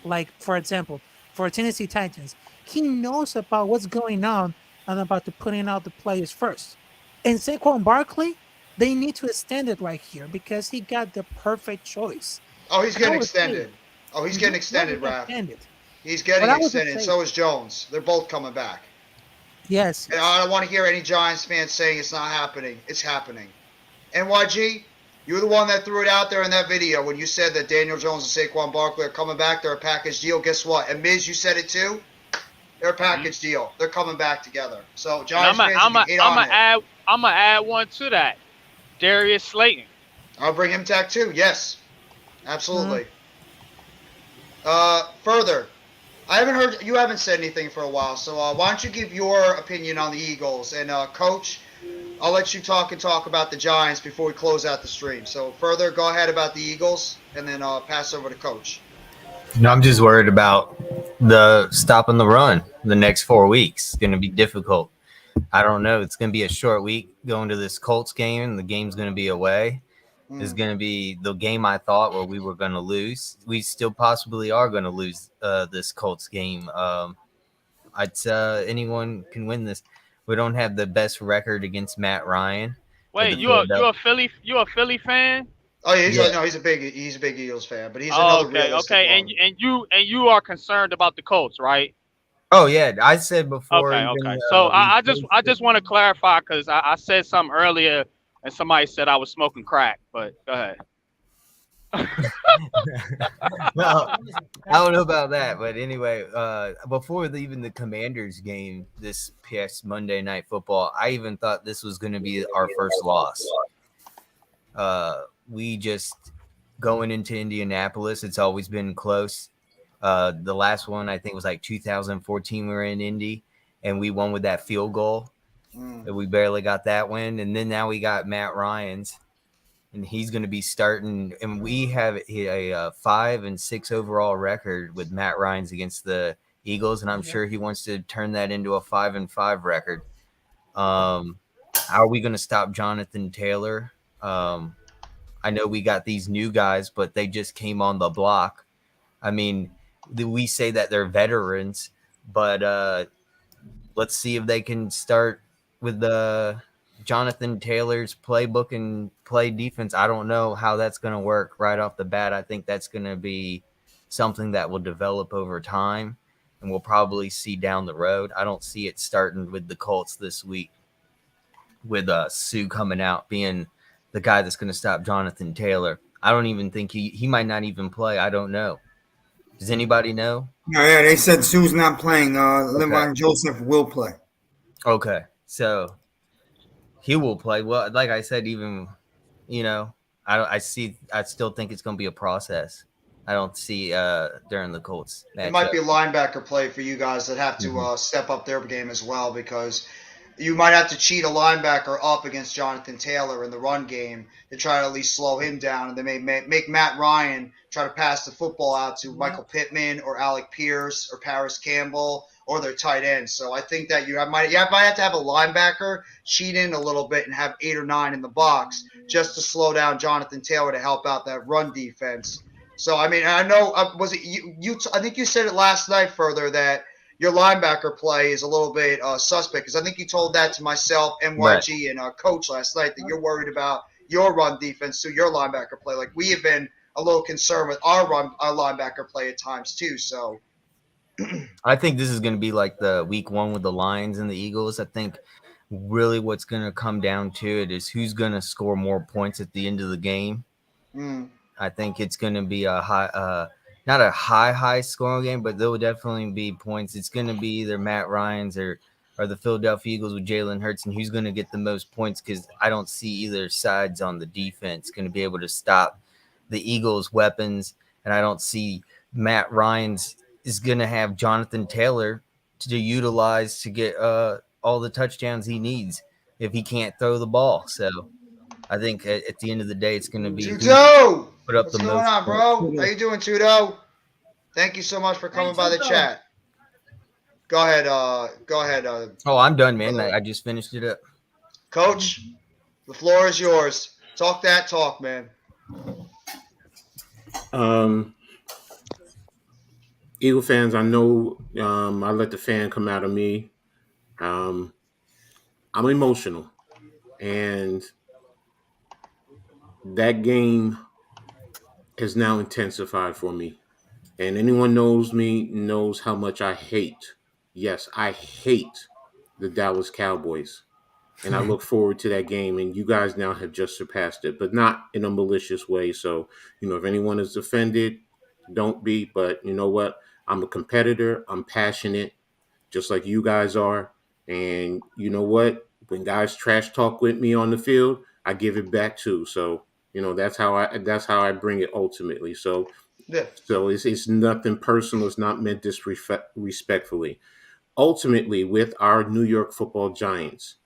M: Like, for example, for Tennessee Titans, he knows about what's going on and about to putting out the players first. And Saquon Barkley, they need to extend it right here because he got the perfect choice.
A: Oh, he's
M: And I
A: getting
M: would say,
A: extended. Oh, he's getting
M: yeah, he
A: extended,
M: got
A: Raph.
M: extended.
A: He's
M: But
A: getting
M: I would just
A: extended.
M: say,
A: So is Jones. They're both coming back.
M: yes,
A: And
M: yes.
A: I don't want to hear any Giants fans saying it's not happening. It's happening. NYG, you're the one that threw it out there in that video when you said that Daniel Jones and Saquon Barkley are coming back. They're a package deal. Guess what? And Miz, you said it too. They're a package deal. They're coming back together. So
F: And
A: Giants fans, if you hate on it,
F: I'm gonna add one to that. Darius Slayton.
A: I'll bring him back too. Yes,
M: Mm,
A: absolutely. Further, I haven't heard you haven't said anything for a while. So why don't you give your opinion on the Eagles and Coach? I'll let you talk about the Giants before we close out the stream. So further, go ahead about the Eagles, and then pass over to Coach.
L: No, I'm just worried about the stopping the run the next 4 weeks. It's going to be difficult. I don't know. It's going to be a short week going to this Colts game. The game's going to be away. It's going to be the game I thought where we were going to lose. We still possibly are going to lose this Colts game. Anyone can win this. We don't have the best record against Matt Ryan with
F: Wait,
L: the
F: you a Philly fan?
A: Oh yeah,
L: Yeah.
A: he's a big Eagles fan, but he's
F: Oh,
A: another
F: okay,
A: realistic
F: okay,
A: one.
F: and you are concerned about the Colts, right?
L: Oh yeah, I said before.
F: Okay,
L: Even
F: okay. So
L: we
F: I
L: faced
F: just want to clarify because I said something earlier and somebody said I was smoking crack, but go ahead.
L: well, I don't know about that, but anyway, before even the Commanders game this past Monday Night Football, I even thought this was going to be our first loss. We just going into Indianapolis, it's always been close. The last one I think was like 2014. We were in Indy and we won with that field goal. We barely got that win, and then now we got Matt Ryan's. And he's going to be starting. And we have a 5-6 overall record with Matt Ryan's against the Eagles, and I'm sure he wants to turn that into a 5-5 record. How are we going to stop Jonathan Taylor? I know we got these new guys, but they just came on the block. I mean, we say that they're veterans, but let's see if they can start with Jonathan Taylor's playbook and play defense, I don't know how that's going to work right off the bat. I think that's going to be something that will develop over time and we'll probably see down the road. I don't see it starting with the Colts this week with Sue coming out being the guy that's going to stop Jonathan Taylor. I don't even think he might not even play. I don't know. Does anybody know?
D: Yeah, they said Sue's not playing. Linval Joseph will play.
L: Okay, so he will play. Well, like I said, even I still think it's going to be a process. I don't see during the Colts matchup.
A: It might be a linebacker play for you guys that have to step up their game as well, because you might have to cheat a linebacker up against Jonathan Taylor in the run game to try to at least slow him down, and they may make Matt Ryan try to pass the football out to Michael Pittman or Alec Pierce or Paris Campbell or their tight end. So I think that you might have to have a linebacker cheat in a little bit and have 8 or 9 in the box just to slow down Jonathan Taylor to help out that run defense. So I mean, I know was it you? I think you said it last night further that your linebacker play is a little bit suspect, because I think you told that to myself, MYG, and Coach last night, that you're worried about your run defense to your linebacker play. Like, we have been a little concerned with our linebacker play at times too. So
L: I think this is going to be like the week 1 with the Lions and the Eagles. I think really what's going to come down to it is who's going to score more points at the end of the game. I think it's going to be a high, not a high scoring game, but there will definitely be points. It's going to be either Matt Ryan's or the Philadelphia Eagles with Jalen Hurts, and who's going to get the most points, because I don't see either sides on the defense going to be able to stop the Eagles' weapons, and I don't see Matt Ryan's is going to have Jonathan Taylor to utilize to get all the touchdowns he needs if he can't throw the ball. So I think at the end of the day, it's going to be
A: Tudo!
L: Put up
A: What's
L: the
A: going
L: most
A: on, bro?
L: points.
A: How you doing, Tudo? Thank you so much for coming by the chat. Go ahead.
L: Oh, I'm done, man. I just finished it up.
A: Coach, the floor is yours. Talk that talk, man.
H: Eagle fans, I know I let the fan come out of me. I'm emotional, and that game has now intensified for me. And anyone knows me knows how much I hate. Yes, I hate the Dallas Cowboys. And I look forward to that game. And you guys now have just surpassed it, but not in a malicious way. So, if anyone is offended, don't be. But you know what? I'm a competitor. I'm passionate, just like you guys are. And you know what? When guys trash talk with me on the field, I give it back too. So, that's how I bring it ultimately. So,
A: yeah.
H: So it's nothing personal. It's not meant disrespectfully. Ultimately, with our New York Football Giants,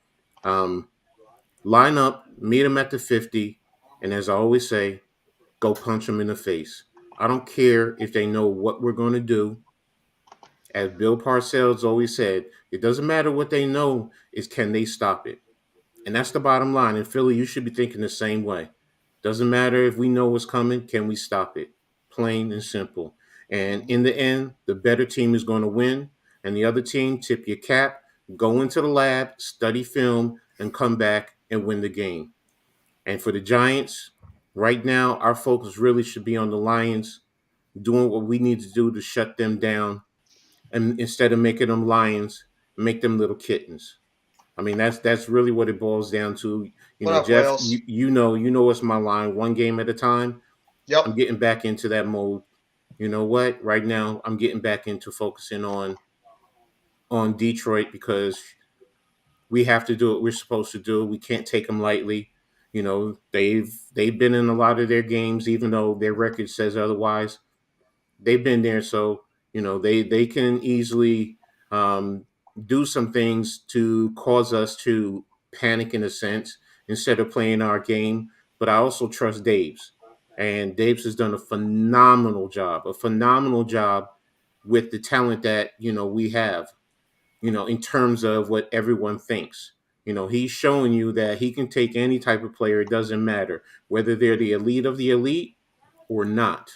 H: line up, meet them at the 50, and as I always say, go punch them in the face. I don't care if they know what we're going to do. As Bill Parcells always said, it doesn't matter what they know, is can they stop it? And that's the bottom line. In Philly, you should be thinking the same way. Doesn't matter if we know what's coming, can we stop it? Plain and simple. And in the end, the better team is going to win. And the other team, tip your cap, go into the lab, study film, and come back and win the game. And for the Giants, right now, our focus really should be on the Lions, doing what we need to do to shut them down. And instead of making them lions, make them little kittens. I mean, that's really what it boils down to.
A: What up,
H: Jeff,
A: Wales?
H: you know what's my line. One game at a time.
A: Yep.
H: I'm getting back into that mode. You know what? Right now, I'm getting back into focusing on Detroit, because we have to do what we're supposed to do. We can't take them lightly. They've been in a lot of their games, even though their record says otherwise. They've been there, so they can easily do some things to cause us to panic in a sense instead of playing our game. But I also trust Dave's, and Dave's has done a phenomenal job with the talent that we have. In terms of what everyone thinks. He's showing you that he can take any type of player. It doesn't matter whether they're the elite of the elite or not.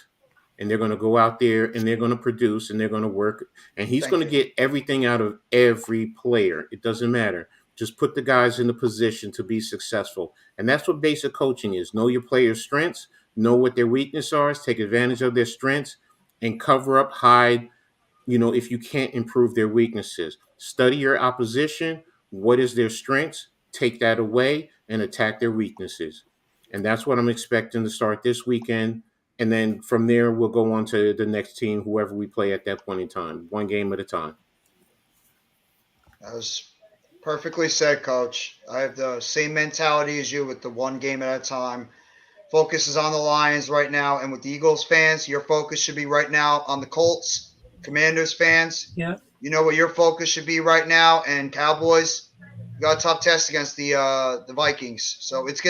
H: And they're going to go out there and they're going to produce and they're going to work. And he's going to get everything out of every player. It doesn't matter. Just put the guys in the position to be successful. And that's what basic coaching is. Know your players' strengths, know what their weaknesses are, take advantage of their strengths, and cover up, hide, if you can't improve their weaknesses. Study your opposition. What is their strengths? Take that away and attack their weaknesses. And that's what I'm expecting to start this weekend. And then from there, we'll go on to the next team, whoever we play at that point in time, one game at a time.
A: That was perfectly said, Coach. I have the same mentality as you with the one game at a time. Focus is on the Lions right now. And with the Eagles fans, your focus should be right now on the Colts. Commanders fans,
M: yeah,
A: you know what your focus should be right now. And Cowboys, you got a tough test against the Vikings. So it's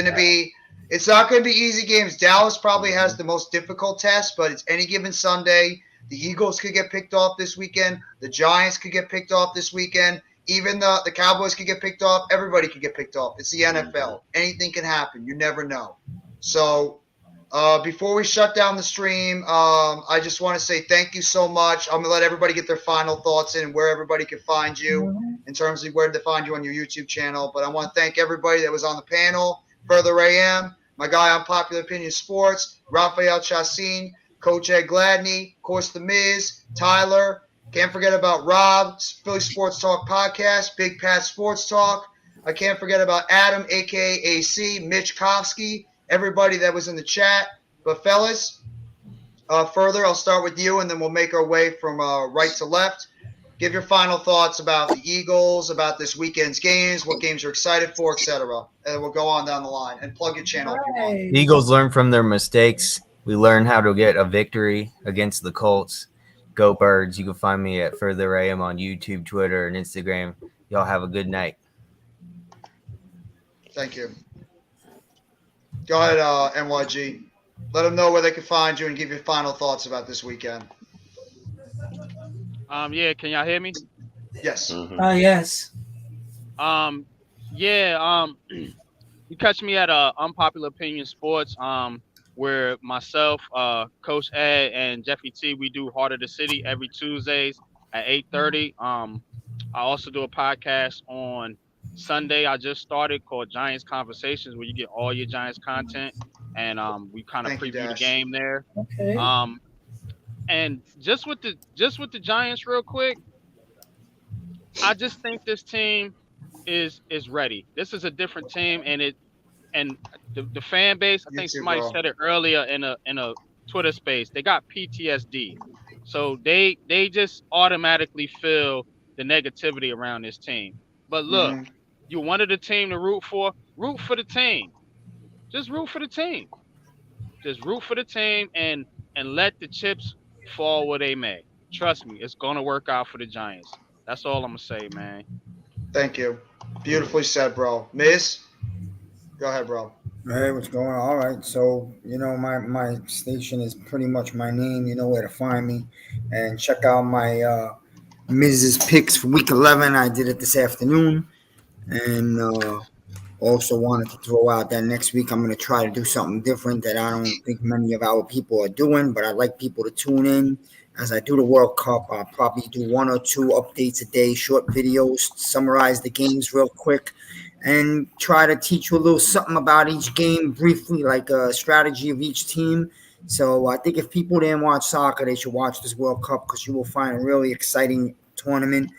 A: not going to be easy games. Dallas probably has the most difficult test, but it's any given Sunday. The Eagles could get picked off this weekend. The Giants could get picked off this weekend. Even the Cowboys could get picked off. Everybody could get picked off. It's the NFL. Anything can happen. You never know. So before we shut down the stream, I just want to say thank you so much. I'm going to let everybody get their final thoughts in where everybody can find you in terms of where to find you on your YouTube channel. But I want to thank everybody that was on the panel. Further AM, my guy on Popular Opinion Sports, Raphael Chassin, Coach Ed Gladney, of course, The Miz, Tyler. Can't forget about Rob, Philly Sports Talk Podcast, Big Pat Sports Talk. I can't forget about Adam, a.k.a. AC, Mitch Kofsky, everybody that was in the chat. But, fellas, further, I'll start with you, and then we'll make our way from right to left. Give your final thoughts about the Eagles, about this weekend's games, what games you're excited for, etc. And we'll go on down the line. And plug your channel if you want.
L: The Eagles learn from their mistakes. We learn how to get a victory against the Colts. Go Birds. You can find me at Further AM on YouTube, Twitter, and Instagram. Y'all have a good night.
A: Thank you. Go ahead, NYG. Let them know where they can find you and give your final thoughts about this weekend.
F: Yeah, can y'all hear me?
A: Yes.
M: Yes.
F: You catch me at Unpopular Opinion Sports, where myself, Coach Ed, and Jeffy T, we do Heart of the City every Tuesdays at 8:30. I also do a podcast on Sunday. I just started called Giants Conversations, where you get all your Giants content, and we kind of preview the game there.
M: Okay.
F: And just with the Giants, real quick, I just think this team is ready. This is a different team, and the fan base. I think somebody said it earlier in a Twitter space. They got PTSD, so they just automatically feel the negativity around this team. But look, you wanted a team to root for. Root for the team. Just root for the team. Just root for the team and let the chips fall where they may. Trust me, it's gonna work out for the Giants. That's all I'm gonna say, man.
A: Thank you. Beautifully said, bro. Miz, go ahead, bro.
D: Hey, what's going on? All right. So, my station is pretty much my name. You know where to find me. And check out my Mrs. Picks for week 11. I did it this afternoon. And also wanted to throw out that next week I'm going to try to do something different that I don't think many of our people are doing, but I'd like people to tune in. As I do the World Cup, I'll probably do 1 or 2 updates a day, short videos, summarize the games real quick, and try to teach you a little something about each game briefly, like a strategy of each team. So I think if people didn't watch soccer, they should watch this World Cup because you will find a really exciting tournament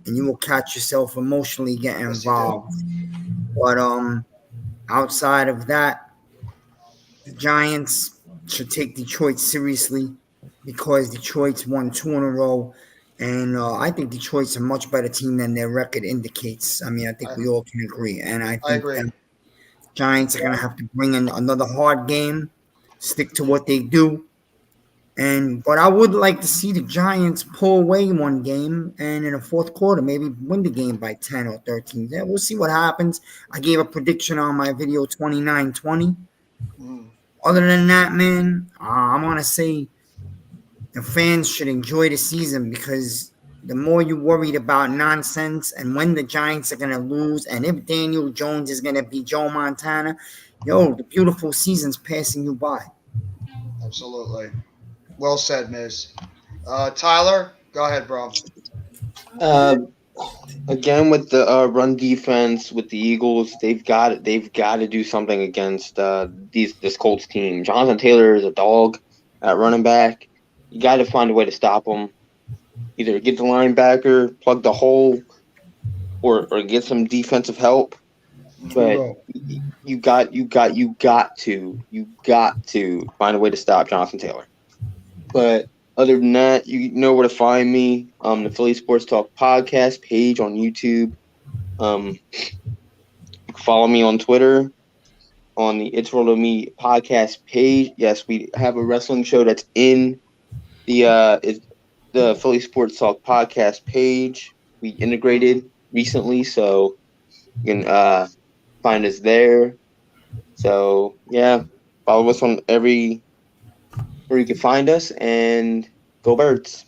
D: and you will catch yourself emotionally getting involved. But outside of that, the Giants should take Detroit seriously because Detroit's won 2 in a row. And I think Detroit's a much better team than their record indicates. I mean, I think we all can agree. And I think the Giants are going to have to bring in another hard game, stick to what they do. But I would like to see the Giants pull away one game and in the fourth quarter maybe win the game by 10 or 13. Yeah, we'll see what happens. I gave a prediction on my video 29-20. Other than that, man, I'm going to say the fans should enjoy the season because the more you worried about nonsense and when the Giants are going to lose and if Daniel Jones is going to be Joe Montana, the beautiful season's passing you by.
A: Absolutely. Well said, Miz. Tyler, go ahead, bro.
K: Again, with the run defense with the Eagles, they've got to do something against this Colts team. Jonathan Taylor is a dog at running back. You got to find a way to stop him. Either get the linebacker, plug the hole, or get some defensive help. But you got to find a way to stop Jonathan Taylor. But other than that, you know where to find me. The Philly Sports Talk podcast page on YouTube. You can follow me on Twitter on the It's Roll to Me podcast page. Yes, we have a wrestling show that's in the Philly Sports Talk podcast page. We integrated recently, so you can find us there. So yeah, follow us on where you can find us, and go Birds.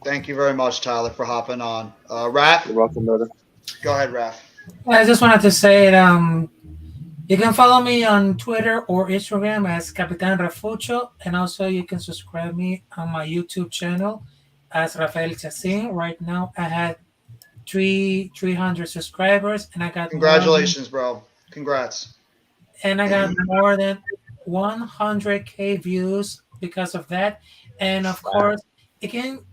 A: Thank you very much, Tyler, for hopping on. Raph?
K: You're welcome, brother.
A: Go ahead, Raph.
M: I just wanted to say you can follow me on Twitter or Instagram as Capitan Rafucho, and also you can subscribe me on my YouTube channel as Rafael Chacin. Right now, I had 300 subscribers, and I got
A: congratulations, bro. Congrats.
M: And I got more than 100K views because of that. And of course, you can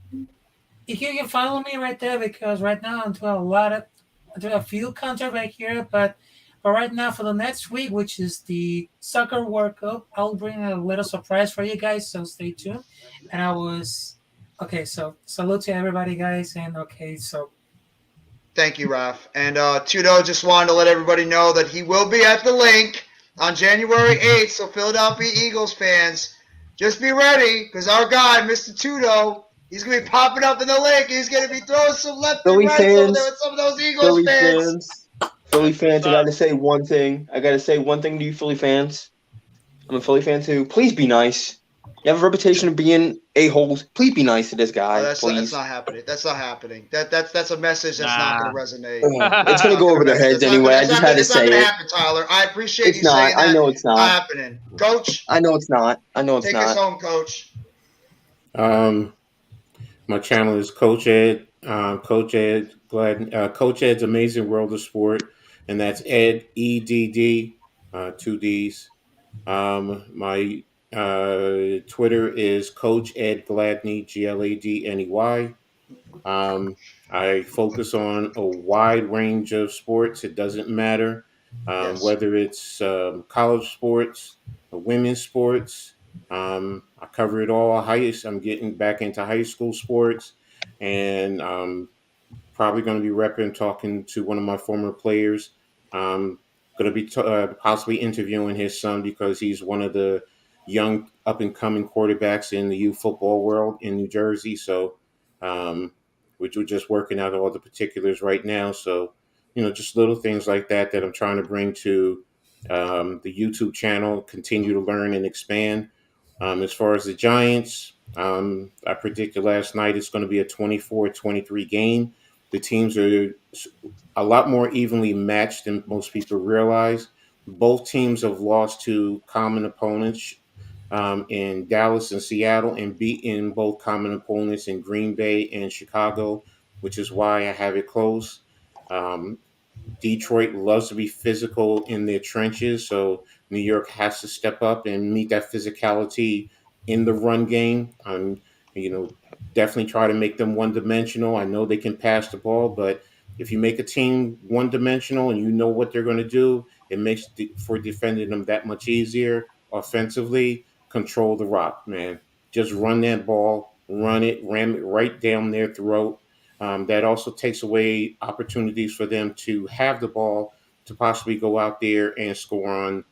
M: follow me right there, because right now I'm doing a few content right here, but right now for the next week, which is the soccer World Cup, I'll bring a little surprise for you guys, so stay tuned. And so salute to everybody, guys, and so
A: thank you, Raph. And Tudo just wanted to let everybody know that he will be at the link on January 8th. So Philadelphia Eagles fans, just be ready, because our guy, Mr. Tudo, he's going to be popping up in the link. He's going to be throwing some left and right over there with some of those Eagles fans.
K: Philly fans, I got to say one thing. To you Philly fans. I'm a Philly fan too. Please be nice. You have a reputation of being a-holes. Please be nice to this guy.
A: That's not happening. That's not happening. That's a message that's not going to resonate.
K: It's going to go over their heads anyway. I just had to say it.
A: It's not going to happen, Tyler. I appreciate you saying that.
K: I know it's not
A: happening. Coach?
K: I know it's not.
A: Take us home, Coach.
H: My channel is Coach Ed. Coach Ed's Amazing World of Sport, and that's Ed, EDD, 2 Ds. My Twitter is Coach Ed Gladney, GLADNEY. I focus on a wide range of sports. It doesn't matter whether it's college sports, women's sports. I cover it all. I'm getting back into high school sports, and probably going to be repping, talking to one of my former players. Going to be possibly interviewing his son, because he's one of the young up-and-coming quarterbacks in the youth football world in New Jersey. So we're just working out all the particulars right now. So, just little things like that I'm trying to bring to the YouTube channel, continue to learn and expand. As far as the Giants, I predicted last night it's going to be a 24-23 game. The teams are a lot more evenly matched than most people realize. Both teams have lost to common opponents in Dallas and Seattle, and beaten both common opponents in Green Bay and Chicago, which is why I have it close. Detroit loves to be physical in their trenches, so New York has to step up and meet that physicality in the run game. Definitely try to make them one-dimensional. I know they can pass the ball, but if you make a team one-dimensional and you know what they're going to do, it makes for defending them that much easier. Offensively, control the rock, man. Just run that ball, ram it right down their throat. That also takes away opportunities for them to have the ball to possibly go out there and score on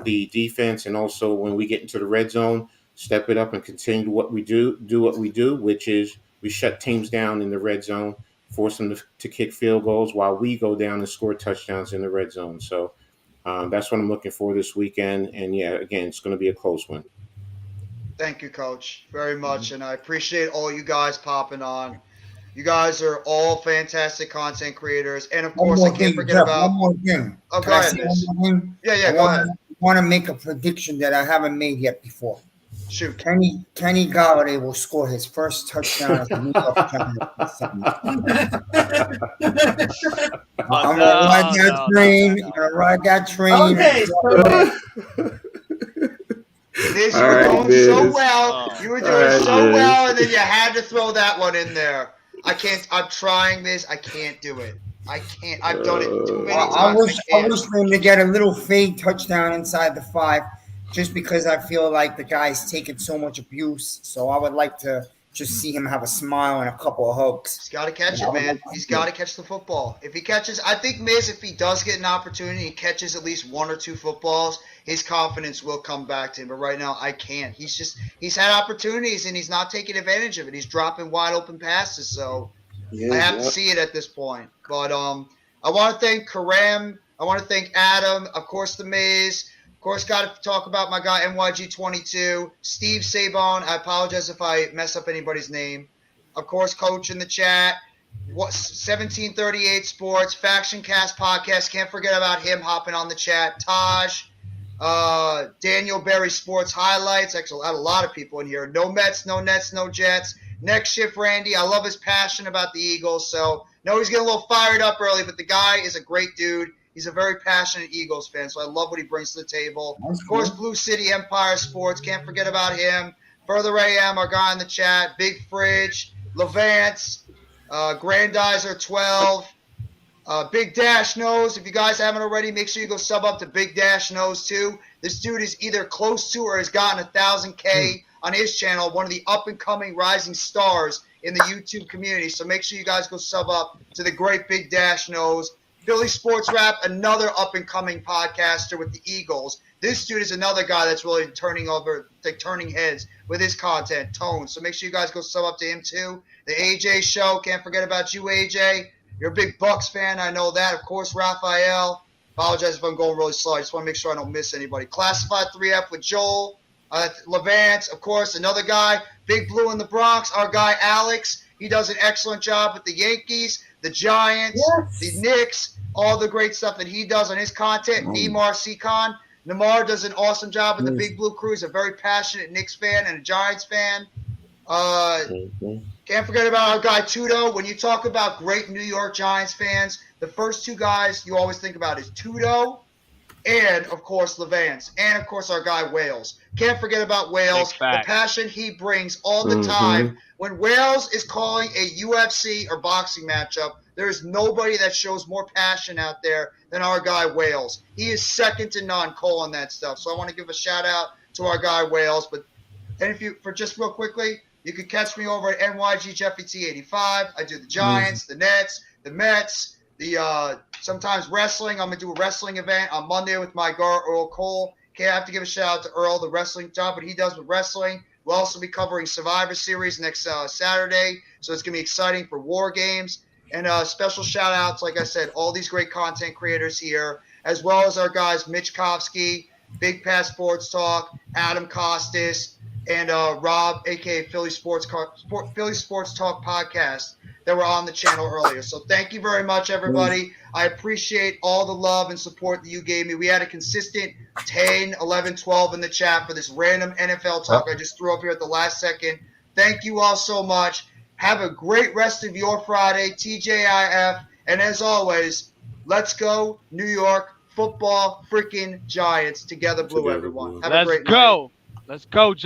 H: the defense. And also, when we get into the red zone, step it up and continue what we do what we do, which is we shut teams down in the red zone, force them to kick field goals while we go down and score touchdowns in the red zone. So that's what I'm looking for this weekend. And yeah, again, it's going to be a close one.
A: Thank you, Coach, very much. And I appreciate all you guys popping on. You guys are all fantastic content creators. And of course, I can't forget about
D: one more thing.
A: Oh, go ahead, Miss. Yeah, go ahead.
D: I want to make a prediction that I haven't made yet before.
A: Shoot.
D: Kenny Galladay will score his first touchdown as a New York Giants. I'm gonna ride that train. I'm gonna ride that train.
N: Okay.
A: Liz, you were doing so well. You were doing so well, and then you had to throw that one in there. I can't. I'm trying this. I can't do it. I can't. I've done it too many times.
D: I wish them to get a little fade touchdown inside the 5, just because I feel like the guy's taking so much abuse. So I would like to just see him have a smile and a couple of hugs.
A: He's got to catch it, man. He's got to catch the football. If he catches, I think Miz, if he does get an opportunity, he catches at least 1 or 2 footballs, his confidence will come back to him. But right now, I can't. He's had opportunities and he's not taking advantage of it. He's dropping wide open passes. So I have to see it at this point. But I want to thank Karam. I want to thank Adam. Of course, the Miz. Of course, got to talk about my guy NYG22, Steve Sabon. I apologize if I mess up anybody's name. Of course, Coach in the chat. 1738 Sports, Faction Cast Podcast. Can't forget about him hopping on the chat. Taj, Daniel Berry Sports Highlights. Actually, I have a lot of people in here. No Mets, no Nets, no Jets. Next shift, Randy. I love his passion about the Eagles. So, no, he's getting a little fired up early, but the guy is a great dude. He's a very passionate Eagles fan, so I love what he brings to the table. Of course, Blue City Empire Sports. Can't forget about him. Further AM, our guy in the chat. Big Fridge, Levance, Grandizer 12, Big Dash Nose. If you guys haven't already, make sure you go sub up to Big Dash Nose too. This dude is either close to or has gotten 1,000K on his channel, one of the up-and-coming rising stars in the YouTube community. So make sure you guys go sub up to the great Big Dash Nose. Philly Sports Rap, another up-and-coming podcaster with the Eagles. This dude is another guy that's really turning heads with his content, Tone. So make sure you guys go sub up to him too. The AJ Show, can't forget about you, AJ. You're a big Bucks fan, I know that. Of course, Raphael. Apologize if I'm going really slow. I just want to make sure I don't miss anybody. Classified 3F with Joel. Levance, of course, another guy. Big Blue in the Bronx, our guy Alex. He does an excellent job with the Yankees, the Giants, the Knicks, all the great stuff that he does on his content. Neymar Seacon. Neymar does an awesome job with the Big Blue Crew. He's a very passionate Knicks fan and a Giants fan. Can't forget about our guy Tudo. When you talk about great New York Giants fans, the first 2 guys you always think about is Tudo and, of course, Levance. And, of course, our guy Wales. Can't forget about Wales. The passion he brings all the time. When Wales is calling a UFC or boxing matchup, there is nobody that shows more passion out there than our guy Wales. He is second to none calling that stuff. So I want to give a shout out to our guy Wales. But and if you, for just real quickly, you can catch me over at NYG Jeffy T85. I do the Giants, the Nets, the Mets, the sometimes wrestling. I'm gonna do a wrestling event on Monday with my guy Earl Cole. Okay, I have to give a shout out to Earl, the wrestling job, what he does with wrestling. We'll also be covering Survivor Series next Saturday, so it's gonna be exciting for War Games. And special shout outs, like I said, all these great content creators here, as well as our guys Mitch Kovsky, Big Pass Sports Talk, Adam Costas, and Rob, aka Philly Sports Talk podcast that were on the channel earlier. So thank you very much, everybody. I appreciate all the love and support that you gave me. We had a consistent 10, 11, 12 in the chat for this random NFL talk I just threw up here at the last second. Thank you all so much. Have a great rest of your Friday, TJIF. And as always, let's go New York football freaking Giants. Together blue, everyone. Have a great night.
F: Let's go, Giants.